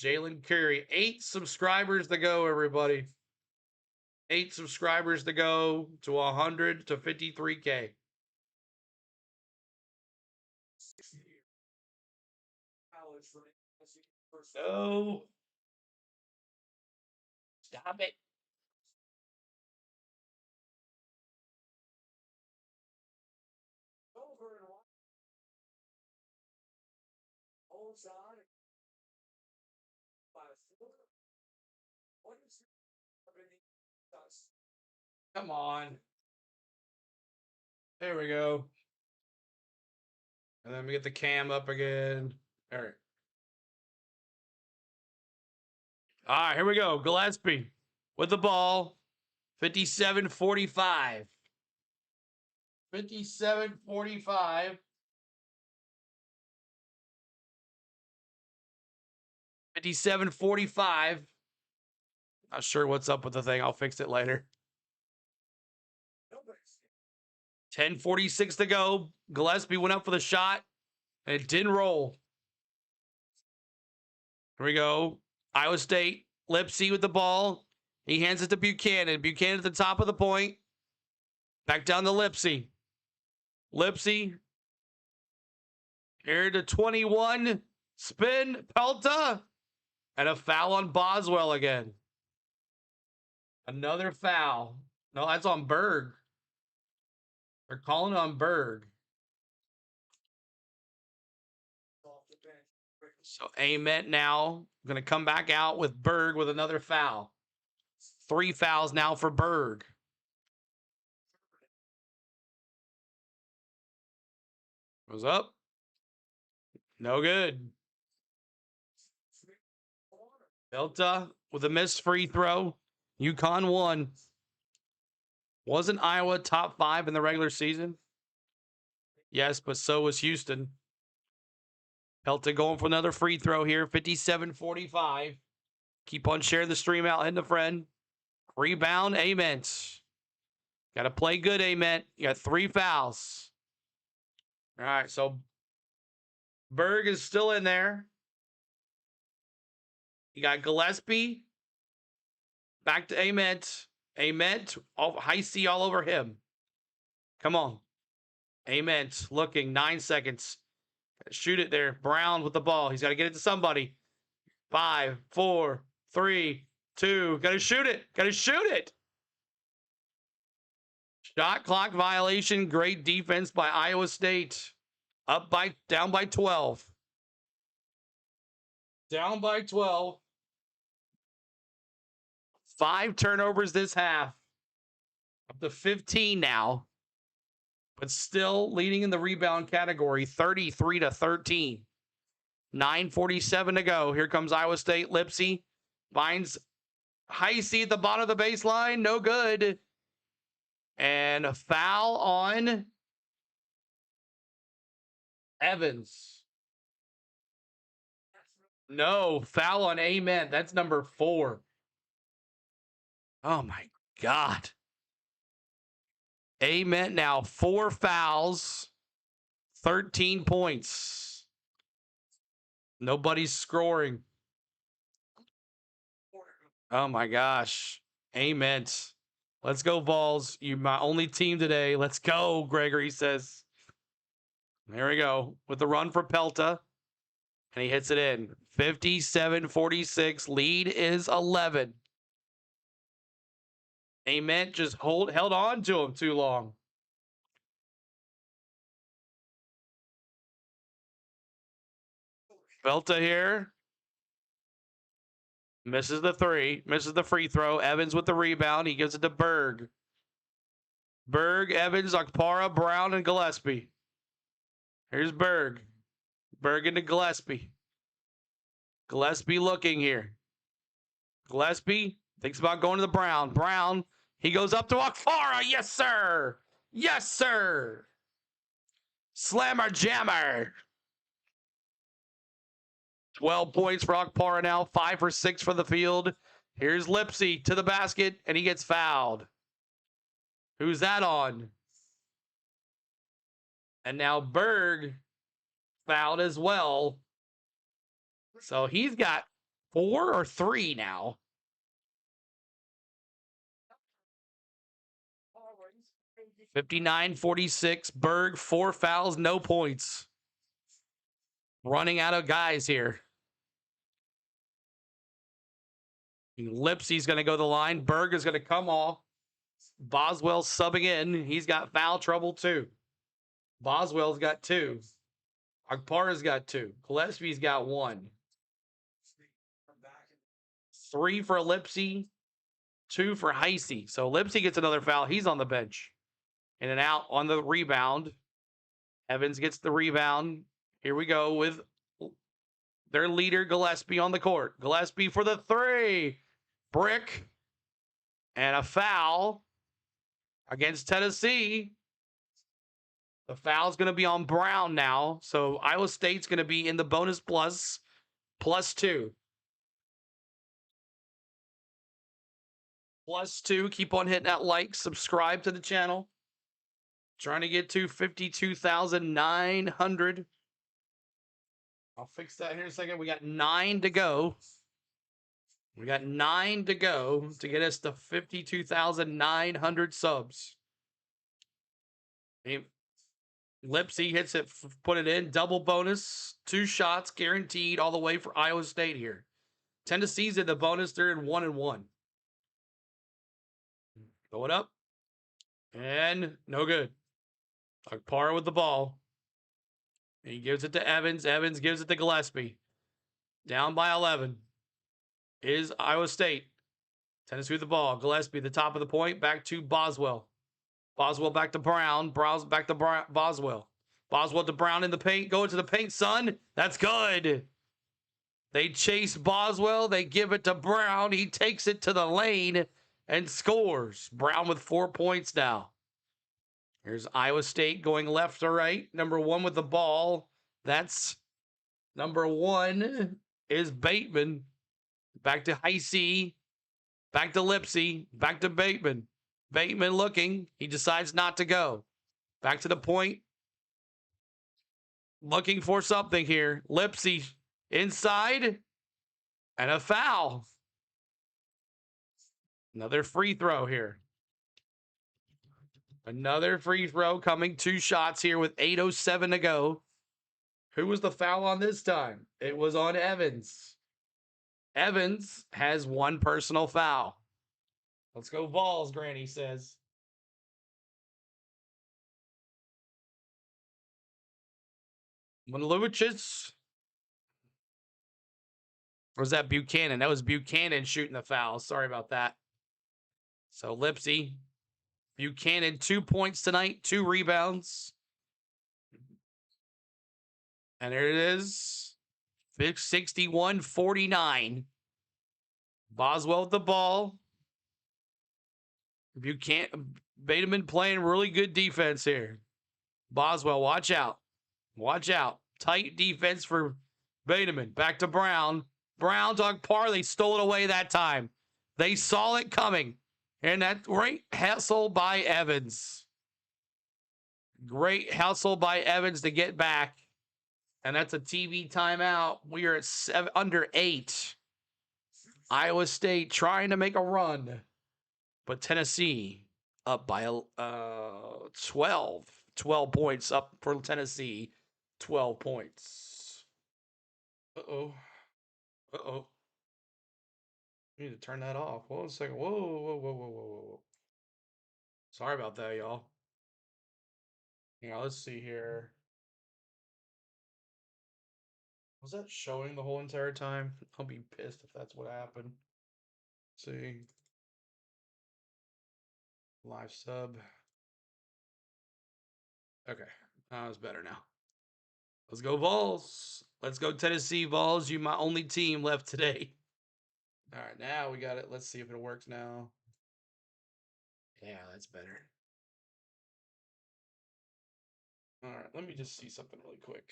Jalen Curry. 8 subscribers to go, everybody. 8 subscribers to go to 100 to 53K. No. Stop it. Come on. There we go. And then we get the cam up again. All right. All right, here we go. Gillespie with the ball. 57-45. 57-45. 57-45. Not sure what's up with the thing. I'll fix it later. 10:46 to go. Gillespie went up for the shot, and it didn't roll. Here we go. Iowa State. Lipsy with the ball. He hands it to Buchanan. Buchanan at the top of the point. Back down to Lipsy. Lipsy. Here to 21. Spin. Pelta. And a foul on Boswell again. Another foul. No, that's on Berg. They're calling on Berg. So Ament now going to come back out with Berg with another foul. 3 fouls now for Berg. Goes up. No good. Delta with a missed free throw. UConn won. Wasn't Iowa top 5 in the regular season? Yes, but so was Houston. Pelton going for another free throw here, 57-45. Keep on sharing the stream out, hitting a friend. Rebound, Ament. Got to play good, Ament. You got 3 fouls. All right, so Berg is still in there. You got Gillespie. Back to Ament. Ament, high C all over him. Come on. Ament looking, 9 seconds. Shoot it there. Brown with the ball. He's got to get it to somebody. 5, 4, 3, 2. Got to shoot it. Got to shoot it. Shot clock violation. Great defense by Iowa State. Down by 12. Down by 12. 5 turnovers this half. Up to 15 now. But still leading in the rebound category, 33-13. 9:47 to go. Here comes Iowa State. Lipsey finds Heisey at the bottom of the baseline. No good. And a foul on Evans. No, foul on Ament. That's number 4. Oh, my God. Ament now 4 fouls, 13 points. Nobody's scoring. Oh, my gosh. Ament. Let's go, Vols. You're my only team today. Let's go, Gregory says. There we go. With the run for Pelta. And he hits it in. 57-46. Lead is 11. Ament just held on to him too long. Pelta here. Misses the 3. Misses the free throw. Evans with the rebound. He gives it to Berg. Berg, Evans, Okpara, Brown, and Gillespie. Here's Berg. Berg into Gillespie. Gillespie looking here. Gillespie thinks about going to the Brown. Brown, he goes up to Okpara. Yes, sir. Yes, sir. Slammer jammer. 12 points for Okpara now. 5 for 6 for the field. Here's Lipsey to the basket, and he gets fouled. Who's that on? And now Berg fouled as well. So he's got 4 or 3 now. (59-46). Berg 4 fouls, no points. Running out of guys here. Lipsey's going to go to the line. Berg is going to come off. Boswell subbing in. He's got foul trouble too. Boswell's got 2. Okpara's got 2. Gillespie's got 1. 3 for Lipsey. 2 for Heisey. So Lipsey gets another foul. He's on the bench. In and out on the rebound. Evans gets the rebound. Here we go with their leader, Gillespie, on the court. Gillespie for the 3. Brick. And a foul against Tennessee. The foul's going to be on Brown now. So Iowa State's going to be in the bonus plus +2. +2. Keep on hitting that like. Subscribe to the channel. Trying to get to 52,900. I'll fix that here in a second. We got 9 to go. We got 9 to go to get us to 52,900 subs. Lipsey hits it, put it in. Double bonus. 2 shots guaranteed all the way for Iowa State here. Tennessee's in the bonus. They're in 1-1. Going up. And no good. Okpara with the ball. He gives it to Evans. Evans gives it to Gillespie. Down by 11 is Iowa State. Tennessee with the ball. Gillespie, the top of the point. Back to Boswell. Boswell back to Brown. Brown back to Boswell. Boswell to Brown in the paint. Go into the paint, son. That's good. They chase Boswell. They give it to Brown. He takes it to the lane. and scores. Brown with 4 points now. Here's Iowa State going left to right. Number 1 with the ball. That's number 1 is Bateman. Back to Heisey. Back to Lipsey. Back to Bateman. Bateman looking. He decides not to go. Back to the point. Looking for something here. Lipsey inside. And a foul. Another free throw here. Another free throw coming. 2 shots here with 8:07 to go. Who was the foul on this time? It was on Evans. Evans has 1 personal foul. Let's go Vols, Granny says. Lucic. Or was that Buchanan? That was Buchanan shooting the foul. Sorry about that. So Lipsey. Buchanan, 2 points tonight, 2 rebounds. And there it is. 61-49. Boswell with the ball. Buchanan, Bateman playing really good defense here. Boswell, watch out. Watch out. Tight defense for Bateman. Back to Brown. Brown dog parlay stole it away that time. They saw it coming. And that great hustle by Evans. Great hustle by Evans to get back. And that's a TV timeout. We are at under 8. Iowa State trying to make a run. But Tennessee up by 12. 12 points up for Tennessee. 12 points. Uh-oh. Uh-oh. I need to turn that off. Hold on a second. Whoa, whoa, whoa, whoa, whoa, whoa. Sorry about that, y'all. Let's see here. Was that showing the whole entire time? I'll be pissed if that's what happened. Let's see. Live sub. Okay. It's better now. Let's go Vols. Let's go Tennessee Vols. You my only team left today. All right, now we got it. Let's see if it works now. Yeah, that's better. All right, let me just see something really quick.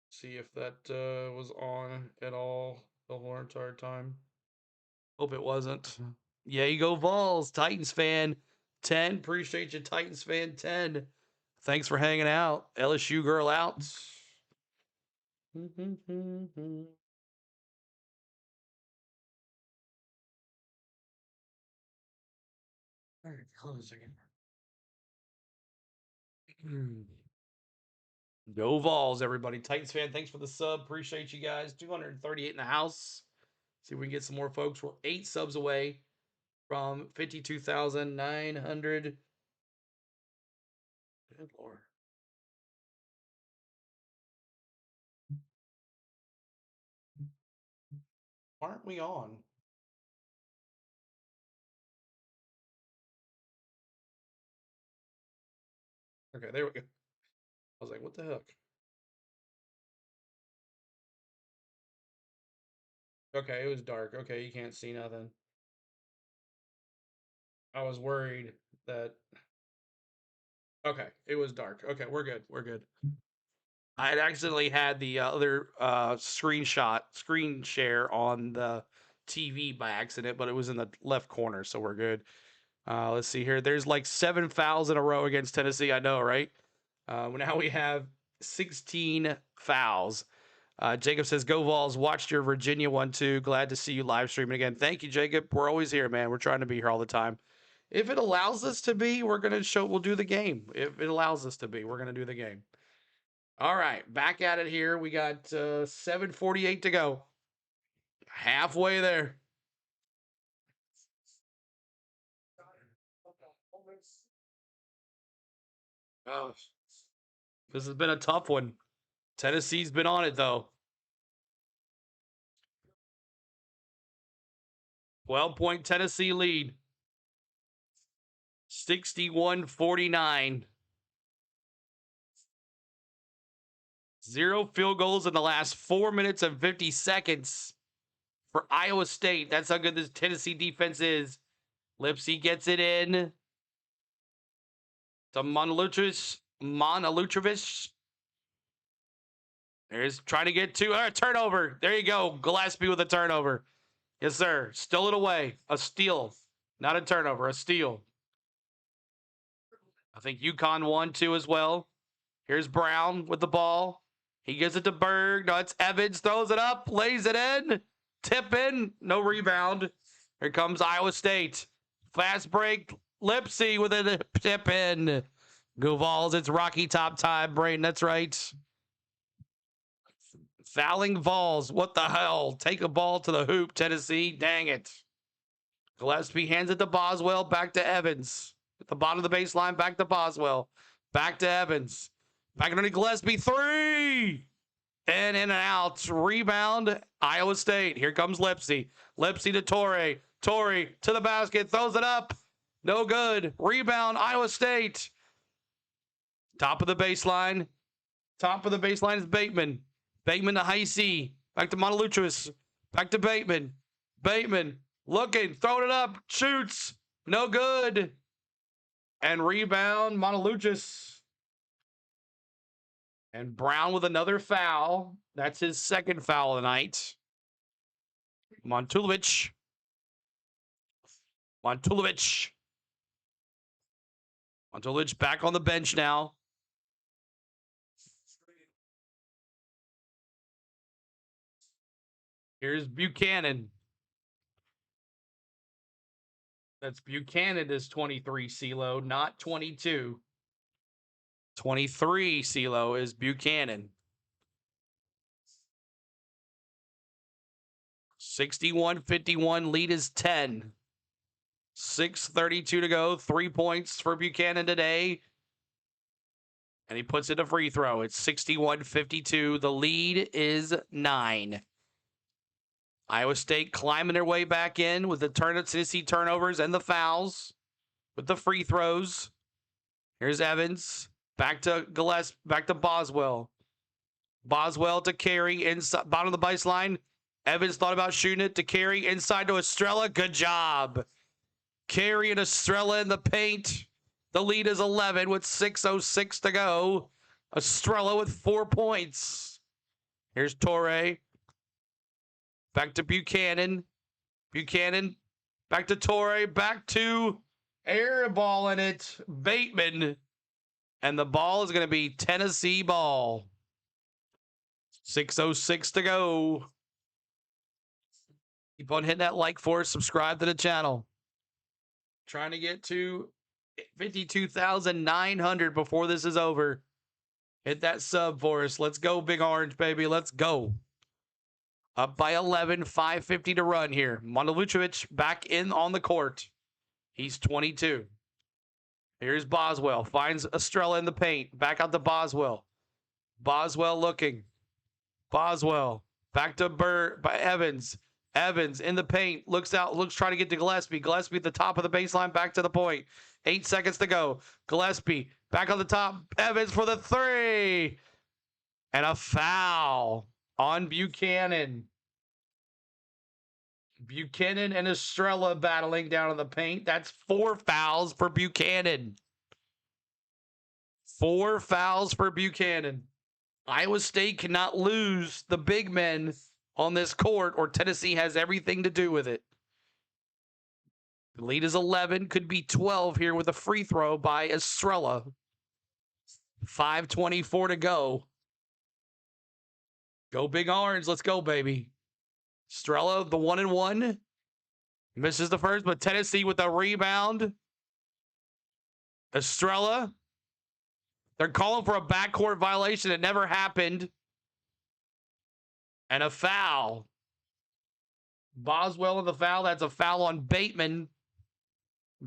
See if that was on at all the whole entire time. Hope it wasn't. Yeah, you go Vols. Titans fan 10. Appreciate you, Titans fan 10. Thanks for hanging out. LSU girl out. All right, hold on a second. Go Vols, everybody. Titans fan, thanks for the sub. Appreciate you guys. 238 in the house. See if we can get some more folks. We're 8 subs away from 52,900. Good Lord. Aren't we on? Okay, there we go. I was like, what the heck? Okay, it was dark. Okay, you can't see nothing. I was worried that. Okay, it was dark. Okay, we're good. We're good. I had accidentally had the other screen share on the TV by accident, but it was in the left corner, so we're good. Let's see here. There's like 7 fouls in a row against Tennessee. I know, right? Now we have 16 fouls. Jacob says, "Go Vols! Watched your Virginia one too. Glad to see you live streaming again." Thank you, Jacob. We're always here, man. We're trying to be here all the time. If it allows us to be, we're gonna show. We'll do the game. If it allows us to be, we're gonna do the game. All right, back at it here. We got 7:48 to go. Halfway there. Oh, this has been a tough one. Tennessee's been on it though. 12-point Tennessee lead. 61-49. 0 field goals in the last 4 minutes and 50 seconds for Iowa State. That's how good this Tennessee defense is. Lipsy gets it in to Monalutrovic. There's trying to get to turnover. There you go. Gillespie with a turnover. Yes, sir. Stole it away. A steal. Not a turnover, a steal. I think UConn won too as well. Here's Brown with the ball. He gives it to Berg. No, it's Evans. Throws it up. Lays it in. Tip in. No rebound. Here comes Iowa State. Fast break. Lipsy with a tip in. Go Vols. It's Rocky Top time, Brayton. That's right. Fouling Vols. What the hell? Take a ball to the hoop, Tennessee. Dang it. Gillespie hands it to Boswell. Back to Evans. At the bottom of the baseline. Back to Boswell. Back to Evans. Back underneath Gillespie. 3! And in and out. Rebound. Iowa State. Here comes Lipsy. Lipsy to Torrey. Torrey to the basket. Throws it up. No good. Rebound. Iowa State. Top of the baseline. Top of the baseline is Bateman. Bateman to Heisey. Back to Monalutrovic. Back to Bateman. Bateman looking. Throwing it up. Shoots. No good. And rebound. Monalutrovic. And Brown with another foul. That's his second foul of the night. Montulovic. Montulovic back on the bench now. Here's Buchanan. That's Buchanan is 23 CeeLo, not 22. 23 CeeLo is Buchanan. 61-51, lead is 10. 6:32 to go. 3 points for Buchanan today. And he puts it a free throw. It's 61-52. The lead is 9. Iowa State climbing their way back in with the Tennessee turnovers and the fouls with the free throws. Here's Evans. Back to Gillespie. Back to Boswell. Boswell to Carey inside bottom of the baseline. Evans thought about shooting it to Carey inside to Estrella. Good job. Carey and Estrella in the paint. The lead is 11 with 6:06 to go. Estrella with 4 points. Here's Torrey. Back to Buchanan. Buchanan. Back to Torrey. Back to air ball in it. Bateman. And the ball is going to be Tennessee ball. 6:06 to go. Keep on hitting that like for us. Subscribe to the channel. Trying to get to 52,900 before this is over. Hit that sub for us. Let's go, Big Orange, baby. Let's go. Up by 11, 5:50 to run here. Monalutrovic back in on the court. He's 22. Here's Boswell. Finds Estrella in the paint. Back out to Boswell. Boswell looking. Boswell. Back to by Evans. Evans in the paint. Looks out. Looks trying to get to Gillespie. Gillespie at the top of the baseline. Back to the point. 8 seconds to go. Gillespie back on the top. Evans for the 3. And a foul on Buchanan. Buchanan and Estrella battling down in the paint. That's 4 fouls for Buchanan. 4 fouls for Buchanan. Iowa State cannot lose the big men on this court, or Tennessee has everything to do with it. The lead is 11, could be 12 here with a free throw by Estrella. 5:24 to go. Go Big Orange. Let's go, baby. Estrella, the 1-and-1. Misses the first, but Tennessee with a rebound. Estrella. They're calling for a backcourt violation. It never happened. And a foul. Boswell in the foul. That's a foul on Bateman.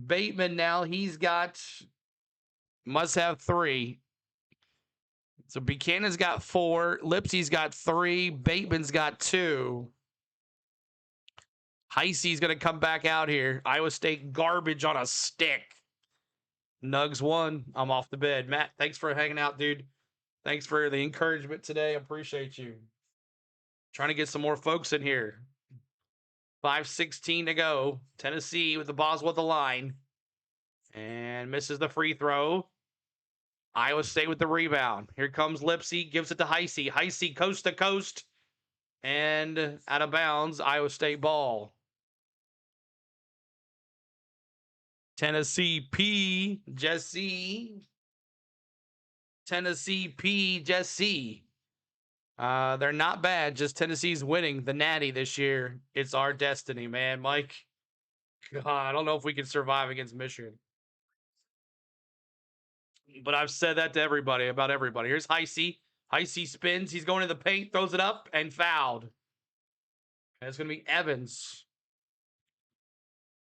Bateman now, he's got, must have 3. So Buchanan's got 4. Lipsy's got 3. Bateman's got 2. Heisey's going to come back out here. Iowa State garbage on a stick. Nugs 1. I'm off the bed. Matt, thanks for hanging out, dude. Thanks for the encouragement today. I appreciate you. Trying to get some more folks in here. 5:16 to go. Tennessee with the Boswell at the line. And misses the free throw. Iowa State with the rebound. Here comes Lipsey. Gives it to Heisey. Heisey coast to coast. And out of bounds. Iowa State ball. Tennessee P. Jesse. Tennessee P. Jesse. They're not bad. Just Tennessee's winning the Natty this year. It's our destiny, man. Mike, God, I don't know if we can survive against Michigan. But I've said that to everybody, about everybody. Here's Heisey. Heisey spins. He's going to the paint, throws it up, and fouled. And it's going to be Evans.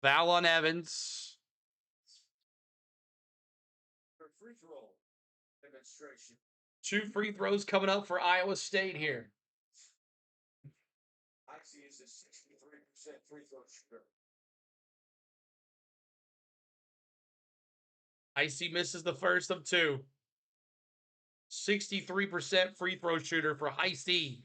Foul on Evans. Free throw demonstration. 2 free throws coming up for Iowa State here. Icy is a 63% free throw shooter. Icy misses the first of 2. 63% free throw shooter for Heisey.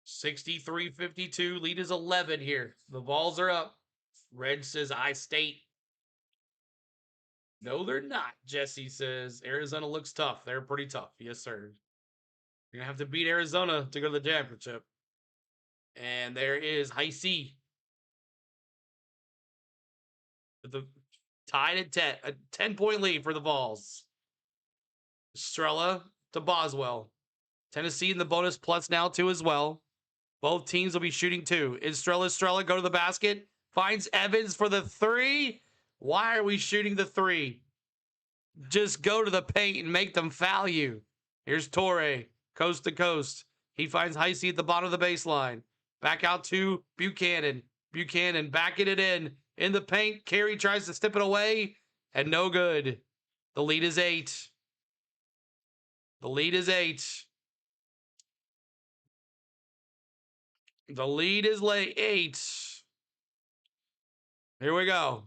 63-52. Lead is 11 here. The Vols are up. Red says I State. No, they're not. Jesse says Arizona looks tough. They're pretty tough. Yes, sir. You're going to have to beat Arizona to go to the championship. And there is Heisey. The tied at 10. A 10-point lead for the Vols. Estrella to Boswell. Tennessee in the bonus plus now 2 as well. Both teams will be shooting 2. Estrella go to the basket. Finds Evans for the 3. Why are we shooting the 3? Just go to the paint and make them foul you. Here's Torre, coast to coast. He finds Heisey at the bottom of the baseline. Back out to Buchanan. Buchanan backing it in the paint. Carey tries to step it away, and no good. The lead is 8. The lead is 8. The lead is 8. Here we go.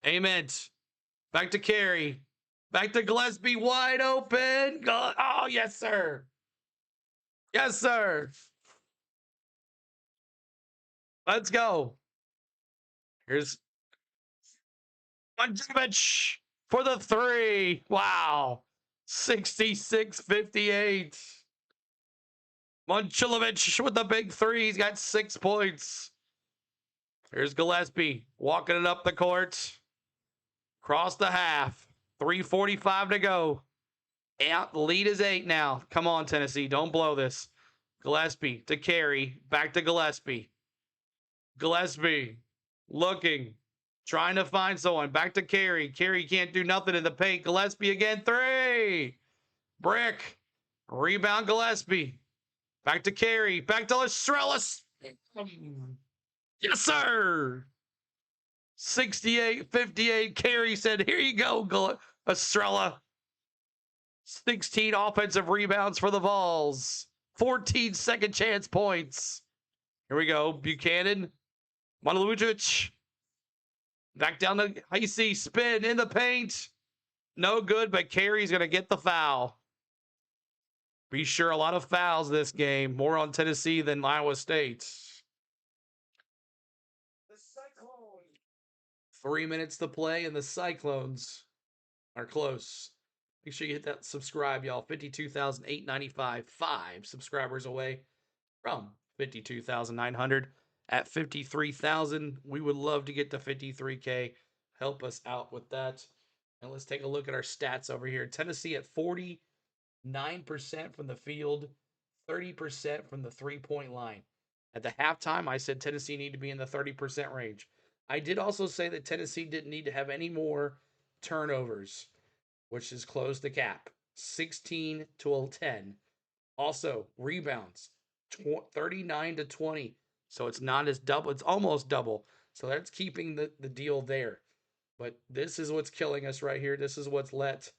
Ament. Back to Carey. Back to Gillespie. Wide open. Oh, yes, sir. Yes, sir. Let's go. Here's Monjevich for the 3. Wow. 66-58. Monchilovich with the big 3. He's got 6 points. Here's Gillespie walking it up the court. Cross the half. 3:45 to go. Out. The lead is 8 now. Come on, Tennessee. Don't blow this. Gillespie to Carey. Back to Gillespie. Gillespie looking. Trying to find someone. Back to Carey. Carey can't do nothing in the paint. Gillespie again. 3. Brick. Rebound Gillespie. Back to Carey. Back to Estrella. Yes, sir. 68-58. Carey said, here you go, Estrella. 16 offensive rebounds for the Vols. 14 second chance points. Here we go. Buchanan. Montelujic. Back down to Heisey. Spin in the paint. No good, but Carey's going to get the foul. Be sure, a lot of fouls this game. More on Tennessee than Iowa State. The Cyclones. 3 minutes to play, and the Cyclones are close. Make sure you hit that subscribe, y'all. 52,895. 5 subscribers away from 52,900. At 53,000, we would love to get to 53K. Help us out with that. And let's take a look at our stats over here. Tennessee at 49% from the field, 30% from the 3-point line. At the halftime, I said Tennessee need to be in the 30% range. I did also say that Tennessee didn't need to have any more turnovers, which has closed the gap. 16-10. Also, rebounds, 39-20. So it's not as double. It's almost double. So that's keeping the deal there. But this is what's killing us right here. This is what's let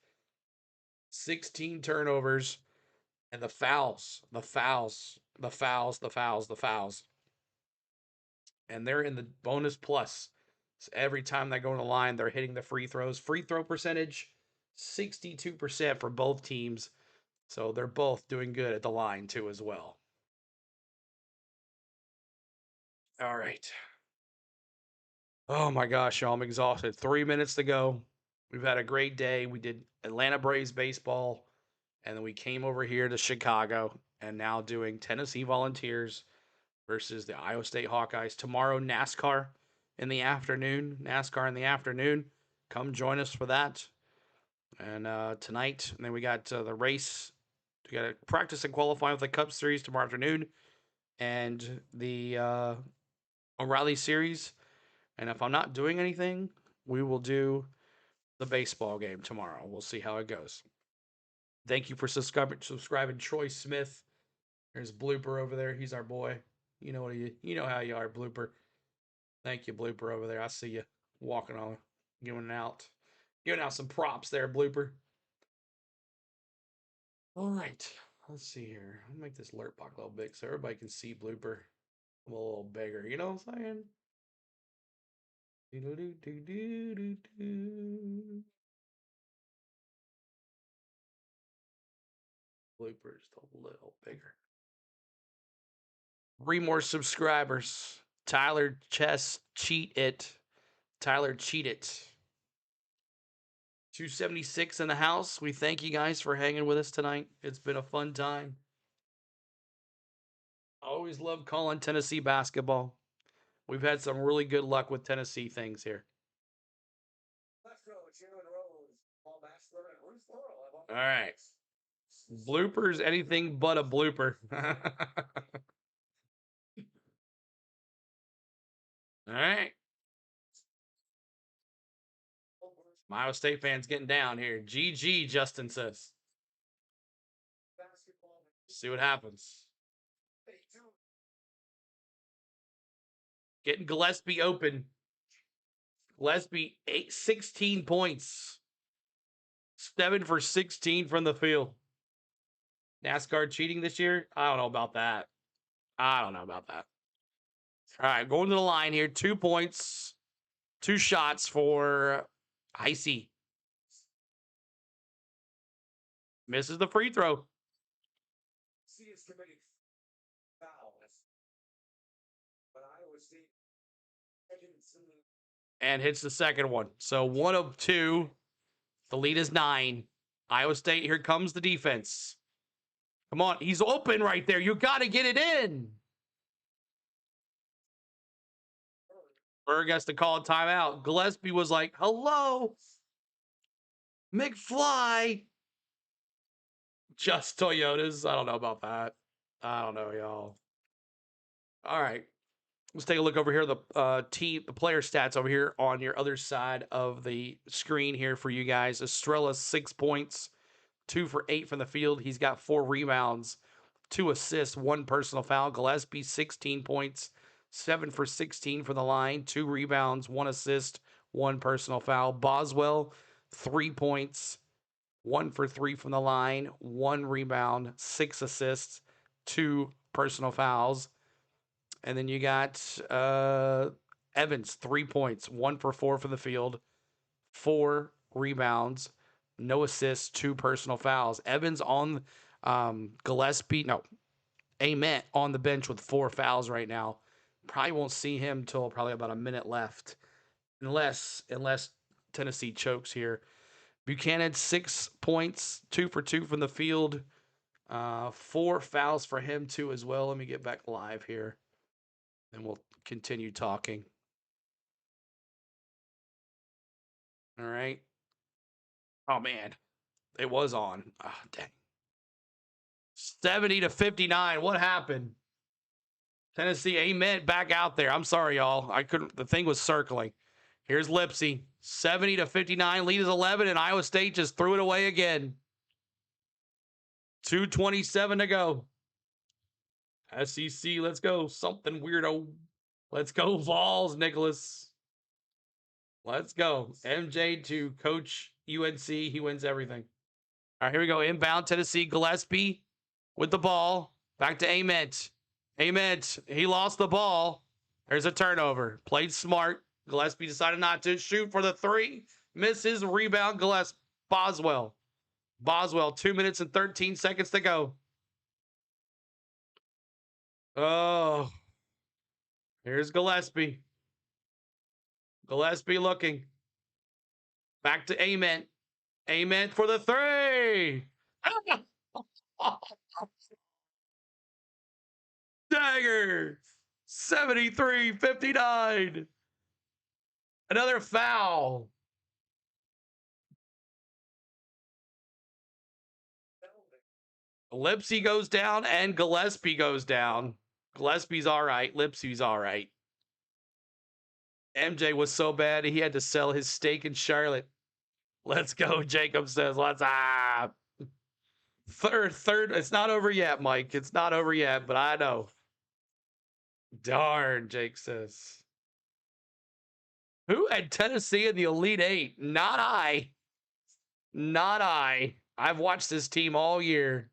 16 turnovers and the fouls. And they're in the bonus plus. So every time they go on the line, they're hitting the free throws. Free throw percentage, 62% for both teams. So they're both doing good at the line too as well. All right. Oh my gosh, y'all, I'm exhausted. 3 minutes to go. We've had a great day. We did Atlanta Braves baseball, and then we came over here to Chicago, and now doing Tennessee Volunteers versus the Iowa State Hawkeyes. Tomorrow, NASCAR in the afternoon. NASCAR in the afternoon. Come join us for that. And tonight, and then we got the race. We got to practice and qualify with the Cup Series tomorrow afternoon, and the O'Reilly Series. And if I'm not doing anything, we will do the baseball game tomorrow. We'll see how it goes. Thank you for subscribing, Troy Smith. There's Blooper over there. He's our boy. You know how you are, Blooper. Thank you, Blooper over there. I see you walking on, giving out some props there, Blooper. All right, let's see here. I'll make this alert block a little big so everybody can see Blooper. I'm a little bigger. You know what I'm saying? Blooper's a little bigger. 3 more subscribers. Tyler Cheat It. Tyler Cheat It. 276 in the house. We thank you guys for hanging with us tonight. It's been a fun time. I always love calling Tennessee basketball. We've had some really good luck with Tennessee things here. All right. Bloopers, anything but a blooper. All right. My Iowa State fans getting down here. GG, Justin says. See what happens. Getting Gillespie open. Gillespie 16 points. 7 for 16 from the field. NASCAR cheating this year? I don't know about that. All right, going to the line here. 2 points. 2 shots for Icy. Misses the free throw. And hits the second one. So 1 of 2. The lead is 9. Iowa State, here comes the defense. Come on, he's open right there. You got to get it in. Berg has to call a timeout. Gillespie was like, hello, McFly. Just Toyotas. I don't know about that. I don't know, y'all. All right. Let's take a look over here. The player stats over here on your other side of the screen here for you guys. Estrella, 6 points, 2 for 8 from the field. He's got 4 rebounds, 2 assists, 1 personal foul. Gillespie, 16 points, 7 for 16 from the line, 2 rebounds, 1 assist, 1 personal foul. Boswell, 3 points, 1 for 3 from the line, 1 rebound, 6 assists, 2 personal fouls. And then you got Evans, 3 points, 1 for 4 from the field, 4 rebounds, no assists, 2 personal fouls. Evans on Gillespie, no, Ament on the bench with 4 fouls right now. Probably won't see him till probably about a minute left, unless Tennessee chokes here. Buchanan, 6 points, 2 for 2 from the field, 4 fouls for him too as well. Let me get back live here, and we'll continue talking. All right. Oh man, it was on. Oh, dang. 70-59. What happened? Tennessee, Amen, back out there. I'm sorry, y'all. I couldn't. The thing was circling. Here's Lipsy. 70-59. Lead is 11, and Iowa State just threw it away again. 2:27 to go. SEC, let's go. Something weirdo. Let's go, Vols, Nicholas. Let's go. MJ to coach UNC. He wins everything. All right, here we go. Inbound, Tennessee. Gillespie with the ball. Back to Ament. Ament, he lost the ball. There's a turnover. Played smart. Gillespie decided not to shoot for the 3. Misses. Rebound, Gillespie. Boswell. 2 minutes and 13 seconds to go. Oh. Here's Gillespie. Gillespie looking. Back to Ament. Ament for the three. Dagger. 73-59. Another foul. Lipsy goes down and Gillespie goes down. Gillespie's all right. Lipsy's all right. MJ was so bad he had to sell his stake in Charlotte. Let's go, Jacob says. Let's third. It's not over yet, Mike. It's not over yet, but I know. Darn, Jake says. Who had Tennessee in the Elite Eight? Not I. Not I. I've watched this team all year.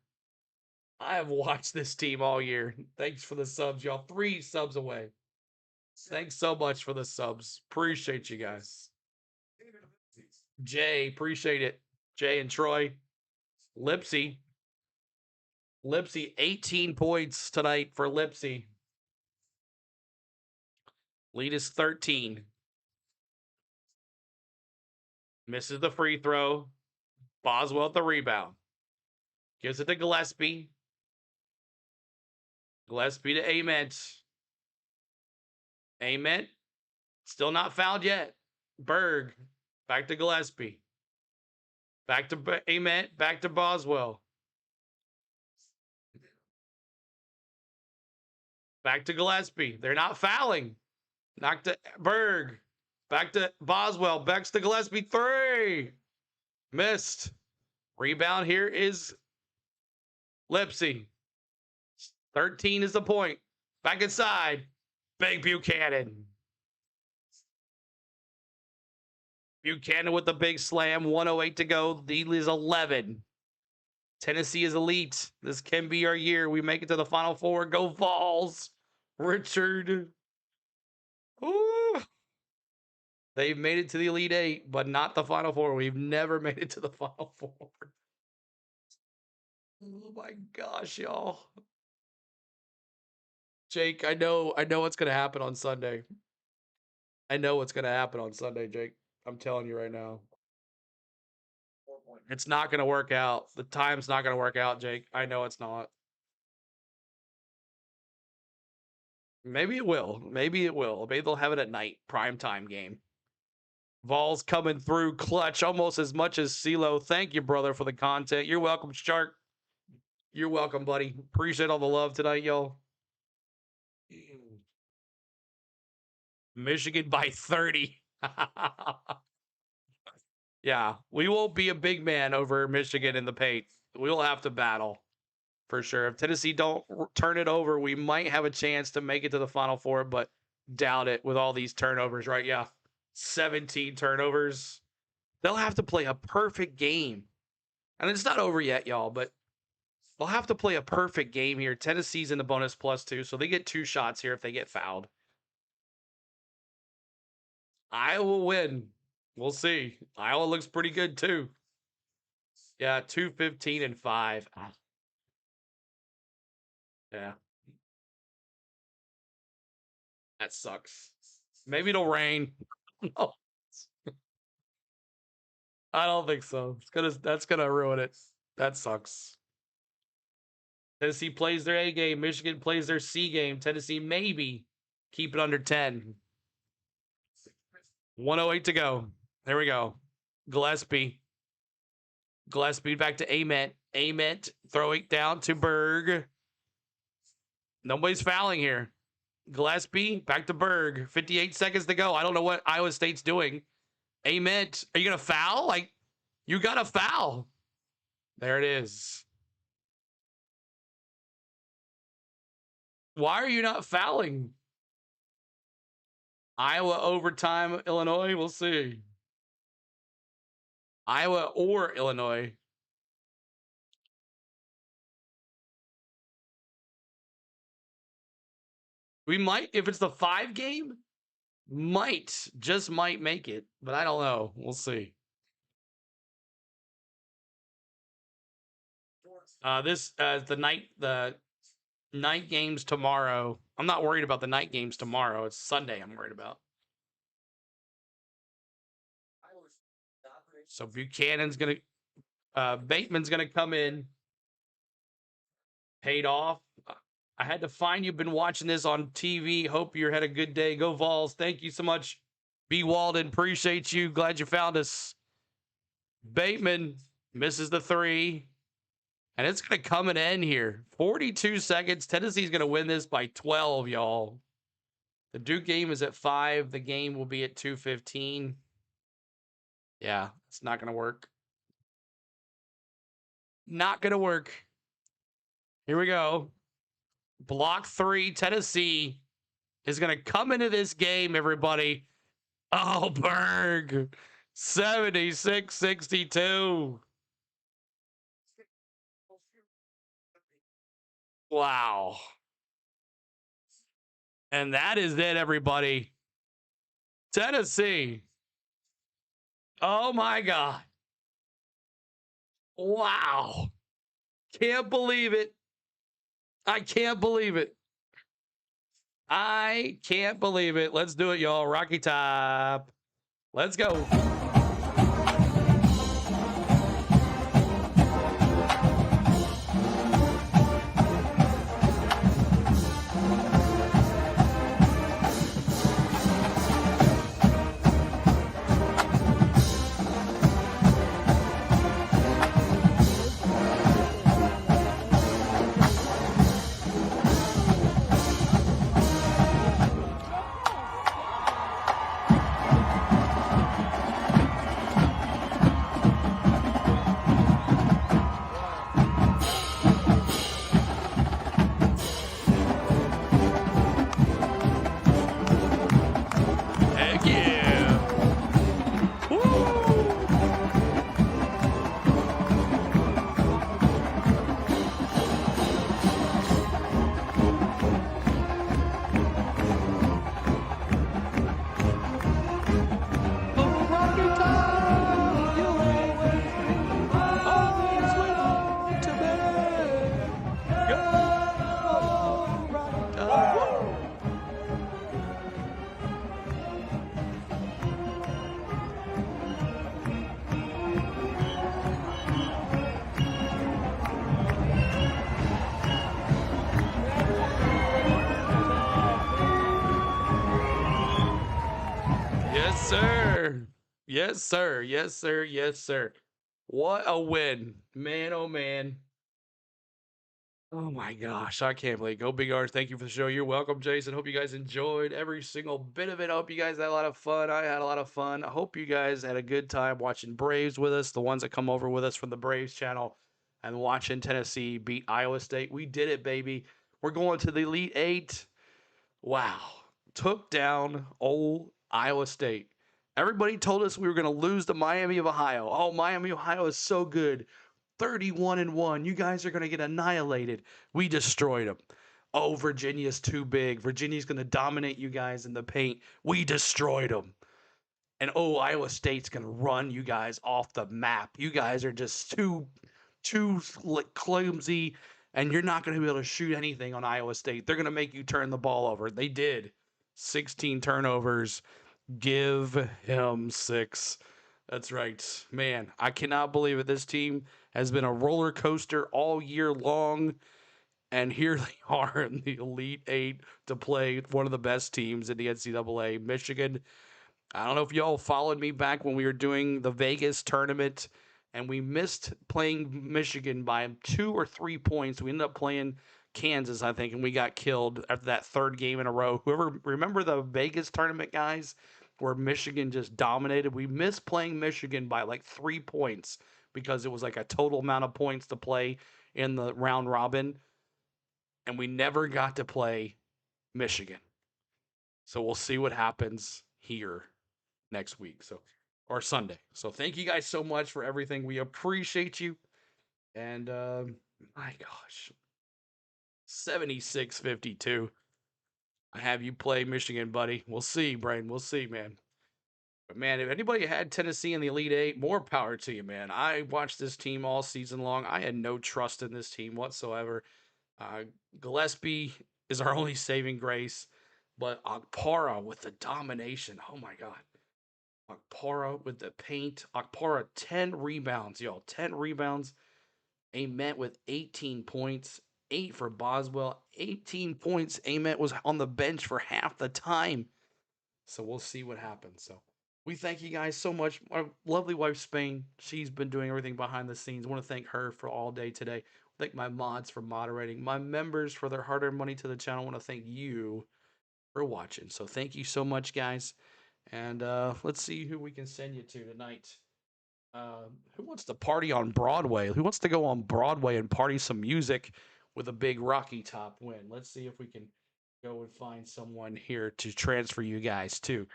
I have watched this team all year. Thanks for the subs, y'all. 3 subs away. Thanks so much for the subs. Appreciate you guys. Jay, appreciate it. Jay and Troy. Lipsy. Lipsy, 18 points tonight for Lipsy. Lead is 13. Misses the free throw. Boswell at the rebound. Gives it to Gillespie. Gillespie to Ament. Ament. Still not fouled yet. Berg. Back to Gillespie. Back to Ament. Back to Boswell. Back to Gillespie. They're not fouling. Knocked to Berg. Back to Boswell. Back to Gillespie. 3. Missed. Rebound here is Lipsy. 13 is the point. Back inside. Big Buchanan. Buchanan with the big slam. 1:08 to go. Lead is 11. Tennessee is elite. This can be our year. We make it to the Final Four. Go Vols. Richard. Ooh. They've made it to the Elite Eight, but not the Final Four. We've never made it to the Final Four. Oh my gosh, y'all. Jake, I know what's gonna happen on Sunday. I know what's gonna happen on Sunday, Jake. I'm telling you right now. It's not gonna work out. The time's not gonna work out, Jake. I know it's not. Maybe it will. Maybe it will. Maybe they'll have it at night. Primetime game. Vols coming through clutch almost as much as CeeLo. Thank you, brother, for the content. You're welcome, Shark. You're welcome, buddy. Appreciate all the love tonight, y'all. Michigan by 30. Yeah, we won't be a big man over Michigan in the paint. We'll have to battle for sure. If Tennessee don't turn it over, we might have a chance to make it to the Final Four, but doubt it with all these turnovers, right? Yeah, 17 turnovers. They'll have to play a perfect game. And it's not over yet, y'all, but they'll have to play a perfect game here. Tennessee's in the bonus +2, so they get 2 shots here if they get fouled. Iowa will win. We'll see. Iowa looks pretty good too. Yeah, 2-15-5. Yeah. That sucks. Maybe it'll rain. No. I don't think so. That's gonna ruin it. That sucks. Tennessee plays their A game. Michigan plays their C game. Tennessee maybe keep it under 10. 1:08 to go. There we go. Gillespie. Gillespie back to Ament. Ament throwing down to Berg. Nobody's fouling here. Gillespie back to Berg. 58 seconds to go. I don't know what Iowa State's doing. Ament, are you going to foul? Like, you got to foul. There it is. Why are you not fouling? Iowa overtime, Illinois. We'll see. Iowa or Illinois. We might, if it's the 5 game, just might make it, but I don't know. We'll see. The Night games tomorrow. I'm not worried about the night games tomorrow. It's Sunday I'm worried about. So Buchanan's going to, Bateman's going to come in. Paid off. I had to find you. Been watching this on TV. Hope you had a good day. Go Vols. Thank you so much. B. Walden, appreciate you. Glad you found us. Bateman misses the three. And it's going to come and end here. 42 seconds. Tennessee's going to win this by 12, y'all. The Duke game is at 5. The game will be at 2:15. Yeah, it's not going to work. Not going to work. Here we go. Block 3. Tennessee is going to come into this game, everybody. Oh, Berg. 76-62. Wow. And that is it, everybody. Tennessee. Oh, my God. Wow. Can't believe it. I can't believe it. I can't believe it. Let's do it, y'all. Rocky Top. Let's go. Heck yeah. Woo! Yes, sir. Yes, sir. Yes, sir. Yes, sir. What a win. Man, oh, man. Oh, my gosh. I can't believe it. Go Big R's. Thank you for the show. You're welcome, Jason. Hope you guys enjoyed every single bit of it. I hope you guys had a lot of fun. I had a lot of fun. I hope you guys had a good time watching Braves with us, the ones that come over with us from the Braves channel, and watching Tennessee beat Iowa State. We did it, baby. We're going to the Elite Eight. Wow. Took down old Iowa State. Everybody told us we were going to lose to Miami of Ohio. Oh, Miami, Ohio is so good. 31-1. You guys are going to get annihilated. We destroyed them. Oh, Virginia's too big. Virginia's going to dominate you guys in the paint. We destroyed them. And oh, Iowa State's going to run you guys off the map. You guys are just too clumsy, and you're not going to be able to shoot anything on Iowa State. They're going to make you turn the ball over. They did. 16 turnovers. Give him 6. That's right. Man, I cannot believe it. This team has been a roller coaster all year long, and here they are in the Elite Eight to play one of the best teams in the NCAA, Michigan. I don't know if y'all followed me back when we were doing the Vegas tournament, and we missed playing Michigan by 2 or 3 points. We ended up playing Kansas, I think, and we got killed after that third game in a row. Whoever remember the Vegas tournament, guys, where Michigan just dominated? We missed playing Michigan by like 3 points because it was like a total amount of points to play in the round robin, and we never got to play Michigan. So we'll see what happens here next week. Or Sunday. So thank you guys so much for everything. We appreciate you. And my gosh. 76-52. I have you play Michigan, buddy. We'll see, Brain. We'll see, man. But man, if anybody had Tennessee in the Elite Eight, more power to you, man. I watched this team all season long. I had no trust in this team whatsoever. Uh, Gillespie is our only saving grace, but Okpara with the domination. Oh my God. Okpara with the paint. Okpara 10 rebounds, y'all. 10 rebounds. Ament with 18 points. 8 for Boswell. 18 points. Ament was on the bench for half the time. So we'll see what happens. So we thank you guys so much. My lovely wife, Spain, she's been doing everything behind the scenes. I want to thank her for all day today. Thank my mods for moderating, my members for their hard earned money to the channel. I want to thank you for watching. So thank you so much, guys. And let's see who we can send you to tonight. Who wants to party on Broadway? Who wants to go on Broadway and party some music with a big Rocky Top win? Let's see if we can go and find someone here to transfer you guys to.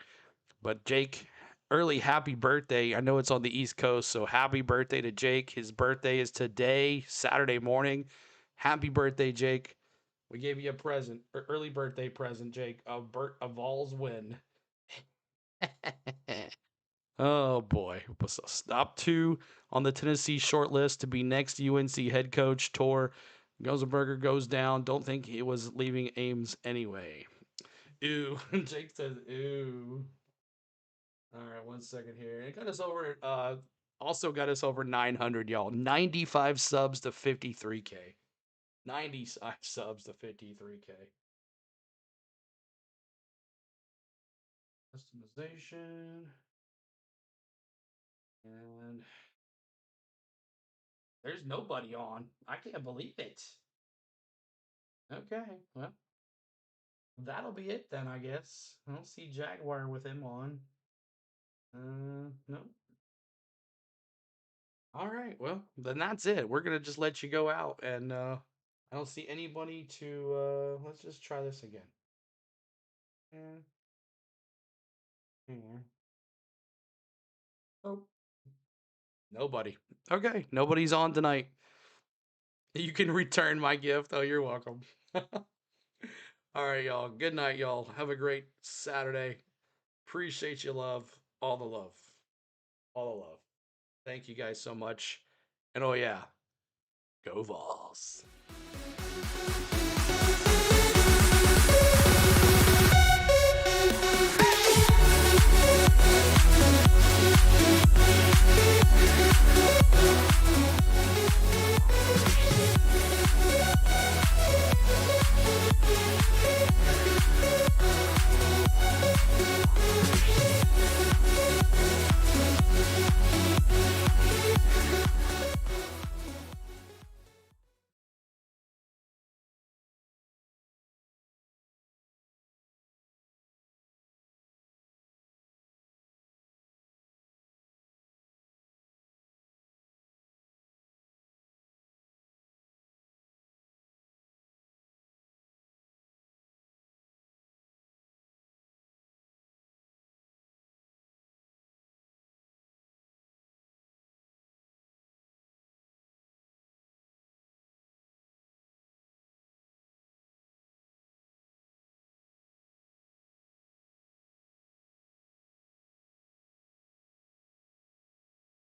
But Jake, early happy birthday. I know it's on the East Coast, so happy birthday to Jake. His birthday is today, Saturday morning. Happy birthday, Jake. We gave you a present, early birthday present, Jake. A Vols win. Oh boy. So stop 2 on the Tennessee short list to be next UNC head coach. Tor Gozenberger goes down. Don't think he was leaving Ames anyway. Ew. Jake says, ew. All right, 1 second here. It got us over, also got us over 900, y'all. 95 subs to 53K. 95 subs to 53K. Customization. And there's nobody on. I can't believe it. Okay, well, that'll be it then, I guess. I don't see Jaguar with him on. No. All right, well, then that's it. We're gonna just let you go out, and I don't see anybody to. Let's just try this again. Yeah. Yeah. Oh, nobody. Okay, nobody's on tonight. You can return my gift. Oh, you're welcome. All right, y'all. Good night, y'all. Have a great Saturday. Appreciate you, love. All the love. All the love. Thank you guys so much. And oh, yeah, go Vols.